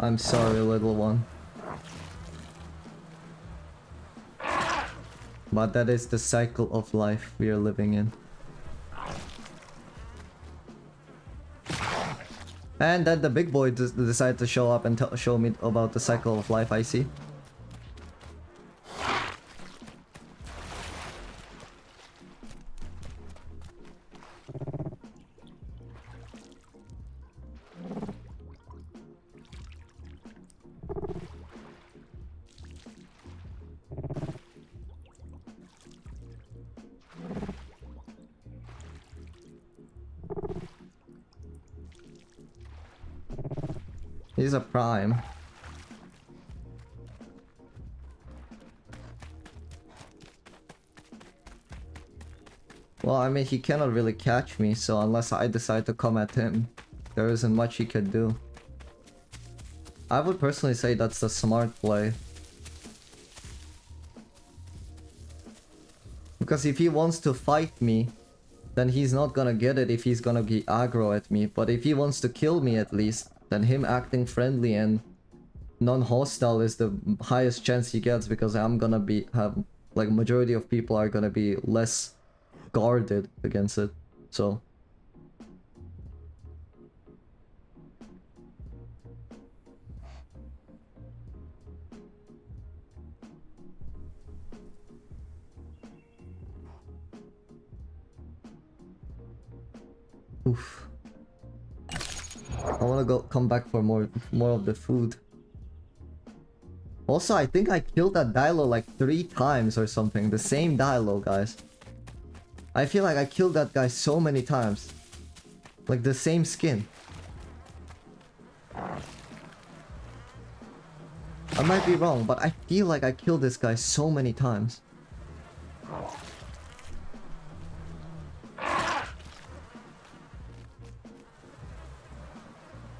I'm sorry, little one. But that is the cycle of life we are living in. And then the big boy decided to show up and show me about the cycle of life, I see. He's a prime. Well, I mean, he cannot really catch me, so unless I decide to come at him, there isn't much he could do. I would personally say that's the smart play. Because if he wants to fight me, then he's not gonna get it if he's gonna be aggro at me. But if he wants to kill me at least, then him acting friendly and non-hostile is the highest chance he gets, because I'm gonna like majority of people are gonna be less guarded against it. So oof. I wanna come back for more of the food. Also, I think I killed that dilo like 3 times or something. The same dilo, guys. I feel like I killed that guy so many times. Like the same skin. I might be wrong, but I feel like I killed this guy so many times.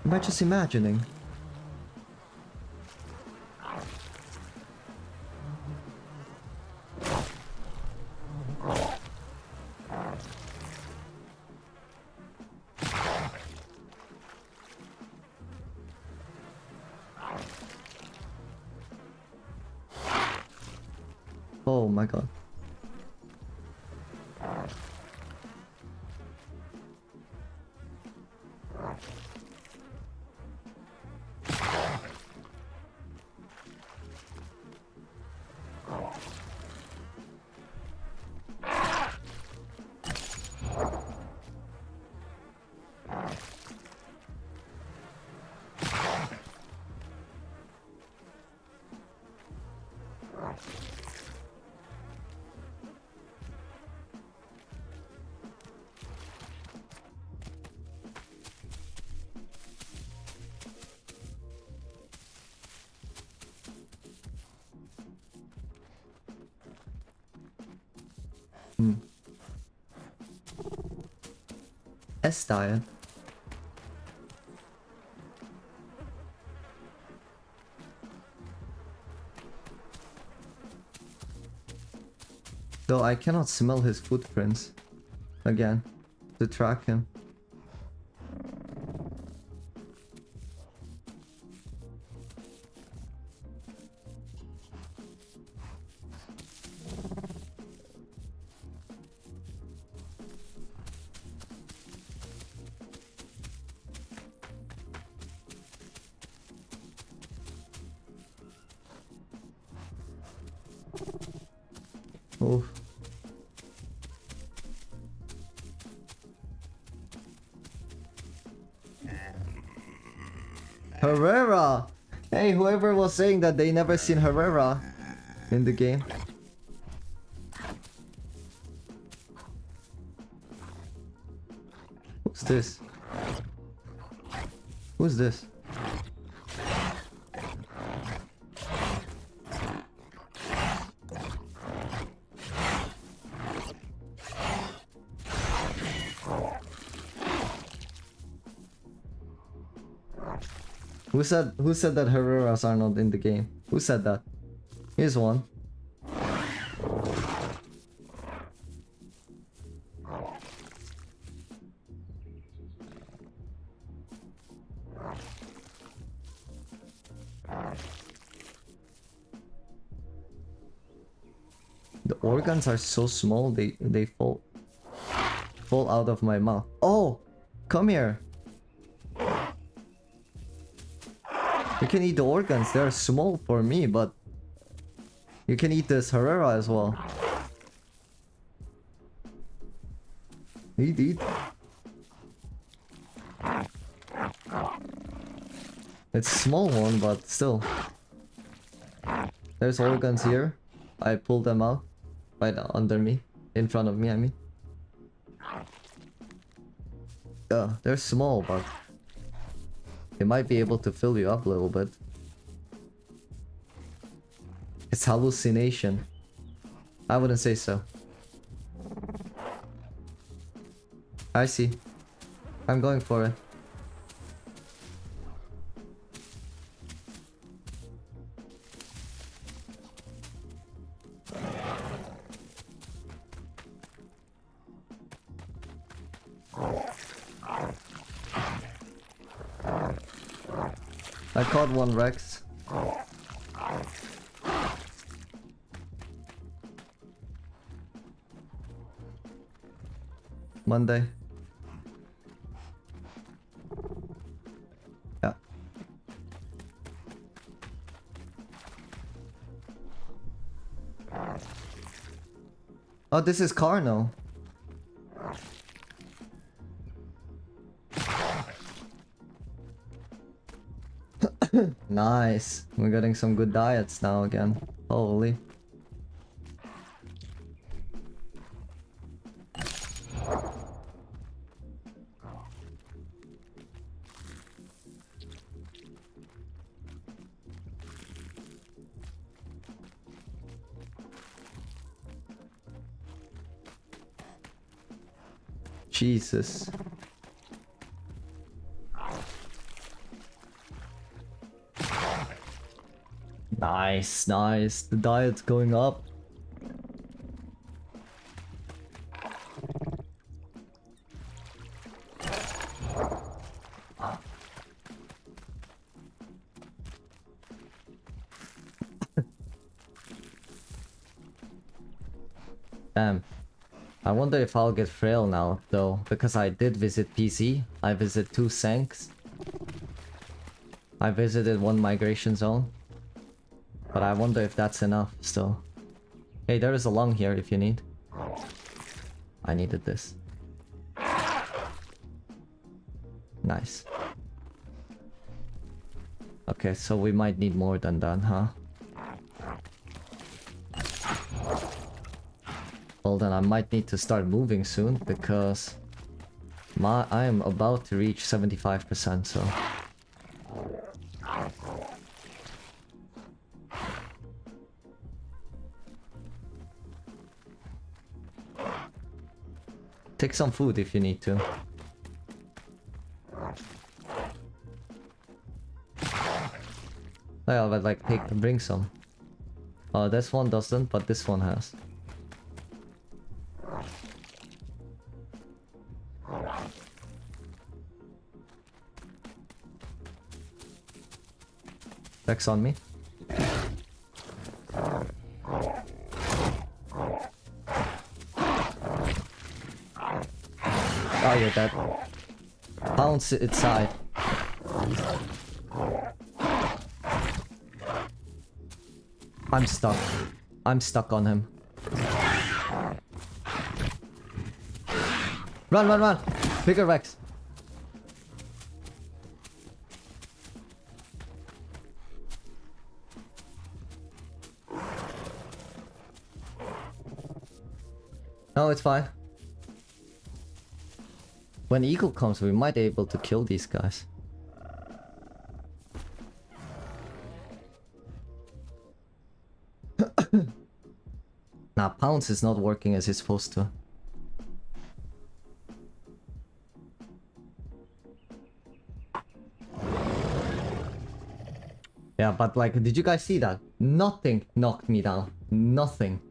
Am I just imagining? Oh my god. S-diet. Though I cannot smell his footprints again to track him. Oof. Herrera! Hey, whoever was saying that they never seen Herrera in the game. Who's this? Who's this? Who said that Herreras are not in the game? Who said that? Here's one. organs are so small, they fall out of my mouth. Oh, come here. You can eat the organs. They're small for me, but you can eat this Herrera as well. Eat. It's a small one, but still. There's organs here. I pulled them out. Right under me. In front of me, I mean. They're small, but they might be able to fill you up a little bit. It's hallucination. I wouldn't say so. I see. I'm going for it. I caught one Rex. Monday. Yeah. Oh, this is Carno. Nice. We're getting some good diets now again. Holy. Jesus. Nice. The diet's going up. Damn. I wonder if I'll get frail now, though, because I did visit PC. I visited 2 Sanks. I visited 1 migration zone. But I wonder if that's enough still. Hey, there is a lung here if you need. I needed this. Nice. Okay, so we might need more than that, huh? Well then I might need to start moving soon because I am about to reach 75%, so... Take some food if you need to. Yeah, but like bring some. This one doesn't, but this one has. Rex on me. Oh, you're dead. Pounce its side. I'm stuck. I'm stuck on him. Run! Bigger Rex. No, it's fine. When Eagle comes, we might be able to kill these guys. Nah, Pounce is not working as it's supposed to. Yeah, but like, did you guys see that? Nothing knocked me down. Nothing.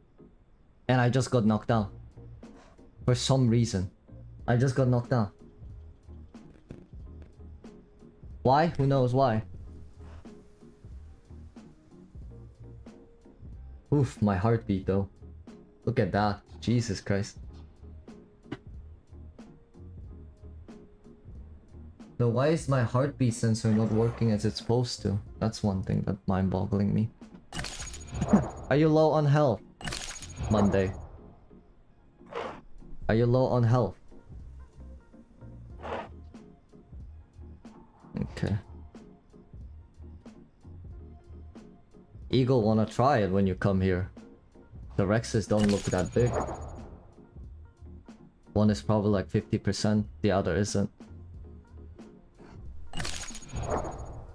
And I just got knocked down. For some reason. I just got knocked down. Why? Who knows why? Oof, my heartbeat though. Look at that. Jesus Christ. So why is my heartbeat sensor not working as it's supposed to? That's one thing that mind-boggling me. Are you low on health? Monday. Are you low on health? Okay. Eagle wanna try it when you come here. The Rexes don't look that big. One is probably like 50%, the other isn't.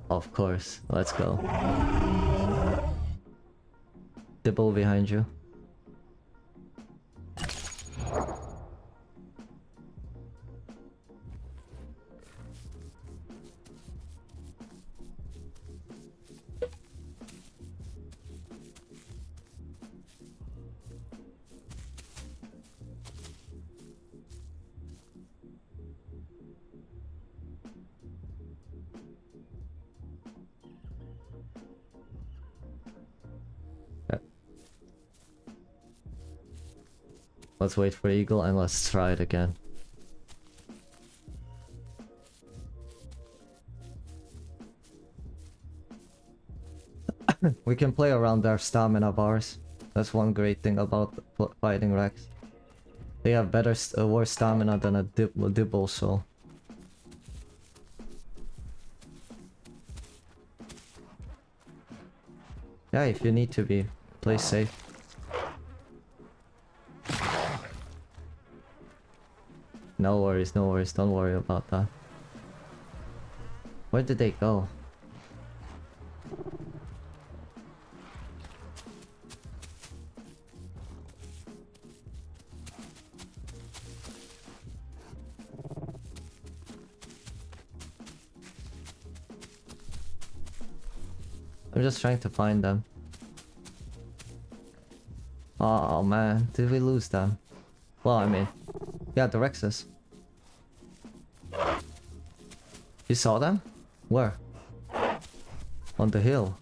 Of course, let's go. Dibble behind you. Let's wait for Eagle and let's try it again. We can play around their stamina bars. That's one great thing about fighting Rex. They have better, worse stamina than a Dibble, so... Yeah, if you need to be, play safe. No worries, don't worry about that. Where did they go? I'm just trying to find them. Oh man, did we lose them? Well, I mean... Yeah, the Rexes. You saw them? Where? On the hill.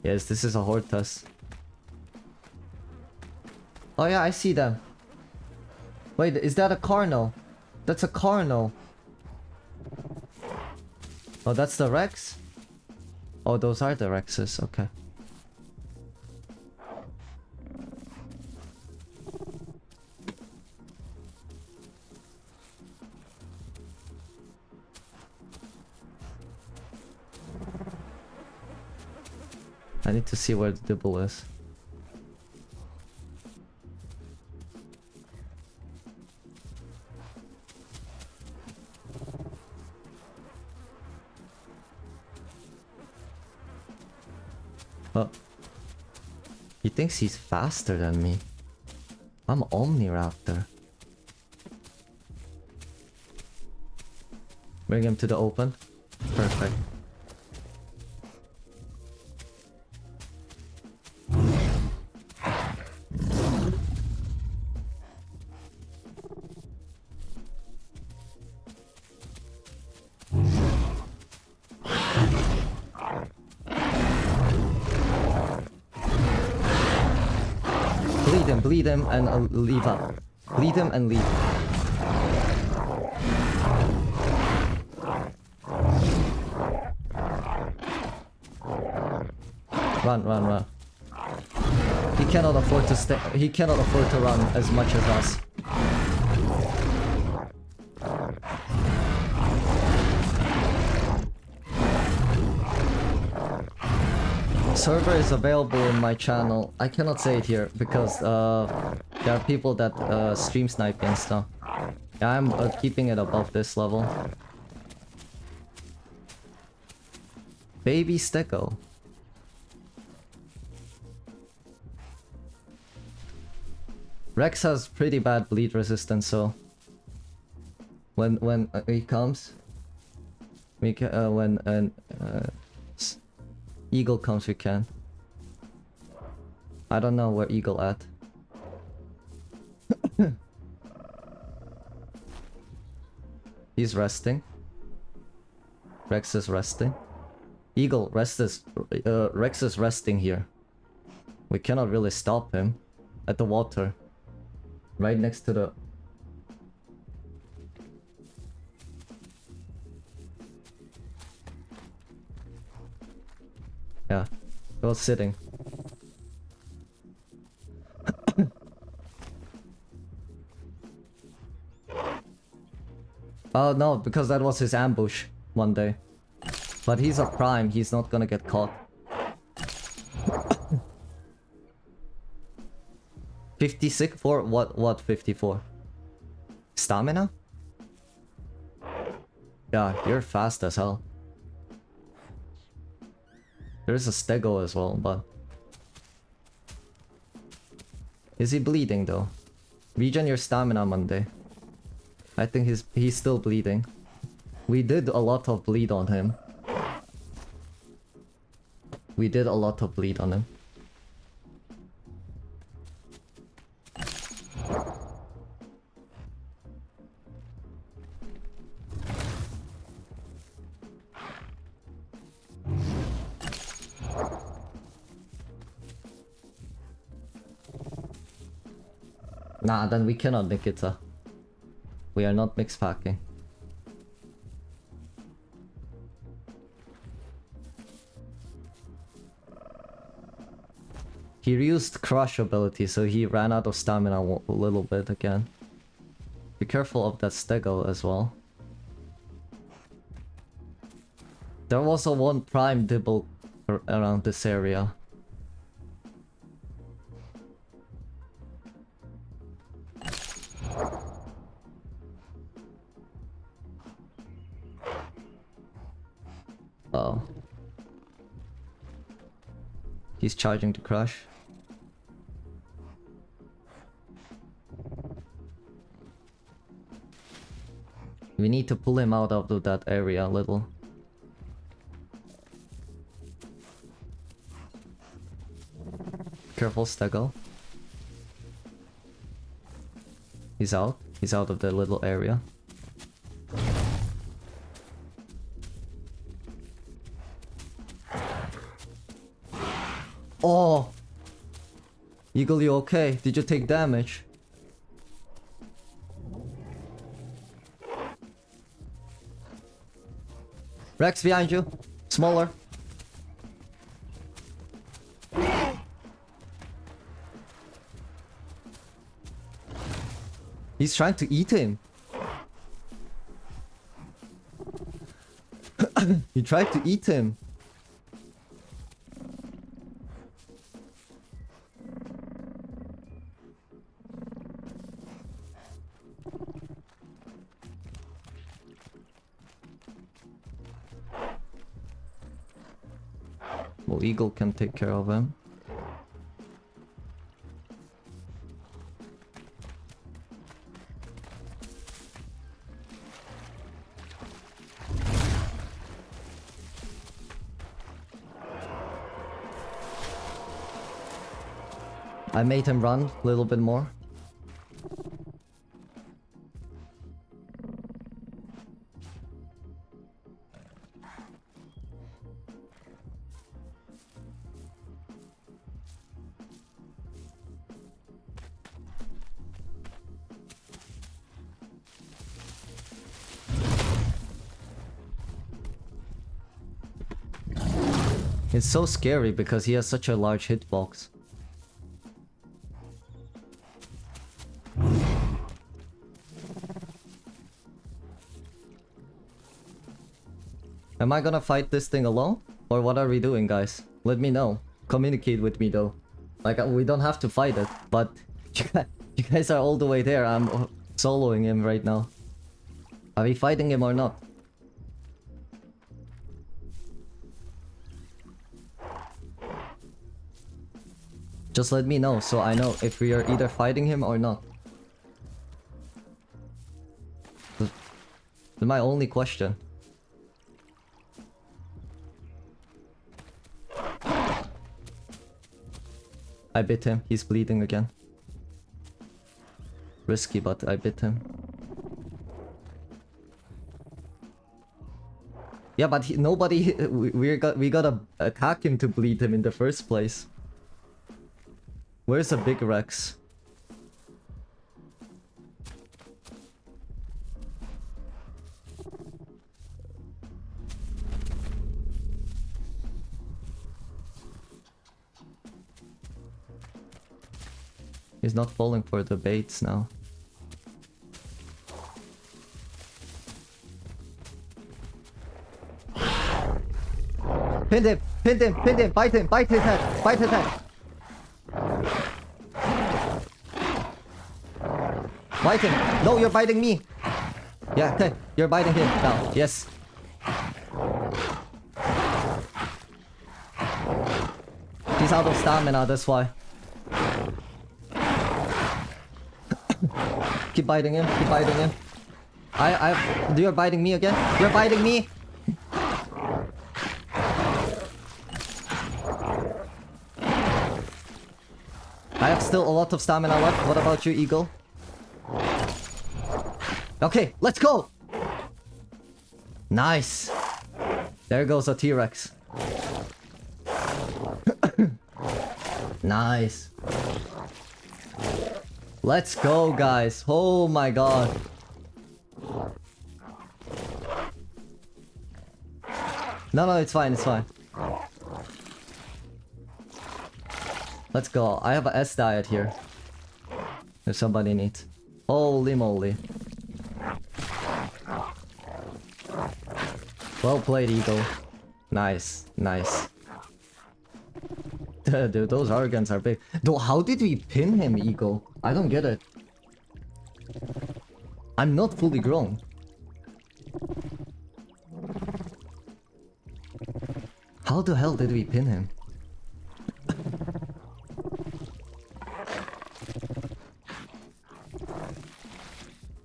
Yes, this is a Hortus. Oh yeah, I see them. Wait, is that a Carno? That's a Carno. Oh, that's the Rex? Oh, those are the Rexes, okay. I need to see where the Dibble is. Oh. He thinks he's faster than me. I'm Omniraptor. Bring him to the open. Perfect. Bleed him and leave up. Bleed him and leave. Run. He cannot afford to stay. He cannot afford to run as much as us. Server is available in my channel. I cannot say it here because there are people that stream snipe and stuff. Yeah, I'm keeping it above this level. Baby stego. Rex has pretty bad bleed resistance, so when he comes, we can when Eagle comes, we can. I don't know where Eagle at. He's resting. Rex is resting. Eagle, Rex is resting here. We cannot really stop him. At the water. Right next to the... Yeah. He was sitting. Oh no, because that was his ambush one day. But he's a prime, he's not gonna get caught. 56 for what 54? Stamina? Yeah, you're fast as hell. There's a stego as well, but... Is he bleeding though? Regen your stamina Monday. I think he's still bleeding. We did a lot of bleed on him. We did a lot of bleed on him. Nah, then we cannot Nikita. We are not mix packing. He used crush ability, so he ran out of stamina a little bit again. Be careful of that stego as well. There was a one prime dibble around this area. Oh. He's charging to crush. We need to pull him out of that area a little. Careful, stego. He's out. He's out of the little area. Oh! Eagle, you okay? Did you take damage? Rex behind you. Smaller. He's trying to eat him. He tried to eat him. Well, Eagle can take care of him. I made him run a little bit more. It's so scary because he has such a large hitbox. Am I gonna fight this thing alone? Or what are we doing, guys? Let me know. Communicate with me though. Like, we don't have to fight it, but you guys are all the way there. I'm soloing him right now. Are we fighting him or not? Just let me know so I know if we are either fighting him or not. That's my only question. I bit him. He's bleeding again. Risky, but I bit him. Yeah, but nobody... We gotta attack him to bleed him in the first place. Where's the big Rex? He's not falling for the baits now. Pin him! Pin him! Pin him! Bite him! Bite his head! Bite his head! Bite him! No, you're biting me! Yeah, okay. You're biting him now. Yes. He's out of stamina, that's why. Keep biting him, keep biting him. You're biting me again? You're biting me! I have still a lot of stamina left. What about you, Eagle? Okay, let's go! Nice! There goes a T-Rex. Nice. Let's go, guys. Oh my god. No, it's fine, it's fine. Let's go. I have a S diet here. If somebody needs. Holy moly. Well played, Eagle. Nice, nice. Dude, those organs are big. Though, how did we pin him, Eagle? I don't get it. I'm not fully grown. How the hell did we pin him?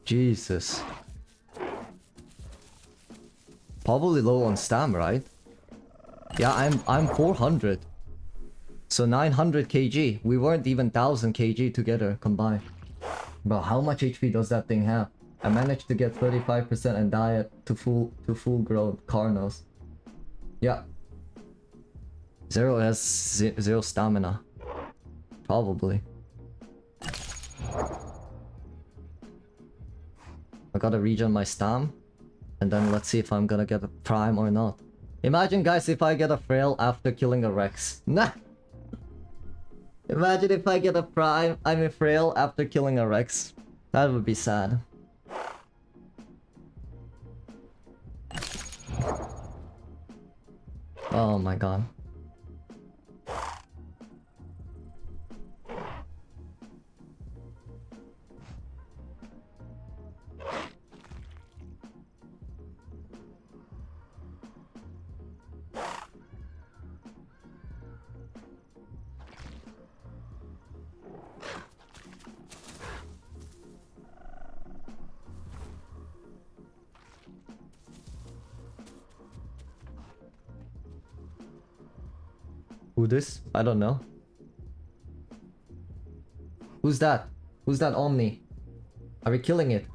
Jesus. Probably low on stam, right? Yeah, I'm 400. So 900 kg. We weren't even 1000 kg together combined. Bro, how much HP does that thing have? I managed to get 35% and die to full grown Carnos. Yeah. Zero has zero stamina. Probably. I gotta regen my stam. And then let's see if I'm gonna get a prime or not. Imagine, guys, if I get a frail after killing a Rex. Nah! Imagine if I get a prime, I'm a frail after killing a Rex. That would be sad. Oh my god. Who this? I don't know. Who's that? Who's that Omni? Are we killing it?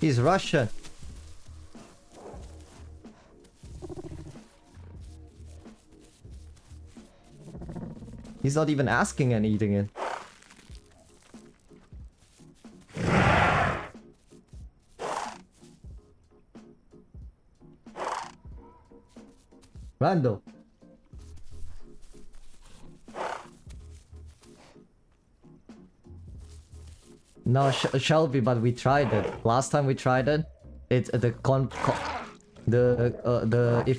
He's Russian. He's not even asking and eating it. Rando. No, Shelby, but we tried it. Last time we tried it, if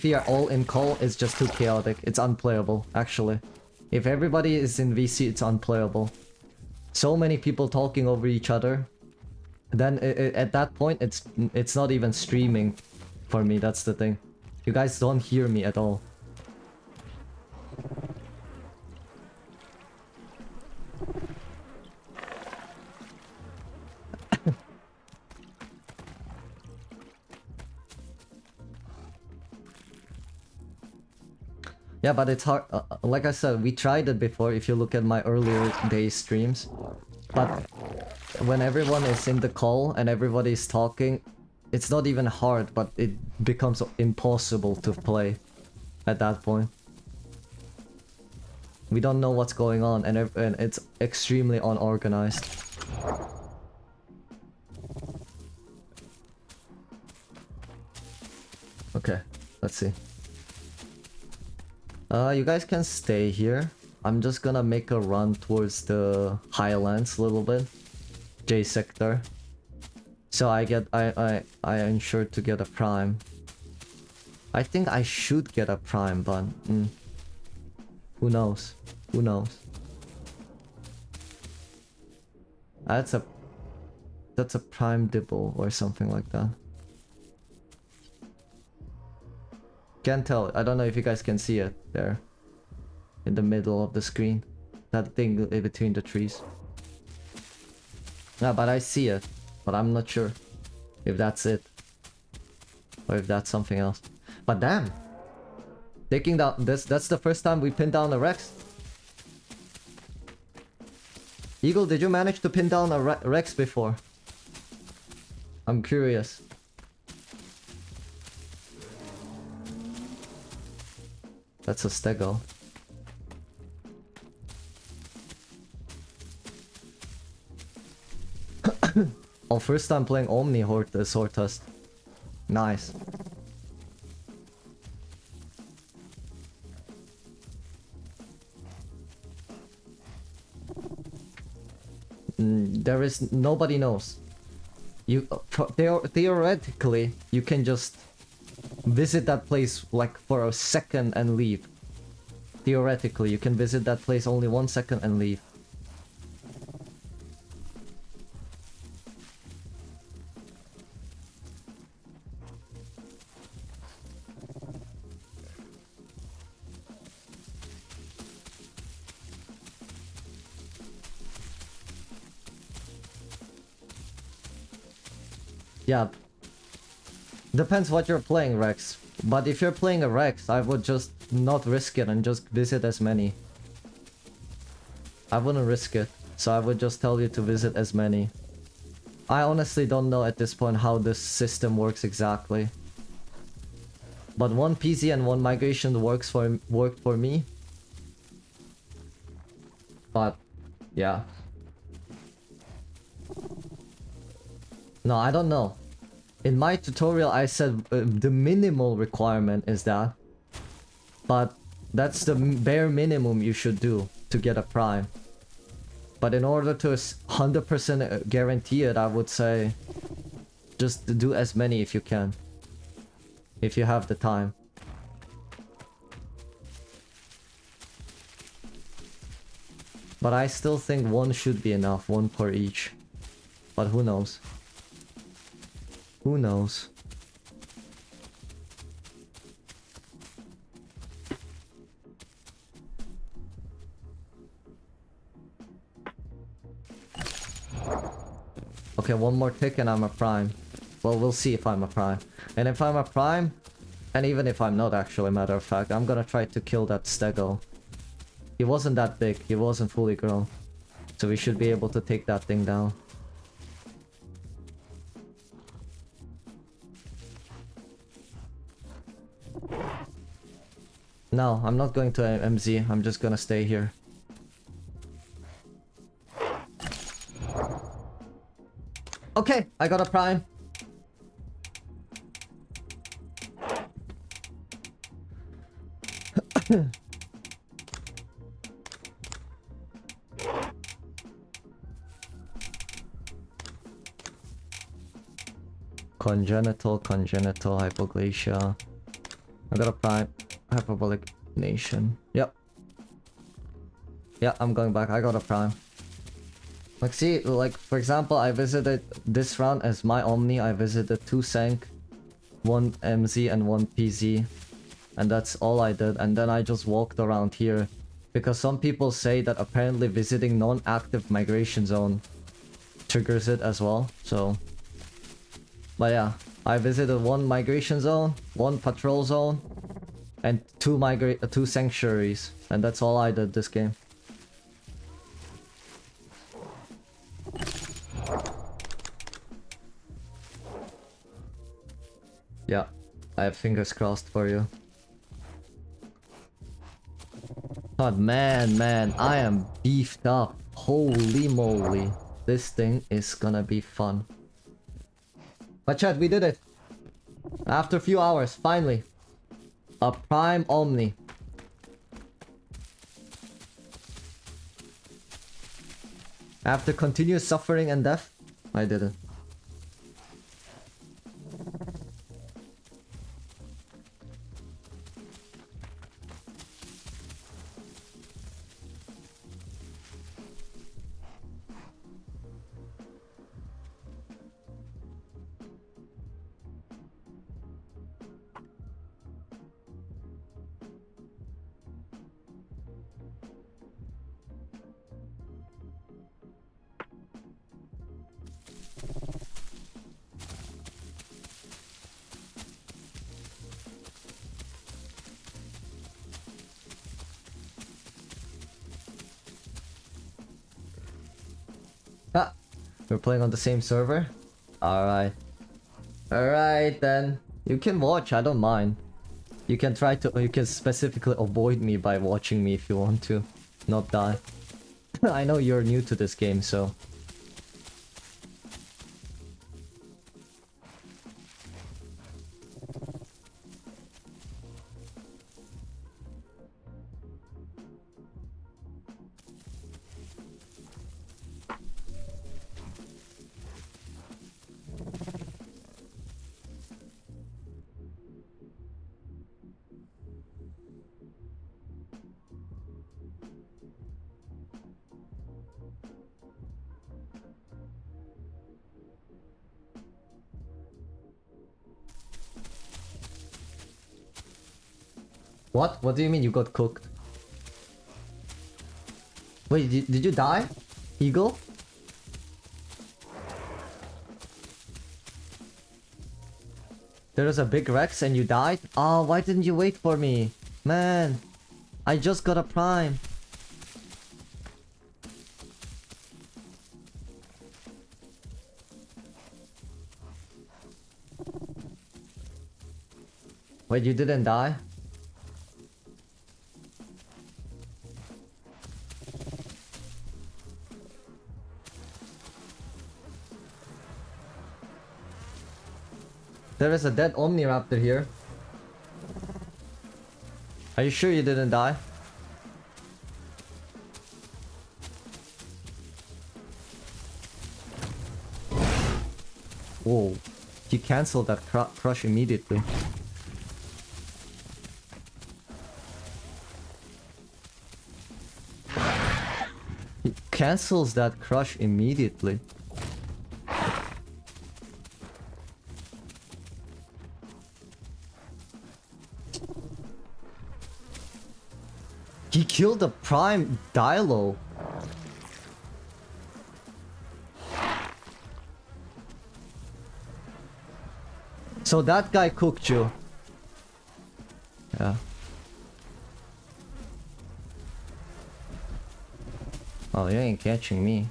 we are all in call, it's just too chaotic. It's unplayable, actually. If everybody is in VC, it's unplayable. So many people talking over each other. Then at that point, it's not even streaming for me. That's the thing. You guys don't hear me at all. Yeah, but it's hard. Like I said, we tried it before if you look at my earlier day streams. But when everyone is in the call and everybody is talking, it's not even hard, but it becomes impossible to play at that point. We don't know what's going on, and it's extremely unorganized. Okay, let's see. You guys can stay here. I'm just gonna make a run towards the highlands a little bit. J sector. So I ensure to get a prime. I think I should get a prime, but who knows? Who knows? That's a prime dibble or something like that. Can't tell. I don't know if you guys can see it there. In the middle of the screen. That thing in between the trees. Yeah, but I see it. But I'm not sure if that's it. Or if that's something else. But damn! Taking down this, that's the first time we pinned down a Rex. Eagle, did you manage to pin down a Rex before? I'm curious. That's a stego. Oh, first time playing Omni Hortus. Nice. There is nobody knows. You theoretically you can just visit that place like for a second and leave. Theoretically, you can visit that place only 1 second and leave. Yeah. Depends what you're playing, Rex. But if you're playing a Rex, I would just not risk it and just visit as many. I wouldn't risk it, so I would just tell you to visit as many. I honestly don't know at this point how this system works exactly. But one PZ and one migration worked for me. But yeah. No, I don't know. In my tutorial I said the minimal requirement is that. But that's the bare minimum you should do to get a prime. But in order to 100% guarantee it, I would say just do as many if you can. If you have the time. But I still think one should be enough, one per each. But who knows? Who knows? Okay, one more tick and I'm a prime. Well, we'll see if I'm a prime. And if I'm a prime, and even if I'm not actually, matter of fact, I'm gonna try to kill that stego. He wasn't that big, he wasn't fully grown. So we should be able to take that thing down. No, I'm not going to MZ, I'm just gonna stay here. Okay, I got a prime. Congenital hypoglycia. I got a prime. Hyperbolic nation. Yep. Yeah, I'm going back. I got a prime. Like, see, like, for example, I visited this round as my Omni. I visited 2 Sank, 1 MZ, and 1 PZ. And that's all I did. And then I just walked around here. Because some people say that apparently visiting non-active migration zone triggers it as well. So... But yeah, I visited 1 migration zone, 1 patrol zone, and two sanctuaries, and that's all I did this game. Yeah, I have fingers crossed for you. But man, I am beefed up. Holy moly. This thing is gonna be fun. But chat, we did it. After a few hours, finally. A prime omni. After continuous suffering and death, I did it. Ah, we're playing on the same server? Alright. Alright then. You can watch, I don't mind. You can you can specifically avoid me by watching me if you want to. Not die. I know you're new to this game, so... What? What do you mean you got cooked? Wait, did you die? Eagle? There was a big Rex and you died? Oh, why didn't you wait for me? Man, I just got a prime. Wait, you didn't die? There is a dead Omniraptor here. Are you sure you didn't die? Whoa. He cancelled that crush immediately. He cancels that crush immediately. He killed the prime dilo. So that guy cooked you. Yeah. Oh, you ain't catching me.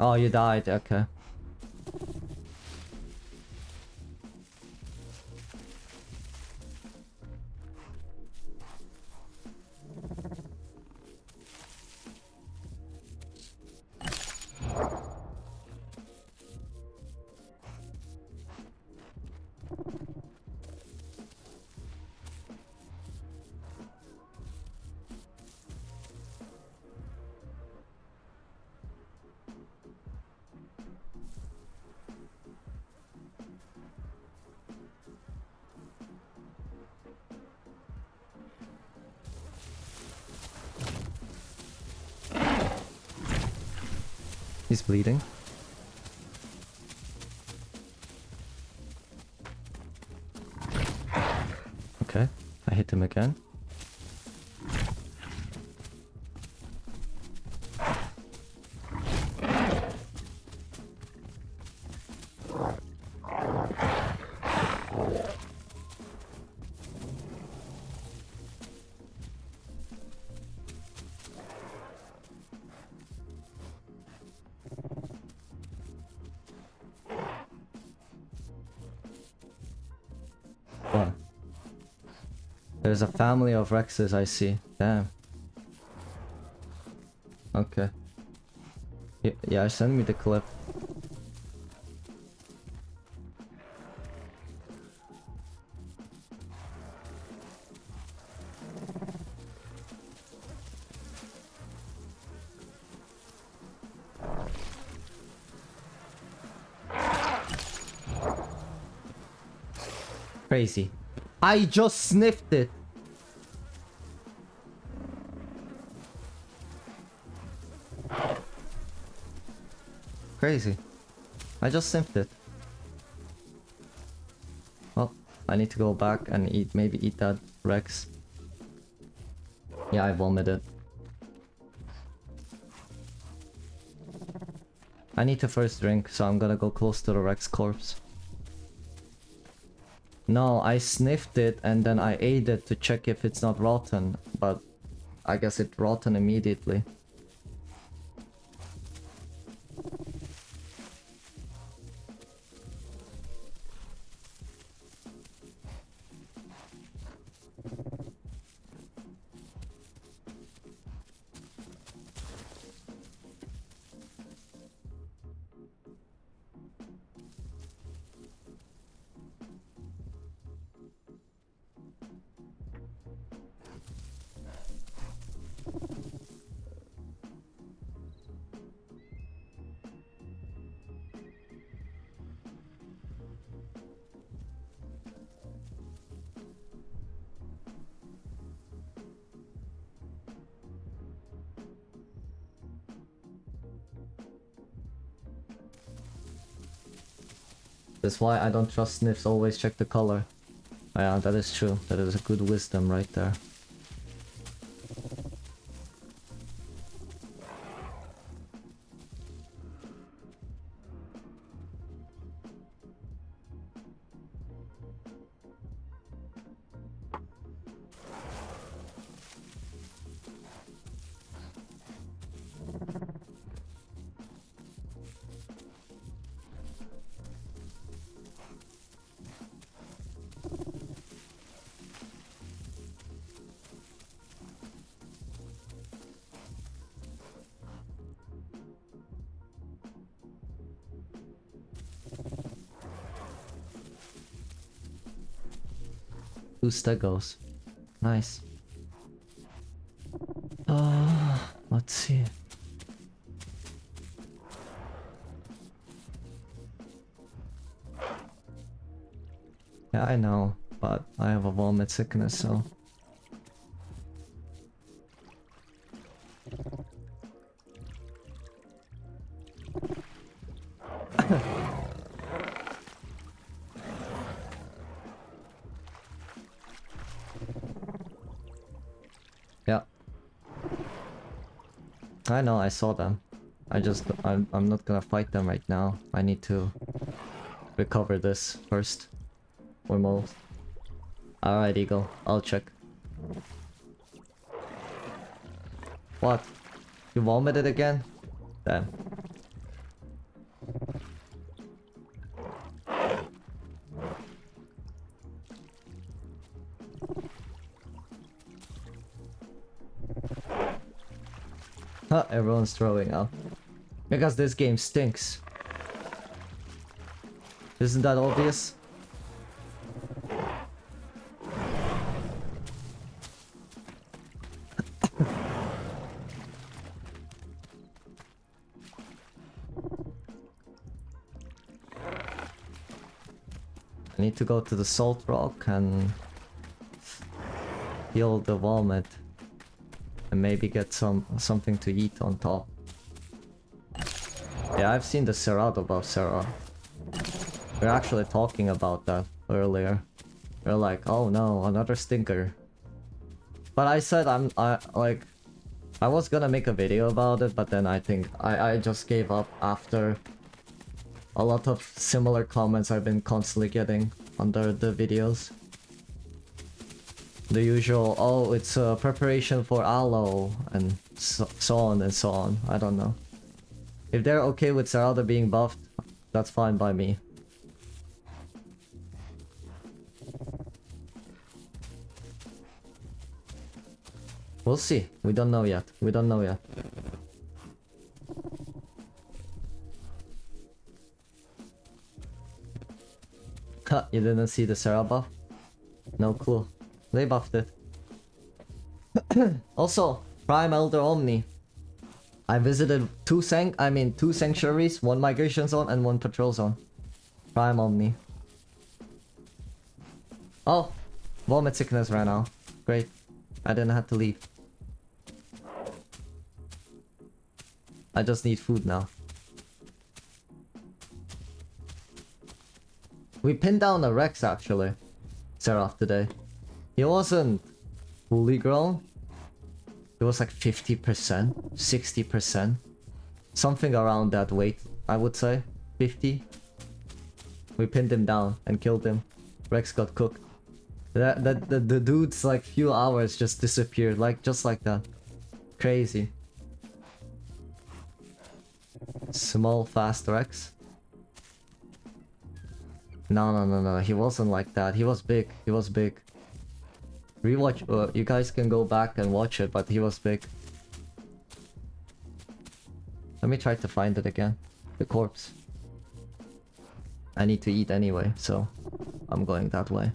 Oh, you died, okay. He's bleeding. Okay, I hit him again. There's a family of Rexes I see. Damn. Okay. Yeah, send me the clip. Crazy. I just sniffed it. Crazy. I just sniffed it. Well, I need to go back and eat, maybe eat that Rex. Yeah, I vomited. I need to first drink, so I'm gonna go close to the Rex corpse. No, I sniffed it and then I ate it to check if it's not rotten, but I guess it rotten immediately. That's why I don't trust sniffs, always check the color. Yeah, that is true. That is a good wisdom right there. Two stegos. Nice. Let's see. Yeah, I know, but I have a vomit sickness, so... Yeah. I know, I saw them. I'm not gonna fight them right now. I need to recover this first. Foremost. Alright, Eagle. I'll check. What? You vomited again? Damn. Huh, everyone's throwing up. Because this game stinks. Isn't that obvious? I need to go to the salt rock and heal the vomit and maybe get something to eat on top. Yeah, I've seen the Cerrado above Serra. We are actually talking about that earlier. We're like, oh no, another stinker. But I said I was gonna make a video about it, but then I think I just gave up after a lot of similar comments I've been constantly getting under the videos. The usual, oh, it's a preparation for aloe, and so on and so on. I don't know. If they're okay with Serralda being buffed, that's fine by me. We'll see. We don't know yet. We don't know yet. Ha, you didn't see the Sarah buff? No clue. They buffed it. Also, Prime Elder Omni. I visited two sanctuaries, one migration zone and one patrol zone. Prime Omni. Oh, vomit sickness ran out. Great. I didn't have to leave. I just need food now. We pinned down a Rex actually, Seraph today. He wasn't fully grown. It was like 50%, 60%. Something around that weight, I would say. 50. We pinned him down and killed him. Rex got cooked. The dude's like few hours just disappeared, like just like that. Crazy. Small fast Rex. No, he wasn't like that. He was big. He was big. Rewatch, you guys can go back and watch it, but he was big. Let me try to find it again. The corpse. I need to eat anyway, so I'm going that way.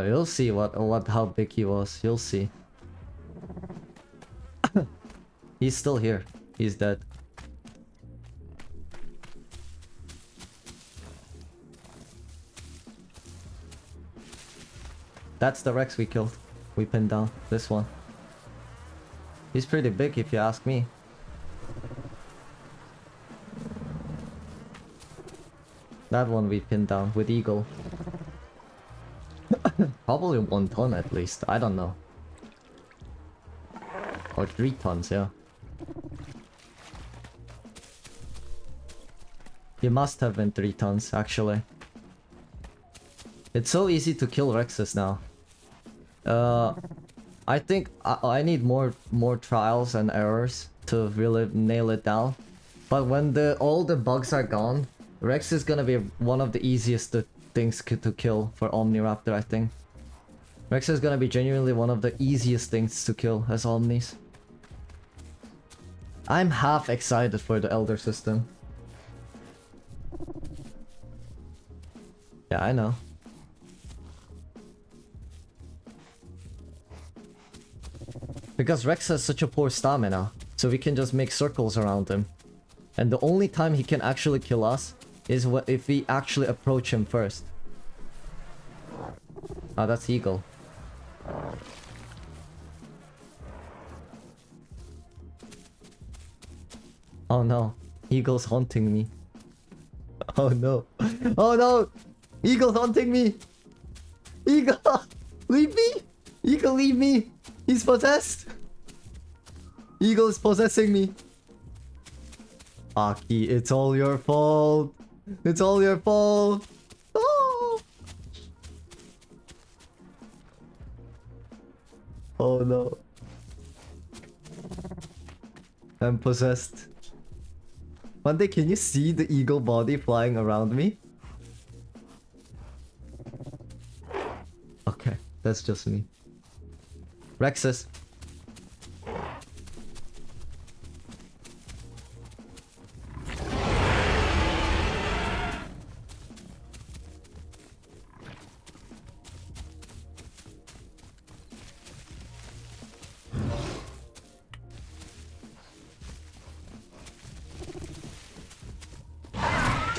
You'll see how big he was. You'll see. He's still here. He's dead. That's the Rex we killed. We pinned down. This one. He's pretty big if you ask me. That one we pinned down with Eagle. Probably 1 ton at least. I don't know. Or 3 tons, yeah. He must have been 3 tons, actually. It's so easy to kill Rexes now. I think I need more trials and errors to really nail it down. But when all the bugs are gone, Rex is gonna be one of the easiest things to kill for Omniraptor, I think. Rex is gonna be genuinely one of the easiest things to kill as Omnis. I'm half excited for the Elder system. Yeah, I know. Because Rex has such a poor stamina, so we can just make circles around him. And the only time he can actually kill us is if we actually approach him first. Ah, that's Eagle. Oh no, Eagle's haunting me. Oh no. Oh no! Eagle's haunting me! Eagle! Leave me! Eagle, leave me! He's possessed! Eagle is possessing me. Aki, it's all your fault. It's all your fault. Oh, oh no. I'm possessed. One day, can you see the eagle body flying around me? Okay, that's just me. Rexus.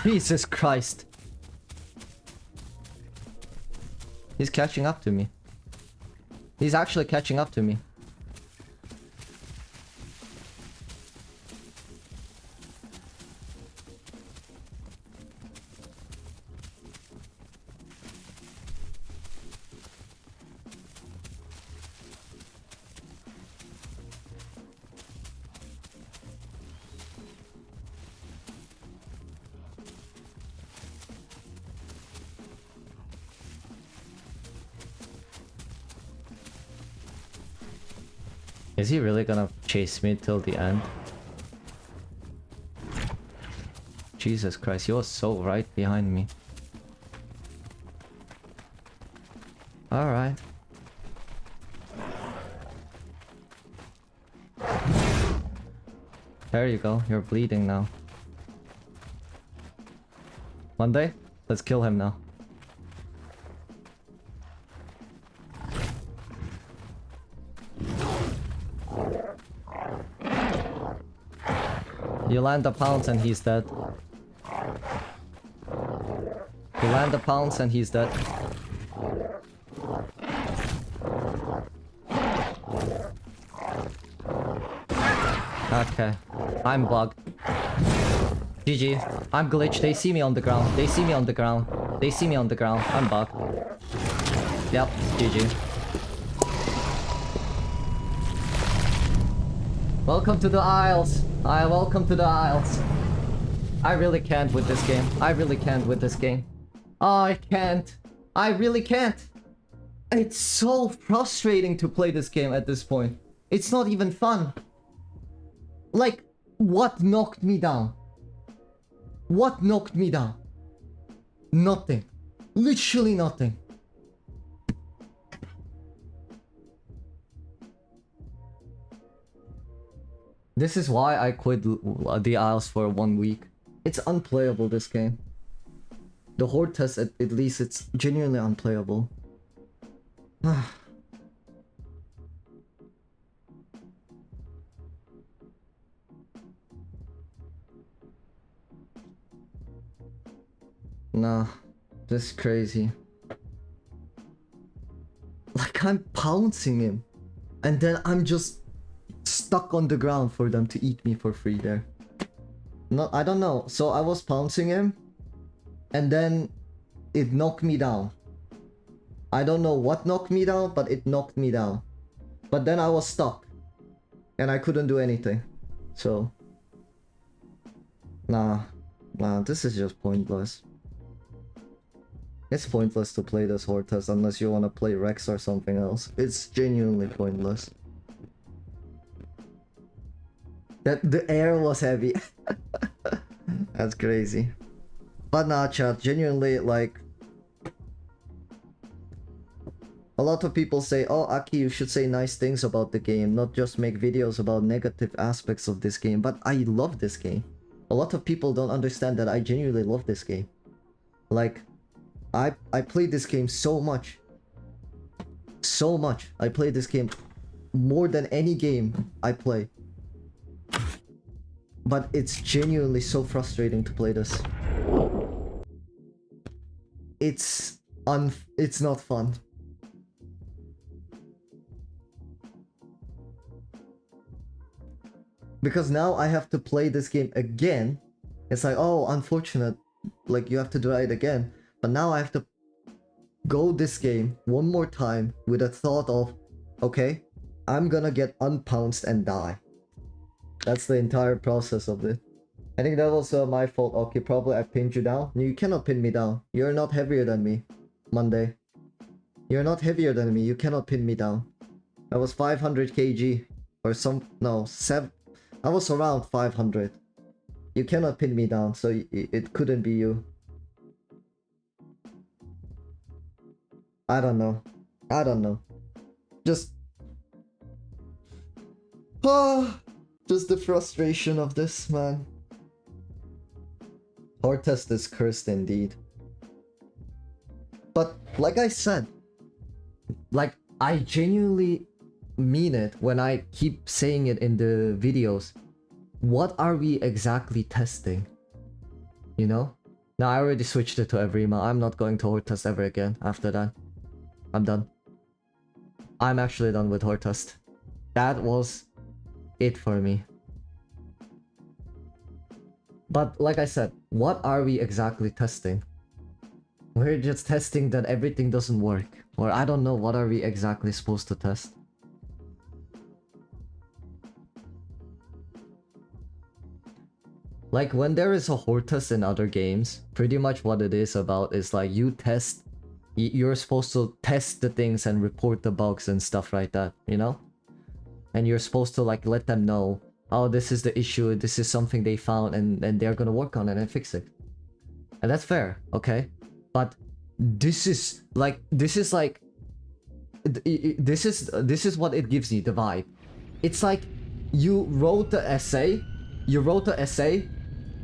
Jesus Christ. He's catching up to me. He's actually catching up to me. Is he really gonna chase me till the end? Jesus Christ, he was so right behind me. Alright. There you go, you're bleeding now. Monday? Let's kill him now. You land a pounce and he's dead. You land a pounce and he's dead. Okay. I'm bugged. GG. I'm glitched. They see me on the ground. They see me on the ground. They see me on the ground. I'm bugged. Yep. GG. Welcome to the Isles. Welcome to the Isles. I really can't with this game. I really can't with this game. I can't. I really can't. It's so frustrating to play this game at this point. It's not even fun. Like, what knocked me down? What knocked me down? Nothing. Literally nothing. This is why I quit the Isles for 1 week. It's unplayable, this game. The Horde test, at least, it's genuinely unplayable. Nah, this is crazy. Like, I'm pouncing him, and then I'm just stuck on the ground for them to eat me for free there. No, I don't know. So I was pouncing him, and then it knocked me down. I don't know what knocked me down, but it knocked me down. But then I was stuck, and I couldn't do anything. So, nah, this is just pointless. It's pointless to play this Horde test unless you want to play Rex or something else. It's genuinely pointless. That the air was heavy. That's crazy. But nah, chat, genuinely, like, a lot of people say, oh, Aki, you should say nice things about the game, not just make videos about negative aspects of this game. But I love this game. A lot of people don't understand that I genuinely love this game. Like, I played this game so much. So much. I played this game more than any game I play. But it's genuinely so frustrating to play this. It's not fun. Because now I have to play this game again. It's like, oh, unfortunate. Like, you have to do it again. But now I have to go this game one more time with a thought of, okay, I'm gonna get unpounced and die. That's the entire process of it. I think that was my fault. Okay, probably I pinned you down. You cannot pin me down. You're not heavier than me, Monday. You're not heavier than me. You cannot pin me down. I was 500 kg. Or I was around 500. You cannot pin me down, so it couldn't be you. I don't know. I don't know. Just the frustration of this, man. Horde test is cursed indeed. But like I said, like, I genuinely mean it when I keep saying it in the videos. What are we exactly testing? You know? Now I already switched it to evrima. I'm not going to Horde test ever again after that. I'm done. I'm actually done with Horde test. That was it for me. But like I said, what are we exactly testing? We're just testing that everything doesn't work. Or I don't know, what are we exactly supposed to test? Like, when there is a Horde test in other games, pretty much what it is about is like, you're supposed to test the things and report the bugs and stuff like that, you know? and you're supposed to like let them know, oh, this is the issue, this is something they found, and they're gonna work on it and fix it. And that's fair, okay? But this is like this is what it gives me, the vibe. It's like you wrote the essay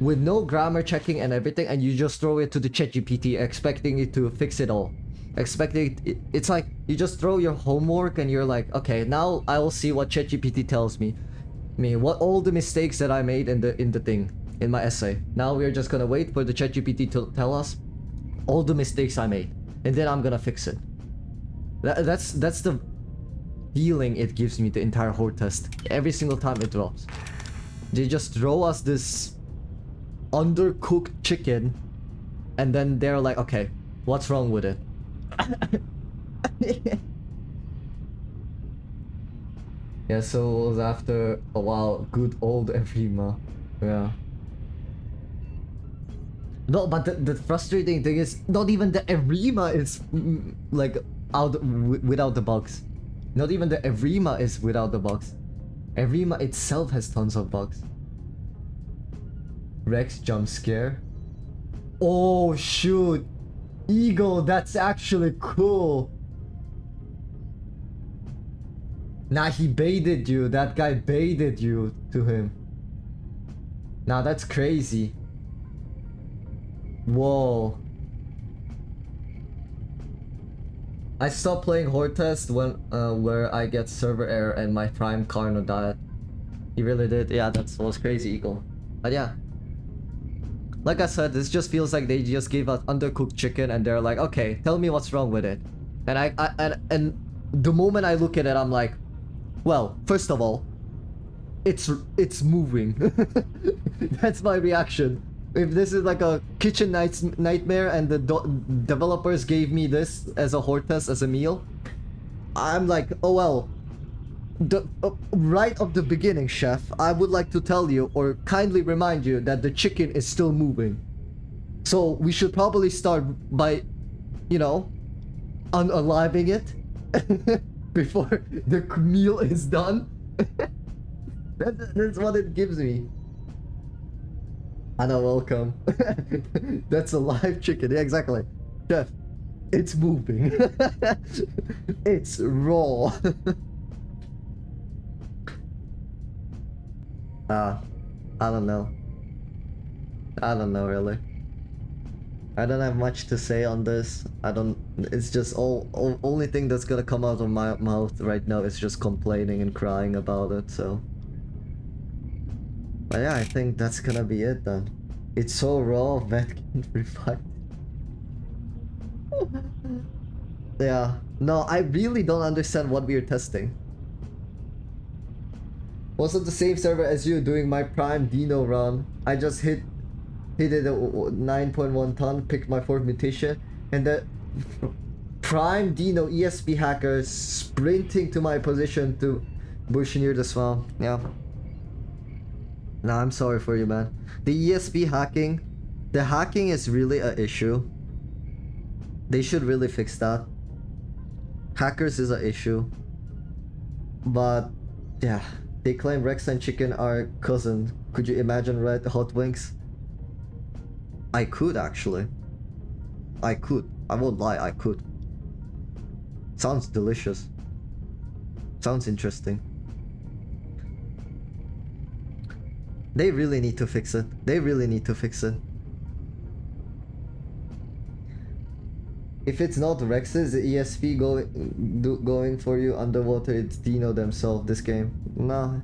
with no grammar checking and everything, and you just throw it to the ChatGPT expecting it to fix it all. It's like you just throw your homework and you're like, okay, now I will see what ChatGPT tells me. What all the mistakes that I made in my essay. Now we're just gonna wait for the ChatGPT to tell us all the mistakes I made, and then I'm gonna fix it. That's the feeling it gives me the entire horde test. Every single time it drops, they just throw us this undercooked chicken, and then they're like, okay, what's wrong with it? Yeah, so it was after a while, good old evrima. Yeah. No, but the frustrating thing is, not even the evrima is like without the bugs. Not even the evrima is without the bugs. Evrima itself has tons of bugs. Rex jump scare. Oh shoot, Eagle, that's actually cool. Nah, he baited you. That guy baited you to him. Nah, that's crazy. Whoa. I stopped playing Horde Test when where I get server error and my prime Carno died. He really did. Yeah, that was crazy, Eagle. But yeah. Like I said, this just feels like they just gave us undercooked chicken and they're like, okay, tell me what's wrong with it. And and the moment I look at it, I'm like, well, first of all, it's moving. That's my reaction. If this is like a kitchen nightmare and the developers gave me this as a horde test, as a meal, I'm like, oh well. Right of the beginning, chef, I would like to tell you or kindly remind you that the chicken is still moving. So we should probably start by, you know, unaliving it before the meal is done. That's what it gives me. Anna, welcome. That's a live chicken. Yeah, exactly. Chef, it's moving. It's raw. I don't know. I don't know really. I don't have much to say on this. It's just only thing that's gonna come out of my mouth right now is just complaining and crying about it, so. But yeah, I think that's gonna be it then. It's so raw, vet can't revive. Yeah. No, I really don't understand what we are testing. Was it the same server as you doing my prime dino run? I just hit it at 9.1 ton, picked my 4th mutation, and the prime dino ESP hacker sprinting to my position to bush near the swamp. Yeah. Nah, I'm sorry for you, man. The ESP hacking, the hacking is really an issue. They should really fix that. Hackers is an issue. But yeah. They claim Rex and Chicken are cousins. Could you imagine red hot wings? I could actually. I could. I won't lie, I could. Sounds delicious. Sounds interesting. They really need to fix it. They really need to fix it. If it's not Rex's ESP going for you underwater, it's Dino themselves this game. No.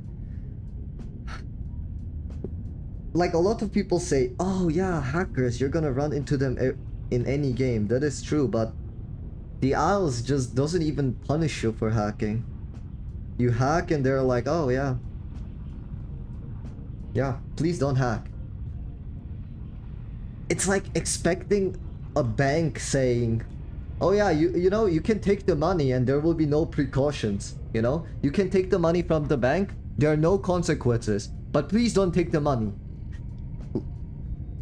Like a lot of people say, oh yeah, hackers, you're gonna run into them in any game. That is true, but the Isles just doesn't even punish you for hacking. You hack and they're like, oh yeah. Yeah, please don't hack. It's like expecting a bank saying, oh yeah, you know, you can take the money and there will be no precautions, you know? You can take the money from the bank, there are no consequences, but please don't take the money.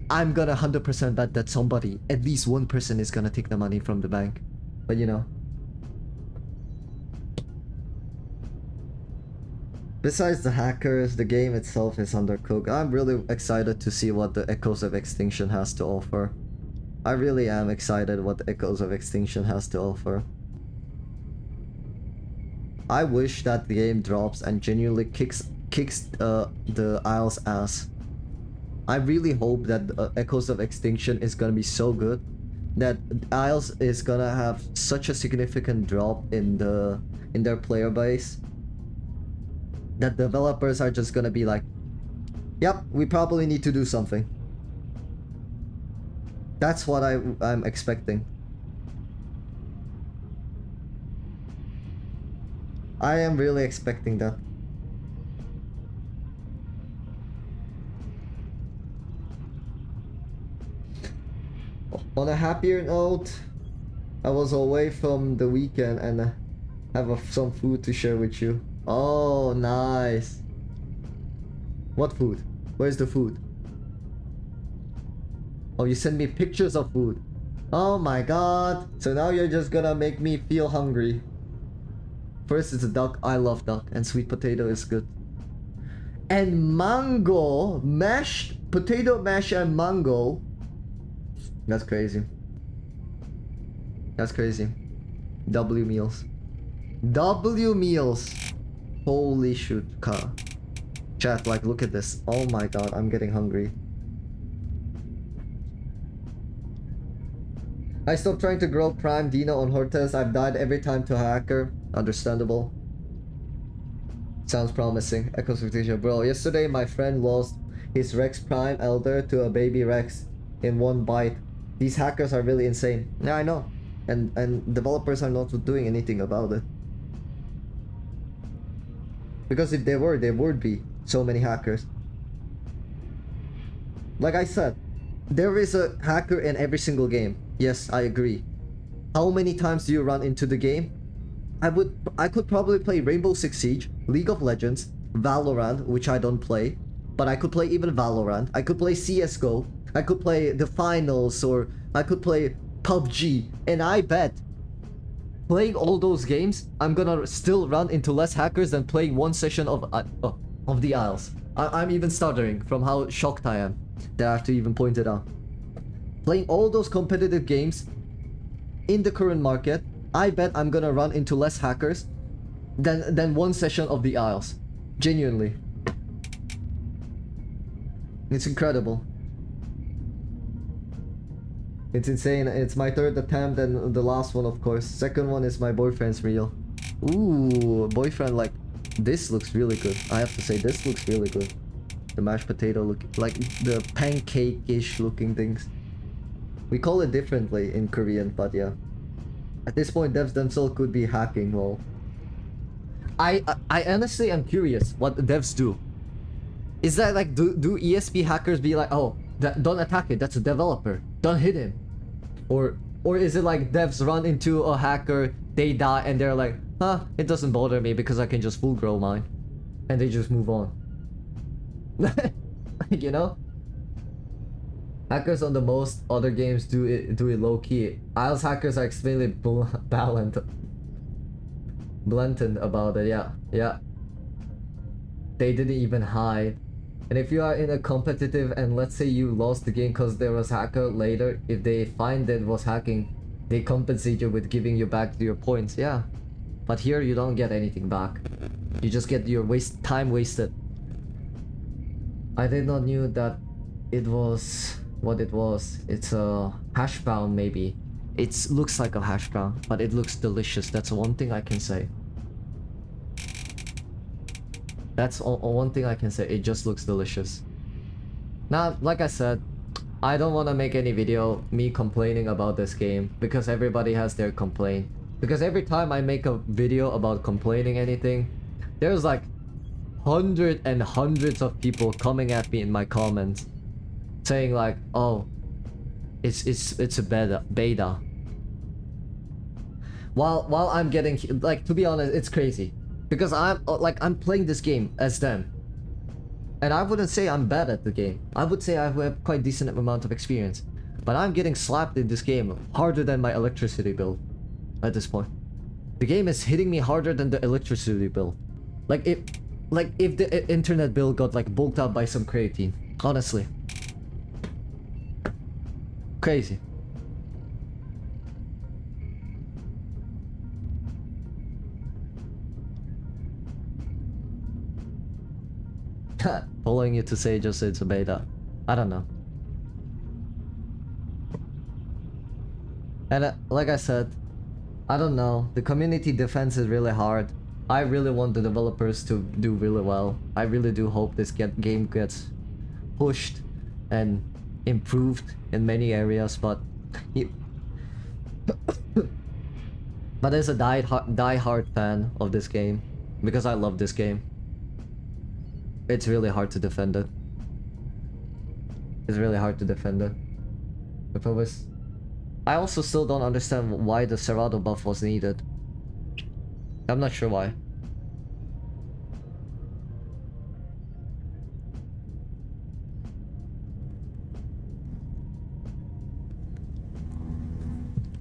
I'm gonna 100% bet that somebody, at least one person is gonna take the money from the bank. But you know. Besides the hackers, the game itself is undercooked. I'm really excited to see what the Echoes of Extinction has to offer. I really am excited what the Echoes of Extinction has to offer. I wish that the game drops and genuinely kicks the Isle's ass. I really hope that Echoes of Extinction is gonna be so good that Isles is gonna have such a significant drop in their player base that developers are just gonna be like, yep, we probably need to do something. That's what I'm expecting. I am really expecting that. On a happier note, I was away from the weekend and have some food to share with you. Oh, nice. What food? Where's the food? Oh, you sent me pictures of food. Oh my god. So now you're just gonna make me feel hungry. First it's a duck. I love duck. And sweet potato is good. And mango. Mashed potato mash and mango. That's crazy. That's crazy. W meals. W meals. Holy shoot. Chat, like, look at this. Oh my god, I'm getting hungry. I stopped trying to grow prime Dino on Hortes. I've died every time to a hacker. Understandable. Sounds promising. Echoes of Extinction. Bro, yesterday my friend lost his Rex Prime Elder to a baby Rex in one bite. These hackers are really insane. Yeah, I know. And developers are not doing anything about it. Because if they were, there would be so many hackers. Like I said, there is a hacker in every single game. Yes, I agree. How many times do you run into the game? I could probably play Rainbow Six Siege, League of Legends, Valorant, which I don't play, but I could play even Valorant. I could play CSGO. I could play the finals, or I could play PUBG, and I bet playing all those games, I'm gonna still run into less hackers than playing one session of the Isles. I'm even stuttering from how shocked I am that I have to even point it out. Playing all those competitive games in the current market, I bet I'm gonna run into less hackers than one session of the Isles. Genuinely. It's incredible. It's insane. It's my third attempt and the last one, of course. Second one is my boyfriend's reel. Ooh, boyfriend, like, this looks really good. I have to say, this looks really good. The mashed potato look, like the pancake-ish looking things. We call it differently in Korean, but yeah. At this point, devs themselves could be hacking, well. I honestly am curious what the devs do. Is that like, do ESP hackers be like, oh, don't attack it, that's a developer, don't hit him? Or is it like devs run into a hacker, they die, and they're like, huh, it doesn't bother me because I can just full grow mine. And they just move on. You know? Hackers on the most other games do it low-key. Isles hackers are extremely blatant about it, yeah. They didn't even hide. And if you are in a competitive and let's say you lost the game because there was hacker later, if they find that it was hacking, they compensate you with giving you back your points, yeah. But here you don't get anything back. You just get your time wasted. I did not knew that it was what it was. It's a hash brown maybe. It looks like a hash brown, but it looks delicious. That's one thing I can say. That's one thing I can say. It just looks delicious. Now, like I said, I don't want to make any video me complaining about this game because everybody has their complaint. Because every time I make a video about complaining anything, there's like hundreds and hundreds of people coming at me in my comments saying like, oh, it's a beta. While I'm getting, like, to be honest, it's crazy. Because I'm playing this game as them. And I wouldn't say I'm bad at the game. I would say I have quite decent amount of experience. But I'm getting slapped in this game harder than my electricity bill at this point. The game is hitting me harder than the electricity bill. Like, like if the internet bill got like bulked up by some creatine. Honestly. Crazy. Following you to say just it's a beta. I don't know. And like I said, I don't know. The community defense is really hard. I really want the developers to do really well. I really do hope this game gets pushed and improved in many areas, but but as a die-hard fan of this game, because I love this game, it's really hard to defend it. It's really hard to defend it. If it was... I also still don't understand why the Cerrado buff was needed. I'm not sure why.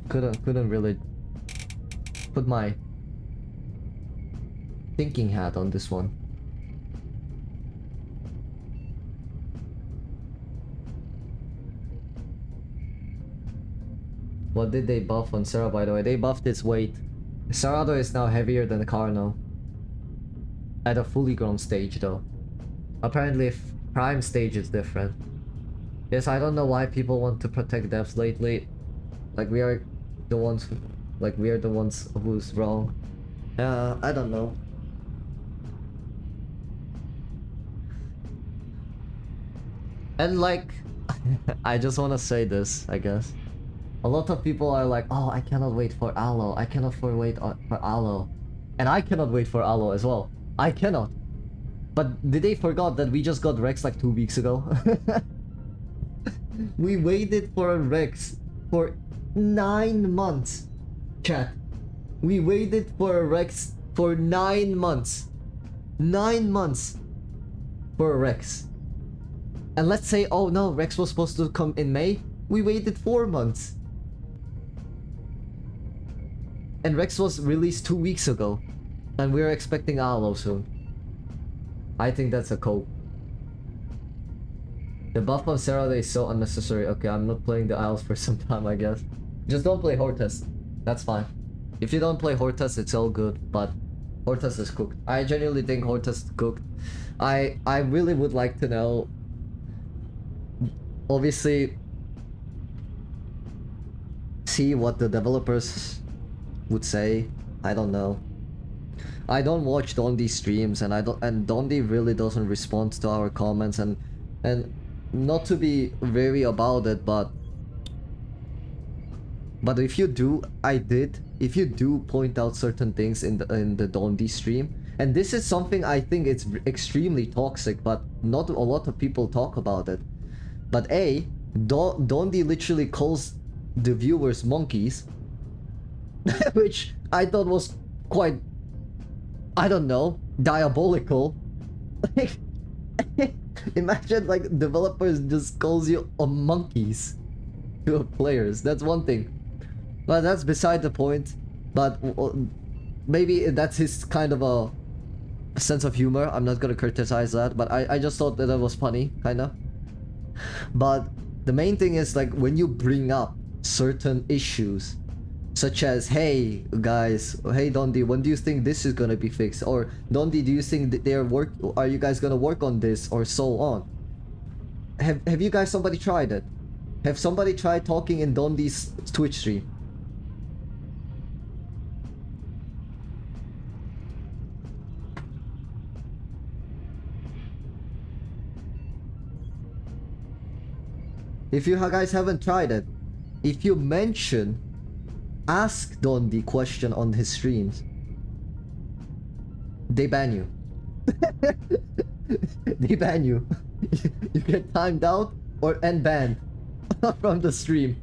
Couldn't really put my thinking hat on this one. What did they buff on Serra, by the way? They buffed its weight. Cerrado is now heavier than the Carno. At a fully grown stage though. Apparently if prime stage is different. Yes, I don't know why people want to protect devs lately. Like we are the ones who's wrong. I don't know. And like I just wanna say this, I guess. A lot of people are like, oh, I cannot wait for Aloe. I cannot wait for Aloe. And I cannot wait for Aloe as well. I cannot. But did they forgot that we just got Rex like 2 weeks ago? We waited for a Rex for 9 months. Chat. We waited for a Rex for 9 months. 9 months for a Rex. And let's say, oh no, Rex was supposed to come in May. We waited 4 months. And Rex was released 2 weeks ago. And we're expecting Aloe soon. I think that's a cope. The buff on Serra is so unnecessary. Okay, I'm not playing the Isles for some time, I guess. Just don't play Hortus. That's fine. If you don't play Hortus, it's all good, but Hortus is cooked. I genuinely think Hortus is cooked. I really would like to know. Obviously, see what the developers would say. I don't know. I don't watch Dondi streams, and Dondi really doesn't respond to our comments, and not to be wary about it, but if you do, if you do point out certain things in the Dondi stream, and this is something I think it's extremely toxic, but not a lot of people talk about it. But Dondi literally calls the viewers monkeys, which I thought was quite, I don't know, diabolical. Like, imagine like developers just calls you a monkeys to players. That's one thing, but that's beside the point. But maybe that's his kind of a sense of humor. I'm not gonna criticize that, but I just thought that was funny, kind of. But the main thing is, like, when you bring up certain issues, such as, hey guys, hey Dondi, when do you think this is gonna be fixed? Or Dondi, do you think that are you guys gonna work on this, or so on? Have you guys, somebody tried it? Have somebody tried talking in Dondi's Twitch stream? If you guys haven't tried it, if you mention, ask Dondi question on his streams, they ban you. They ban you. You get timed out and banned from the stream.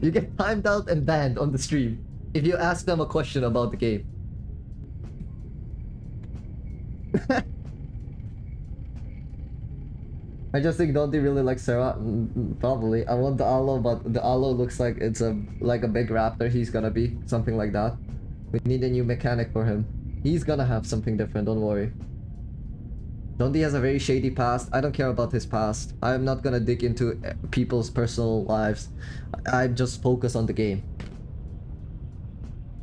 You get timed out and banned on the stream if you ask them a question about the game. I just think Dante really likes Sarah. Probably. I want the aloe, but the aloe looks like it's a big raptor. He's gonna be something like that. We need a new mechanic for him. He's gonna have something different. Don't worry. Dundee has a very shady past. I don't care about his past. I'm not gonna dig into people's personal lives. I'm just focused on the game.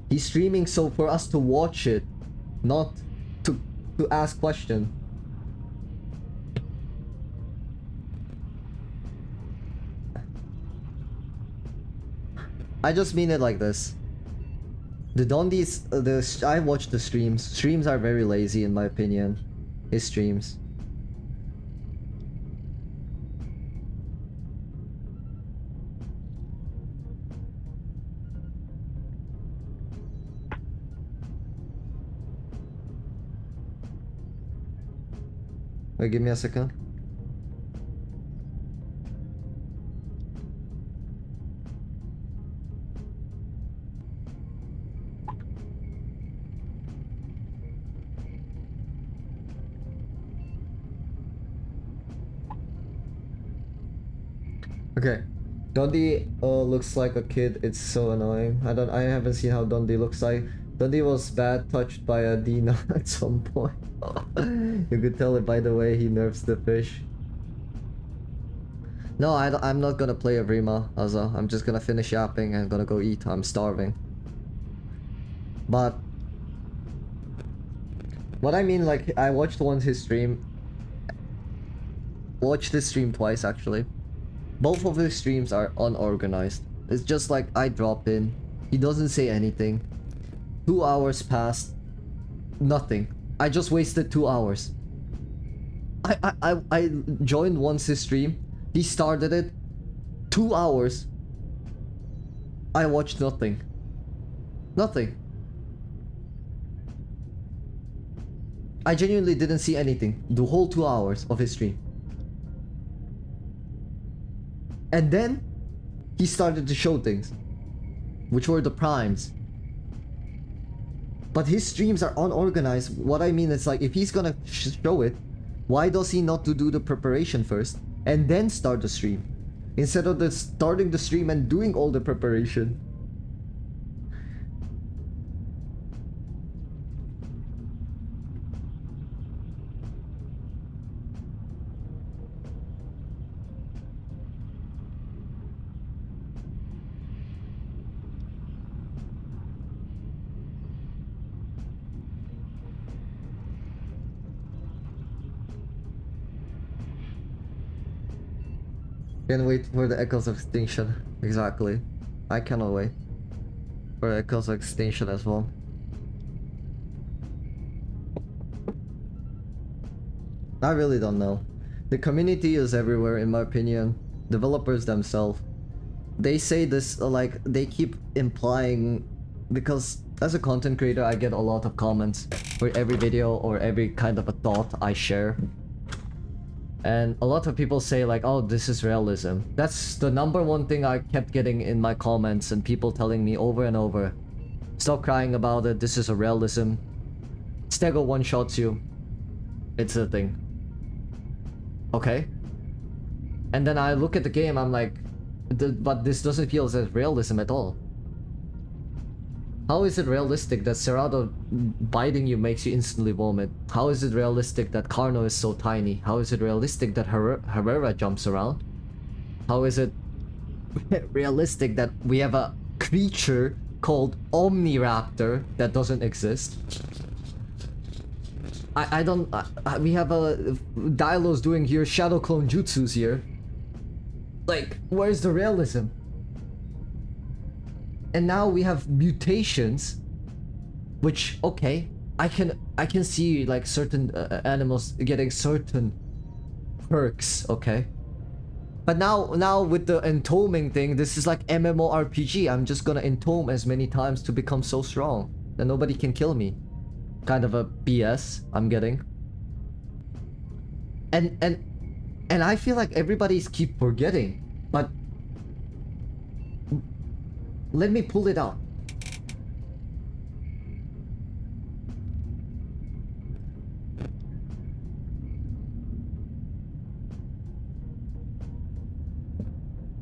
He's streaming so for us to watch it, not to ask questions. I just mean it like this. The Dondi's, I watch the streams. Streams are very lazy in my opinion. His streams. Wait, give me a second. Okay, Dundee looks like a kid. It's so annoying. I haven't seen how Dundee looks like. Dundee was bad touched by a deino at some point. You could tell it by the way he nerfs the fish. No, I'm not gonna play evrima, Azza. I'm just gonna finish yapping and gonna go eat. I'm starving. But what I mean, like, I watched once his stream. Watched his stream twice actually. Both of his streams are unorganized. It's just like I drop in. He doesn't say anything. 2 hours passed. Nothing. I just wasted 2 hours. I joined once his stream. He started it. 2 hours. I watched nothing. Nothing. I genuinely didn't see anything the whole 2 hours of his stream. And then he started to show things, which were the primes. But his streams are unorganized. What I mean is, like, if he's gonna show it, why does he not to do the preparation first and then start the stream, instead of starting the stream and doing all the preparation? Can't wait for the echoes of extinction. Exactly. I cannot wait for the echoes of extinction as well. I really don't know. The community is everywhere in my opinion. Developers themselves. They say this like they keep implying, because as a content creator I get a lot of comments for every video or every kind of a thought I share. And a lot of people say like, oh, this is realism. That's the #1 thing I kept getting in my comments, and people telling me over and over, stop crying about it, this is a realism. Stego one-shots you. It's a thing. Okay. And then I look at the game, I'm like, but this doesn't feel as realism at all. How is it realistic that Cerrado biting you makes you instantly vomit? How is it realistic that Carno is so tiny? How is it realistic that Herrera jumps around? How is it realistic that we have a creature called Omniraptor that doesn't exist? I don't... we have a... Dilo's doing here shadow clone jutsus here. Like, where's the realism? And now we have mutations, which, okay, I can see like certain animals getting certain perks, okay. But now with the entombing thing, this is like MMORPG. I'm just gonna entome as many times to become so strong that nobody can kill me. Kind of a BS I'm getting. And I feel like everybody's keep forgetting, but let me pull it out.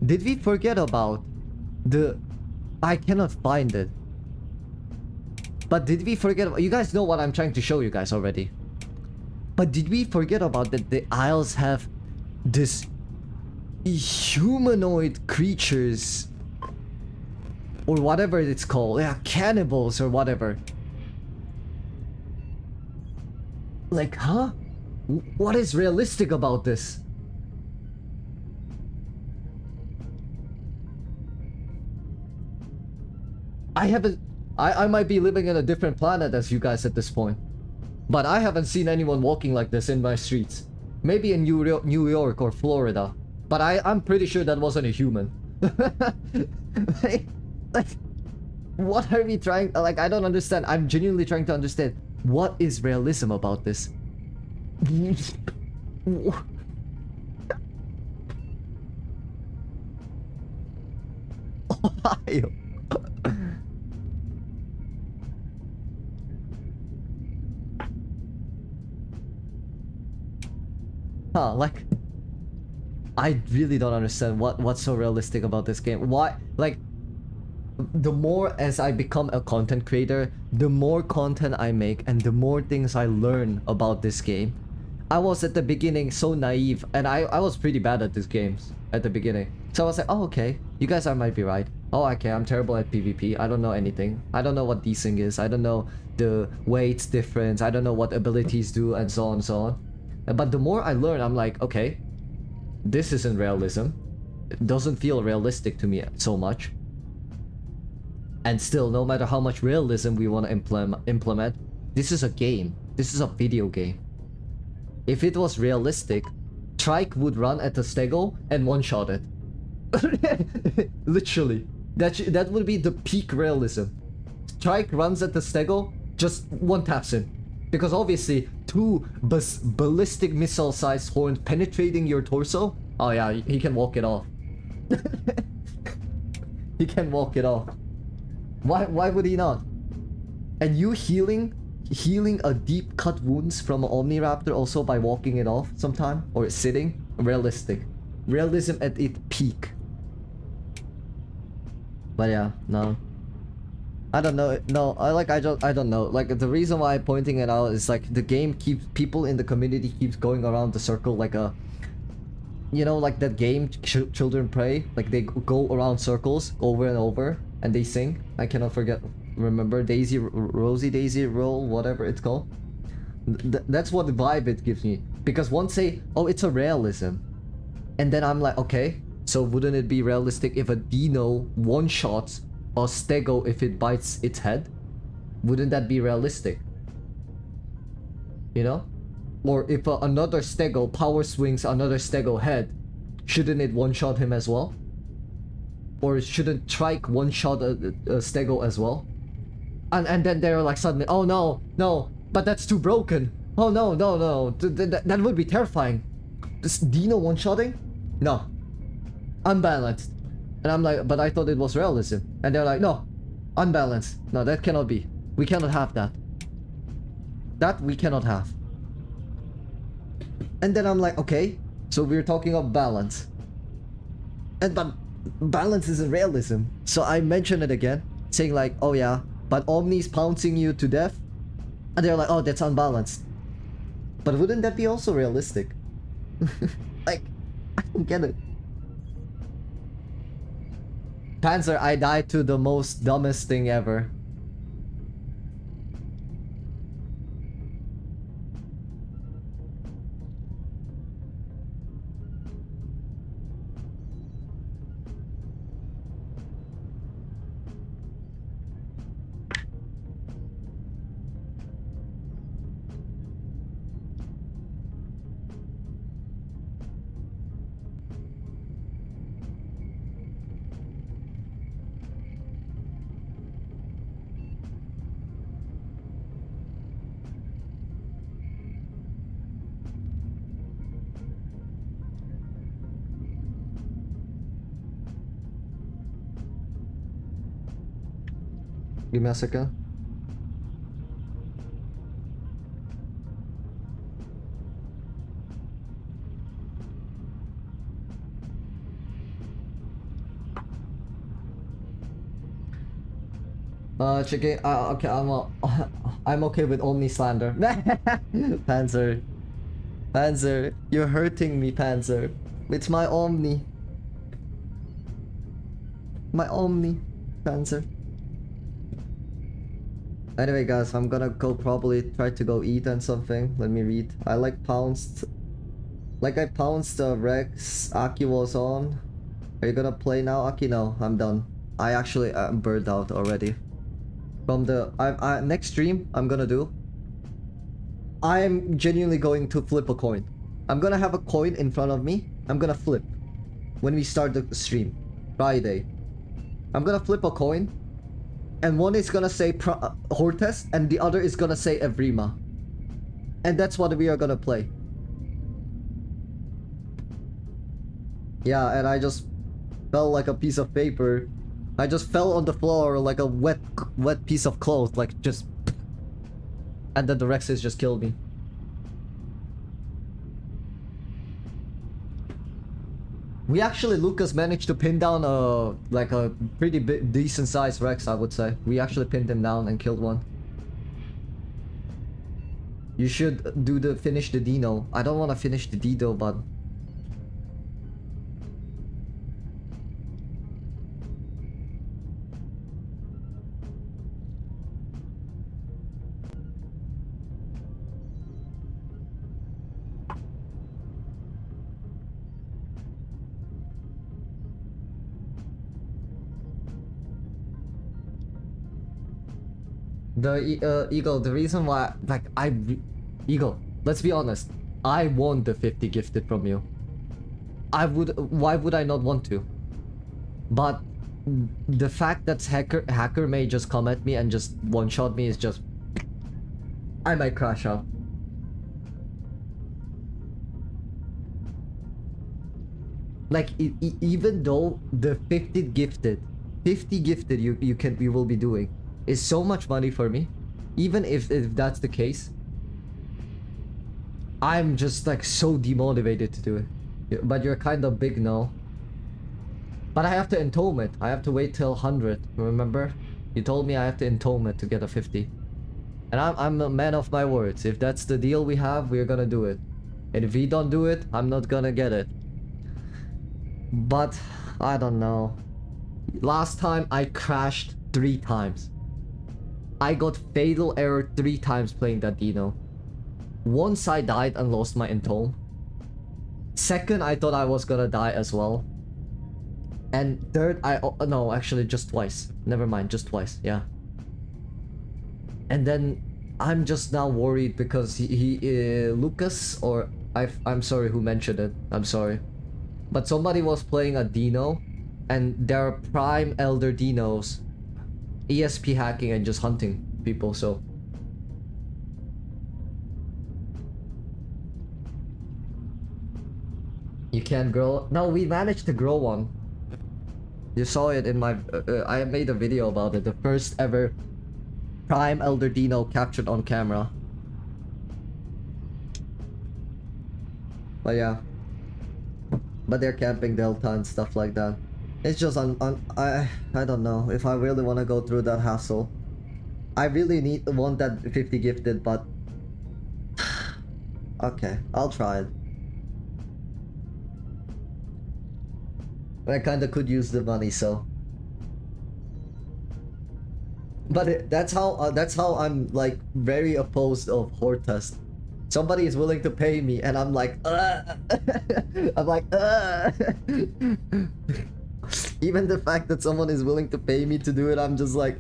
Did we forget about the... I cannot find it. But did we forget about... You guys know what I'm trying to show you guys already. But did we forget about that the Isles have this humanoid creatures or whatever it's called? Yeah, cannibals or whatever. Like, huh? What is realistic about this? I might be living in a different planet as you guys at this point. But I haven't seen anyone walking like this in my streets. Maybe in New York or Florida. But I'm pretty sure that wasn't a human. like, what are we trying... Like, I don't understand. I'm genuinely trying to understand. What is realism about this? Ohio. Huh, like... I really don't understand what's so realistic about this game. Why, like... The more as I become a content creator, the more content I make and the more things I learn about this game. I was at the beginning so naive and I was pretty bad at these games at the beginning. So I was like, oh okay, you guys might be right. Oh okay, I'm terrible at PvP. I don't know anything. I don't know what desync is. I don't know the weights difference. I don't know what abilities do and so on and so on. But the more I learn, I'm like, okay, this isn't realism. It doesn't feel realistic to me so much. And still, no matter how much realism we want to implement, this is a game. This is a video game. If it was realistic, Trike would run at the stego and one-shot it. Literally. That would be the peak realism. Trike runs at the stego, just one-taps him. Because obviously, two ballistic missile-sized horns penetrating your torso, oh yeah, he can walk it off. He can walk it off. Why would he not? And you healing a deep cut wounds from an Omniraptor also by walking it off sometime or sitting? Realistic. Realism at its peak. But yeah, no. I don't know. No, I don't know. Like the reason why I'm pointing it out is like the game keeps people in the community keeps going around the circle like a, you know, like that game Children Play. Like they go around circles over and over and they sing. I cannot remember Daisy Rosie Daisy Roll, whatever it's called. That's what the vibe it gives me. Because one say, oh, it's a realism, and then I'm like, okay, so wouldn't it be realistic if a dino one-shots a stego if it bites its head? Wouldn't that be realistic? You know? Or if another stego power swings another stego head, shouldn't it one-shot him as well? Or shouldn't Trike one-shot a stego as well? And then they're like suddenly, oh no, but that's too broken. Oh no, that would be terrifying. This dino one-shotting? No. Unbalanced. And I'm like, but I thought it was realism. And they're like, no, unbalanced. No, that cannot be. We cannot have that. That we cannot have. And then I'm like, okay, so we're talking of balance. But balance isn't realism. So I mention it again, saying like, oh yeah, but Omni's pouncing you to death. And they're like, oh, that's unbalanced. But wouldn't that be also realistic? Like, I don't get it. Panzer, I died to the most dumbest thing ever. Give me a second. Chicken. Okay, I'm okay with Omni slander. Panzer, Panzer, you're hurting me, Panzer. It's my Omni. My Omni, Panzer. Anyway, guys, I'm gonna go probably try to go eat and something. Let me read. I pounced Rex. Aki was on. Are you gonna play now, Aki? No, I'm done. I'm burned out already. From the next stream I'm gonna do, I'm genuinely going to flip a coin. I'm gonna have a coin in front of me. I'm gonna flip when we start the stream Friday. I'm gonna flip a coin, and one is gonna say Hortes and the other is gonna say Evrima, and that's what we are gonna play. Yeah, and I just fell like a piece of paper. I just fell on the floor like a wet piece of cloth, like just... And then the Rexes just killed me. We actually, Lucas managed to pin down a pretty decent sized Rex, I would say. We actually pinned him down and killed one. You should finish the Dino. I don't want to finish the Dino, but... The Eagle, the reason why, Eagle, let's be honest, I want the 50 gifted from you. Why would I not want to? But the fact that hacker may just come at me and just one-shot me is just... I might crash out. Like, even though the 50 gifted you will be doing is so much money for me, even if that's the case, I'm just like so demotivated to do it. But you're kind of big, no? But I have to entome it. I have to wait till 100. Remember? You told me I have to entome it to get a 50. And I'm a man of my words. If that's the deal we have, we're gonna do it. And if we don't do it, I'm not gonna get it. But I don't know. Last time I crashed 3 times. I got fatal error 3 times playing that Dino. Once I died and lost my entome. Second, I thought I was gonna die as well. And third, no, actually just twice. Never mind, just twice, yeah. And then I'm just now worried because Lucas, or I'm sorry who mentioned it, I'm sorry. But somebody was playing a Dino, and there are prime elder Dinos ESP hacking and just hunting people, so... You can't grow... No, we managed to grow one. You saw it in my... I made a video about it. The first ever prime elder Dino captured on camera. But yeah. But they're camping Delta and stuff like that. It's just I don't know if I really want to go through that hassle. I really want that 50 gifted, but... Okay, I'll try it. I kinda could use the money, so... But that's how I'm like very opposed of Hortest. Somebody is willing to pay me and I'm like, I'm like, Even the fact that someone is willing to pay me to do it, I'm just like,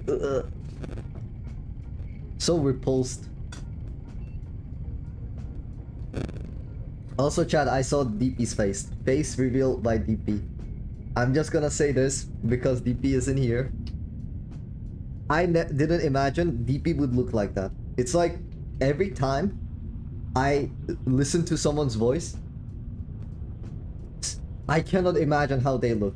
so repulsed. Also, Chad, I saw DP's face. Face revealed by DP. I'm just gonna say this because DP isn't here. I didn't imagine DP would look like that. It's like every time I listen to someone's voice, I cannot imagine how they look.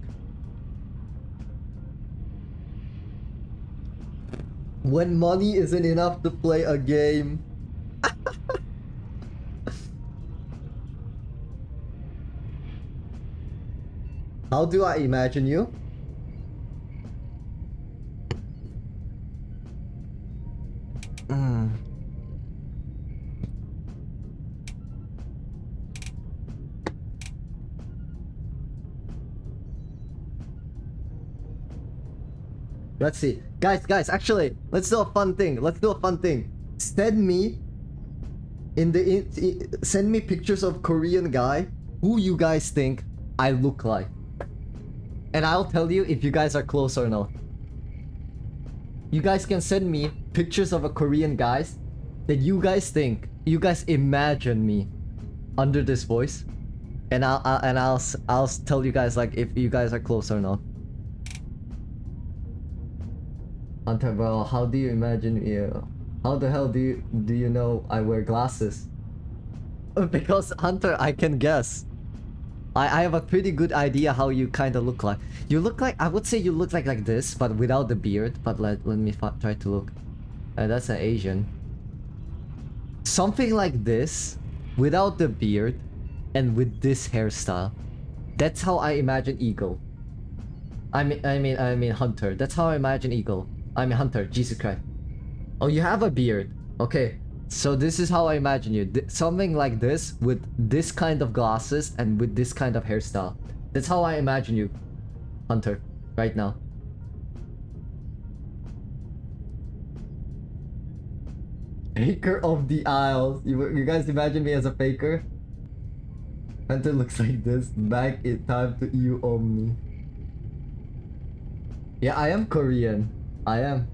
When money isn't enough to play a game. How do I imagine you? Mm. Let's see. Guys, actually, let's do a fun thing. Send me send me pictures of Korean guy who you guys think I look like. And I'll tell you if you guys are close or not. You guys can send me pictures of a Korean guys that you guys imagine me under this voice. And I'll tell you guys like if you guys are close or not. Hunter, bro, how do you imagine you? How the hell do you know I wear glasses? Because Hunter, I can guess. I have a pretty good idea how you kind of look like. You look like, I would say you look like this, but without the beard. But let me try to look. That's an Asian. Something like this, without the beard, and with this hairstyle. That's how I imagine Eagle. I mean Hunter. That's how I imagine Eagle. I mean Hunter. Jesus Christ. Oh, you have a beard. Okay. So this is how I imagine you. Something like this with this kind of glasses and with this kind of hairstyle. That's how I imagine you, Hunter, right now. Faker of the Isles. You guys imagine me as a faker? Hunter looks like this. Back in time to EU Omni. Yeah, I am Korean. I am.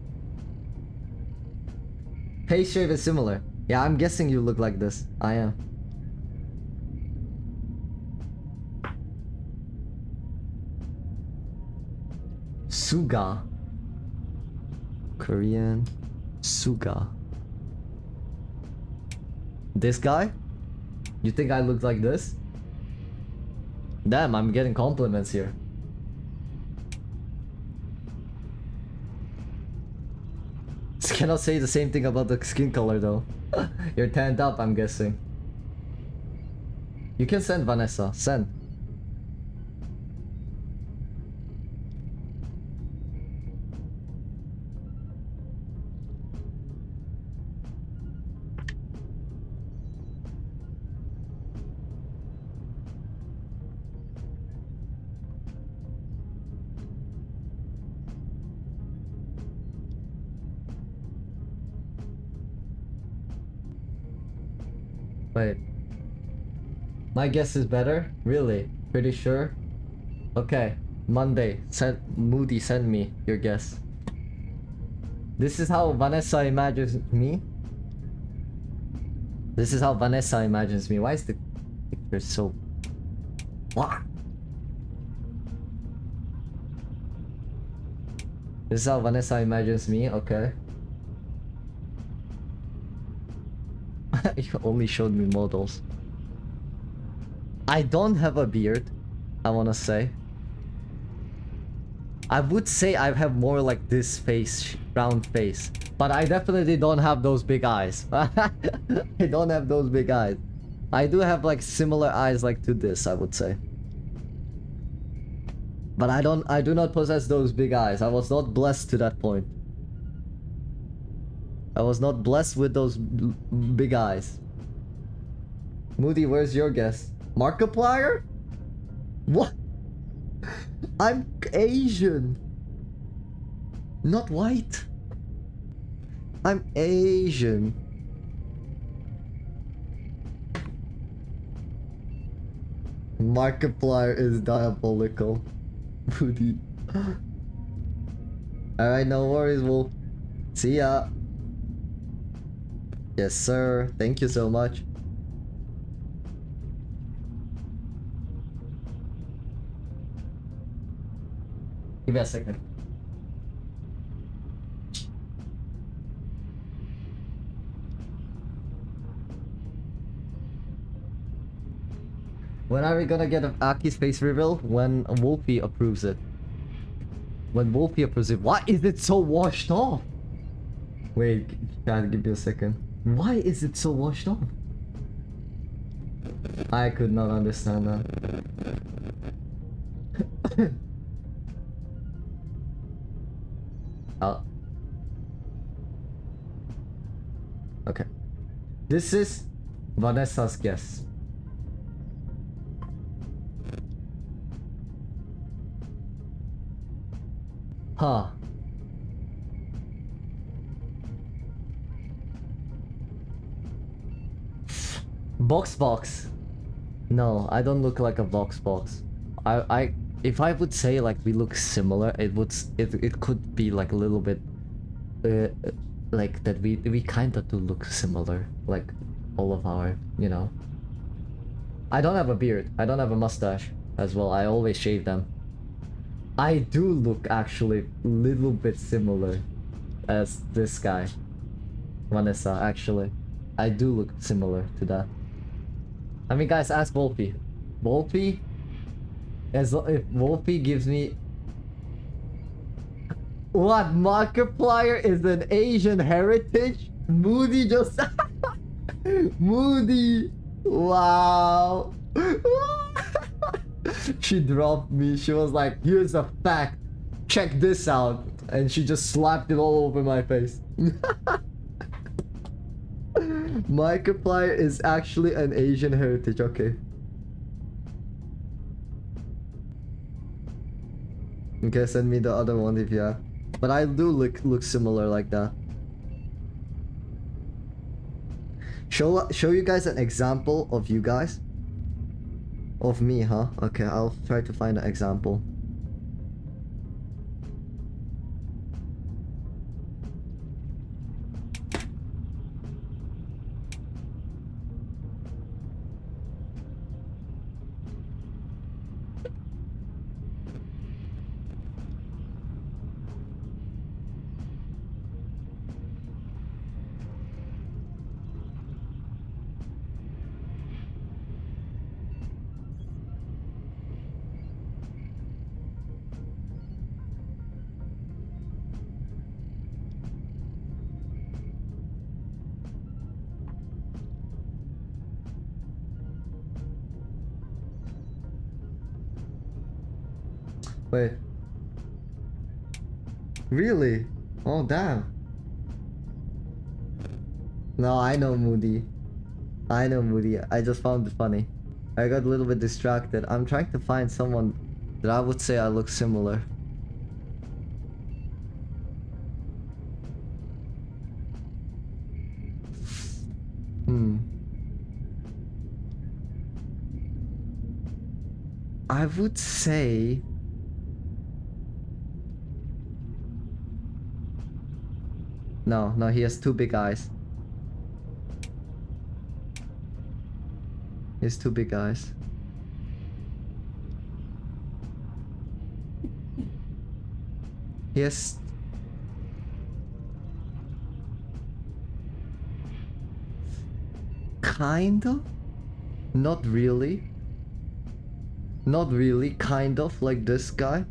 Face shape is similar. Yeah, I'm guessing you look like this. I am. Suga. Korean. Suga. This guy? You think I look like this? Damn, I'm getting compliments here. Cannot say the same thing about the skin color though. You're tanned up, I'm guessing. You can send Vanessa. Send. Wait. My guess is better? Really? Pretty sure? Okay. Monday. Moody, send me your guess. This is how Vanessa imagines me? This is how Vanessa imagines me. Why is the picture so... What? This is how Vanessa imagines me? Okay. You only showed me models. I don't have a beard, I wanna say. I would say I have more like this face, round face. But I definitely don't have those big eyes. I don't have those big eyes. I do have like similar eyes like to this, I would say. But I do not possess those big eyes. I was not blessed to that point. I was not blessed with those big eyes. Moody, where's your guess? Markiplier? What? I'm Asian. Not white. I'm Asian. Markiplier is diabolical. Moody. Alright, no worries, Wolf. See ya. Yes, sir. Thank you so much. Give me a second. When are we gonna get Aki's face reveal? When Wolfie approves it. When Wolfie approves it. Why is it so washed off? Wait, can give me a second. Why is it so washed off? I could not understand that. Okay. This is Vanessa's guess. Huh. Box. No, I don't look like a box. If I would say like we look similar, it could be like a little bit, like that we kind of do look similar, like all of our, you know. I don't have a beard. I don't have a mustache as well. I always shave them. I do look actually a little bit similar as this guy, Vanessa. Actually, I do look similar to that. I mean, guys, ask Wolfie. Wolfie, if Wolfie gives me what Markiplier is an Asian heritage, Moody just Moody, wow. She dropped me. She was like, "Here's a fact. Check this out," and she just slapped it all over my face. Markiplier is actually an Asian heritage. Okay. Okay, send me the other one if you have. But I do look similar like that. Show you guys an example of you guys. Of me, huh? Okay, I'll try to find an example. Wait. Really? Oh, damn. No, I know Moody. I know Moody. I just found it funny. I got a little bit distracted. I'm trying to find someone that I would say I look similar. I would say... No, he has two big eyes. He has two big eyes. He has... Kind of? Not really. Not really, kind of, like this guy.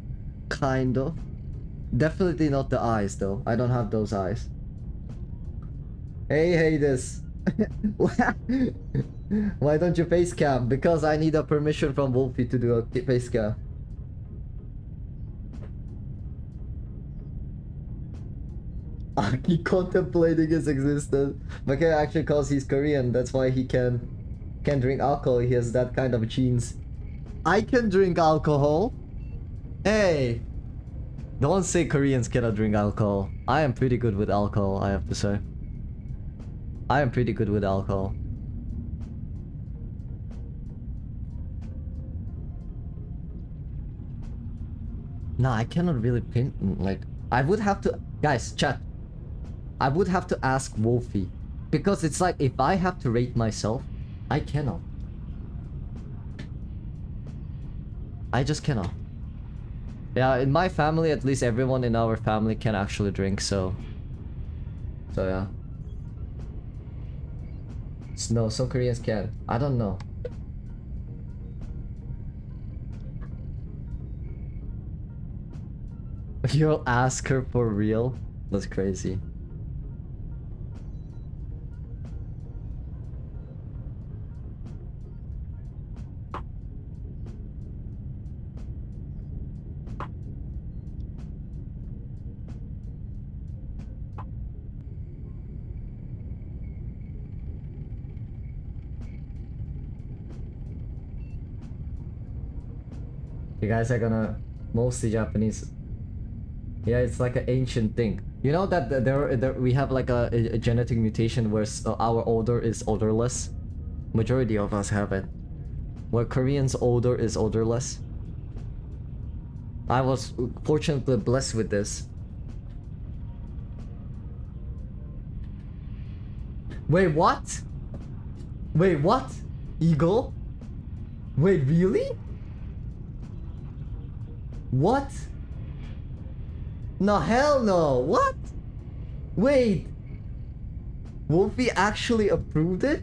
Kind of. Definitely not the eyes though. I don't have those eyes. Hey, this. Why don't you face cam? Because I need a permission from Wolfie to do a face cam. He contemplating his existence. Okay, actually, cause he's Korean, that's why he can drink alcohol. He has that kind of genes. I can drink alcohol. Hey, don't say Koreans cannot drink alcohol. I am pretty good with alcohol, I have to say. I am pretty good with alcohol. No, I cannot really pin, like, I would have to, guys, chat. I would have to ask Wolfie. Because it's like, if I have to rate myself, I cannot. I just cannot. Yeah, in my family, at least everyone in our family can actually drink, so yeah. No, some Koreans can. I don't know. You'll ask her for real? That's crazy. You guys are gonna mostly Japanese. Yeah, it's like an ancient thing. You know that there we have like a genetic mutation where our odor is odorless. Majority of us have it. Where Koreans' odor is odorless. I was fortunately blessed with this. Wait, what? Wait, what? Eagle? Wait, really? What? No, hell no. What? Wait. Wolfie actually approved it?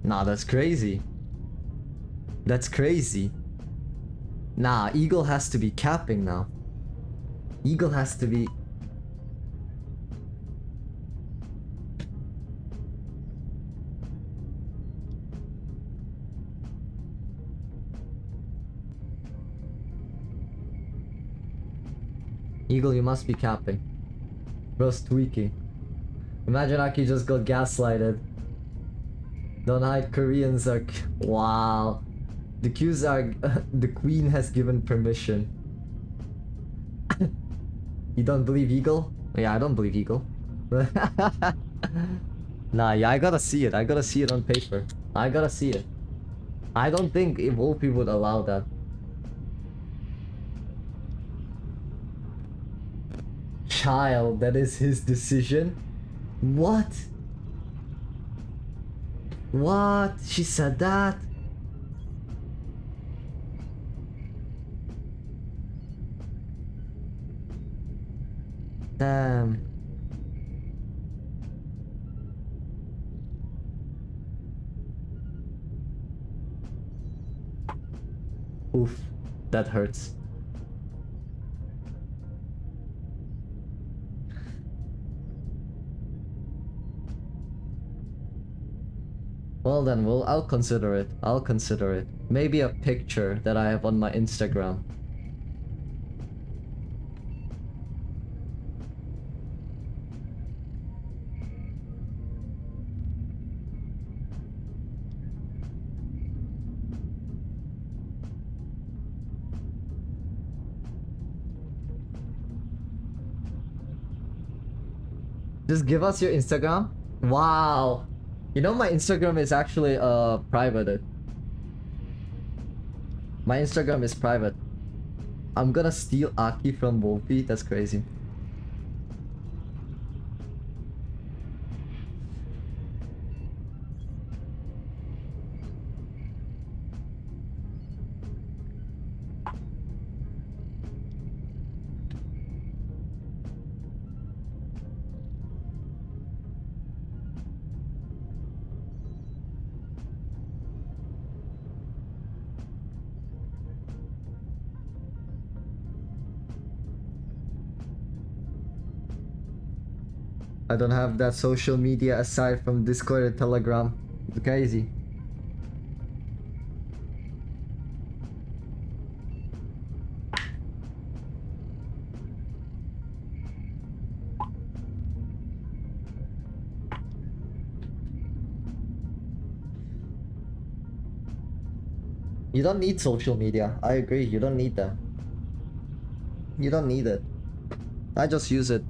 Nah, that's crazy. That's crazy. Nah, Eagle has to be capping now. Eagle has to be... Eagle, you must be capping. Bro's tweaking. Imagine Aki just got gaslighted. Don't hide, Koreans are... Wow. The Qs are... the queen has given permission. You don't believe Eagle? Yeah, I don't believe Eagle. Nah, yeah, I gotta see it. I gotta see it on paper. I gotta see it. I don't think Wolfie would allow that. Child, that is his decision? What? What? She said that? Damn. Oof, that hurts. Well then, I'll consider it. I'll consider it. Maybe a picture that I have on my Instagram. Just give us your Instagram? Wow. You know my Instagram is actually privated. My Instagram is private. I'm gonna steal Aki from Wolfie? That's crazy. I don't have that social media aside from Discord and Telegram. It's crazy. You don't need social media. I agree. You don't need them. You don't need it. I just use it.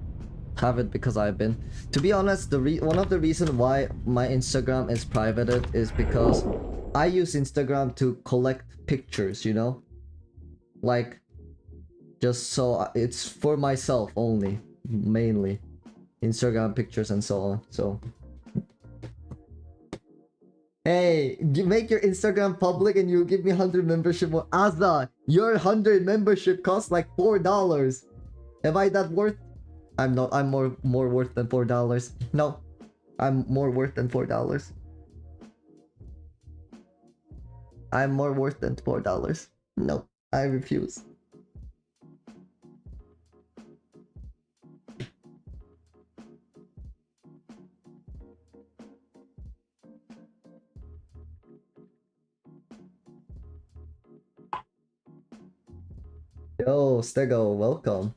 Have it because I've been. To be honest, one of the reasons why my Instagram is privated is because I use Instagram to collect pictures, you know? Like, just so it's for myself only, mainly. Instagram pictures and so on, so. Hey, make your Instagram public and you give me 100 membership. Azza, your 100 membership costs like $4. Am I that worth? I'm not. I'm more worth than $4. No, I'm more worth than $4. I'm more worth than $4. No, I refuse. Yo, Stego, welcome.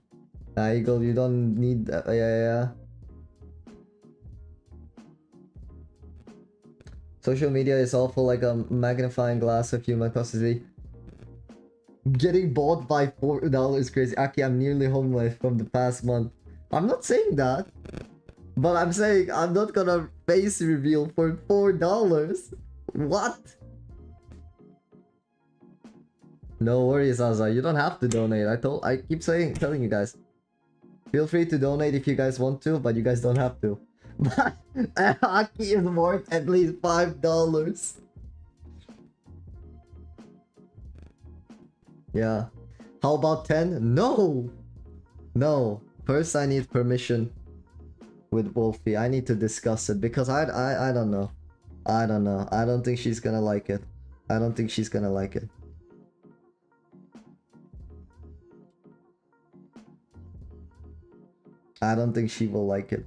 Eagle, you don't need... yeah. Social media is awful like a magnifying glass of human custody. Getting bought by $4 is crazy. Aki, I'm nearly homeless from the past month. I'm not saying that. But I'm saying I'm not gonna face reveal for $4. What? No worries, Azza. You don't have to donate. I keep telling you guys. Feel free to donate if you guys want to, but you guys don't have to. But Aki is worth at least $5. Yeah. How about 10? No! No. First I need permission with Wolfie. I need to discuss it because I don't know. I don't know. I don't think she's gonna like it. I don't think she's gonna like it. I don't think she will like it.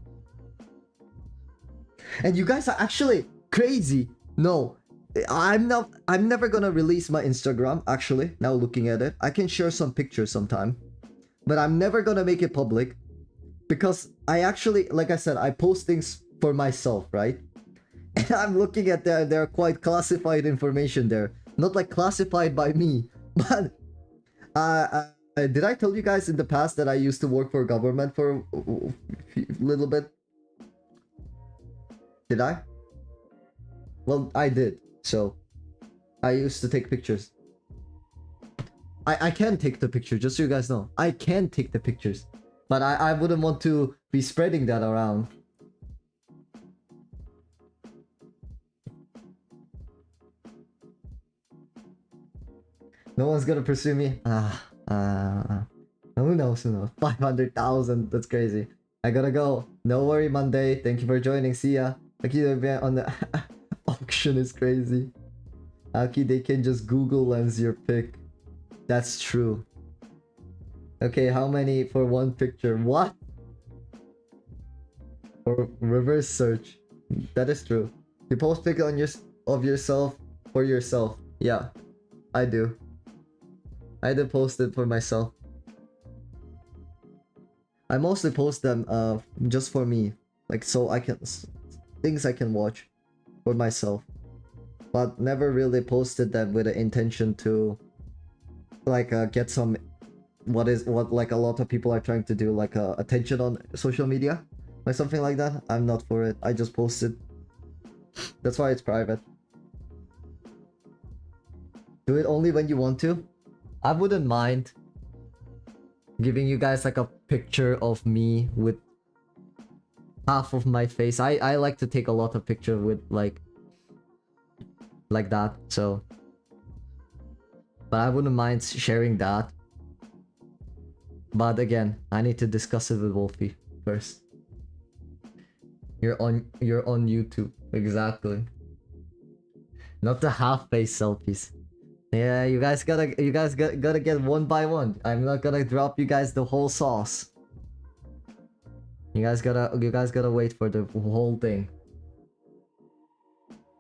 And you guys are actually crazy. No. I'm never gonna release my Instagram, actually. Now looking at it. I can share some pictures sometime. But I'm never gonna make it public. Because I actually, like I said, I post things for myself, right? And I'm looking at there are quite classified information there. Not like classified by me. But did I tell you guys in the past that I used to work for government for a little bit? Did I? Well, I did. So, I used to take pictures. I can take the picture, just so you guys know. I can take the pictures. But I wouldn't want to be spreading that around. No one's gonna pursue me. Who knows, who knows? 500,000, that's crazy. I gotta go. No worry, Monday. Thank you for joining. See ya. Aki, the event on the auction is crazy. Aki, they can just Google lens your pic. That's true. Okay, how many for one picture? What? Or reverse search. That is true. You post pic on of yourself for yourself. Yeah, I do. I do post it for myself. I mostly post them just for me, like so I can things I can watch for myself, but never really posted them with the intention to like get some what like a lot of people are trying to do, like attention on social media, like something like that. I'm not for it. I just post it. That's why it's private. Do it only when you want to. I wouldn't mind giving you guys like a picture of me with half of my face. I like to take a lot of pictures with like that, so but I wouldn't mind sharing that. But again, I need to discuss it with Wolfie first. You're on YouTube. Exactly. Not the half face selfies. Yeah, you guys gotta get one by one. I'm not gonna drop you guys the whole sauce. You guys gotta wait for the whole thing.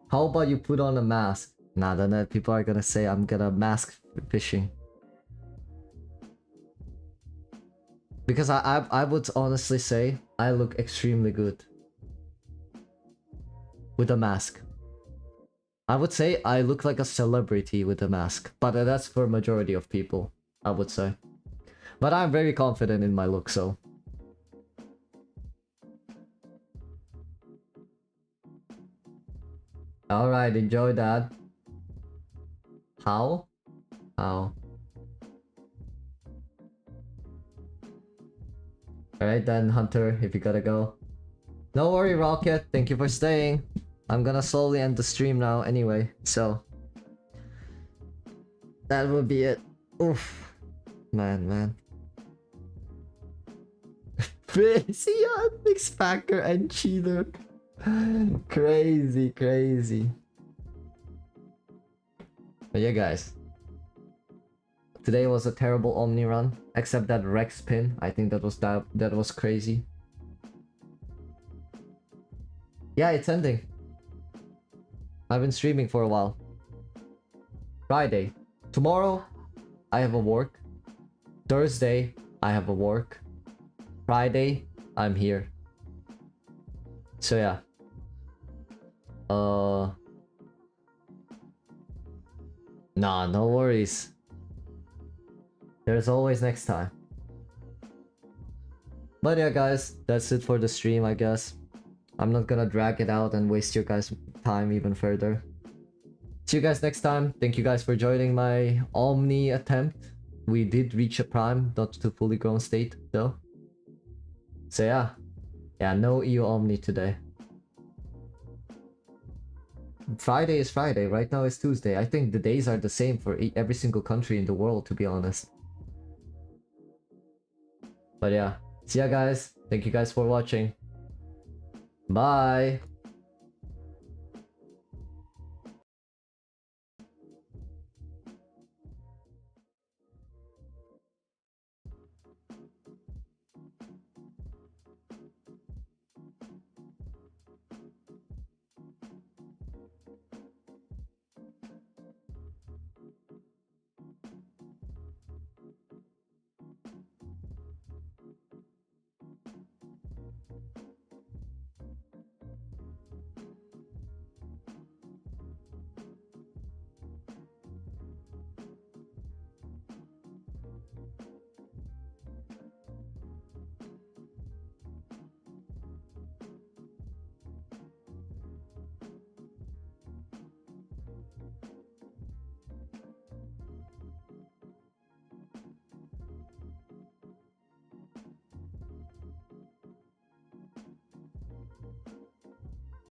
How about you put on a mask? Nah, then people are gonna say I'm gonna mask fishing. Because I would honestly say I look extremely good with a mask. I would say I look like a celebrity with a mask, but that's for majority of people, I would say. But I'm very confident in my look, so. Alright, enjoy that. How? How? Alright then, Hunter, if you gotta go. No worry, Rocket, thank you for staying. I'm gonna slowly end the stream now anyway, so that will be it. Oof. Man. See ya, Mix Packer and Cheater. Crazy. But yeah, guys. Today was a terrible Omni run, except that Rex pin. I think that was crazy. Yeah, it's ending. I've been streaming for a while. Friday. Tomorrow, I have a work. Thursday, I have a work. Friday, I'm here. So yeah. Nah, no worries. There's always next time. But yeah, guys, that's it for the stream, I guess. I'm not gonna drag it out and waste your guys' time even further. See you guys next time. Thank you guys for joining my Omni attempt. We did reach a prime, not to fully grown state though. So yeah. Yeah, no EU Omni today. Friday is Friday, right now it's Tuesday. I think the days are the same for every single country in the world, to be honest. But yeah, see ya guys. Thank you guys for watching. Bye.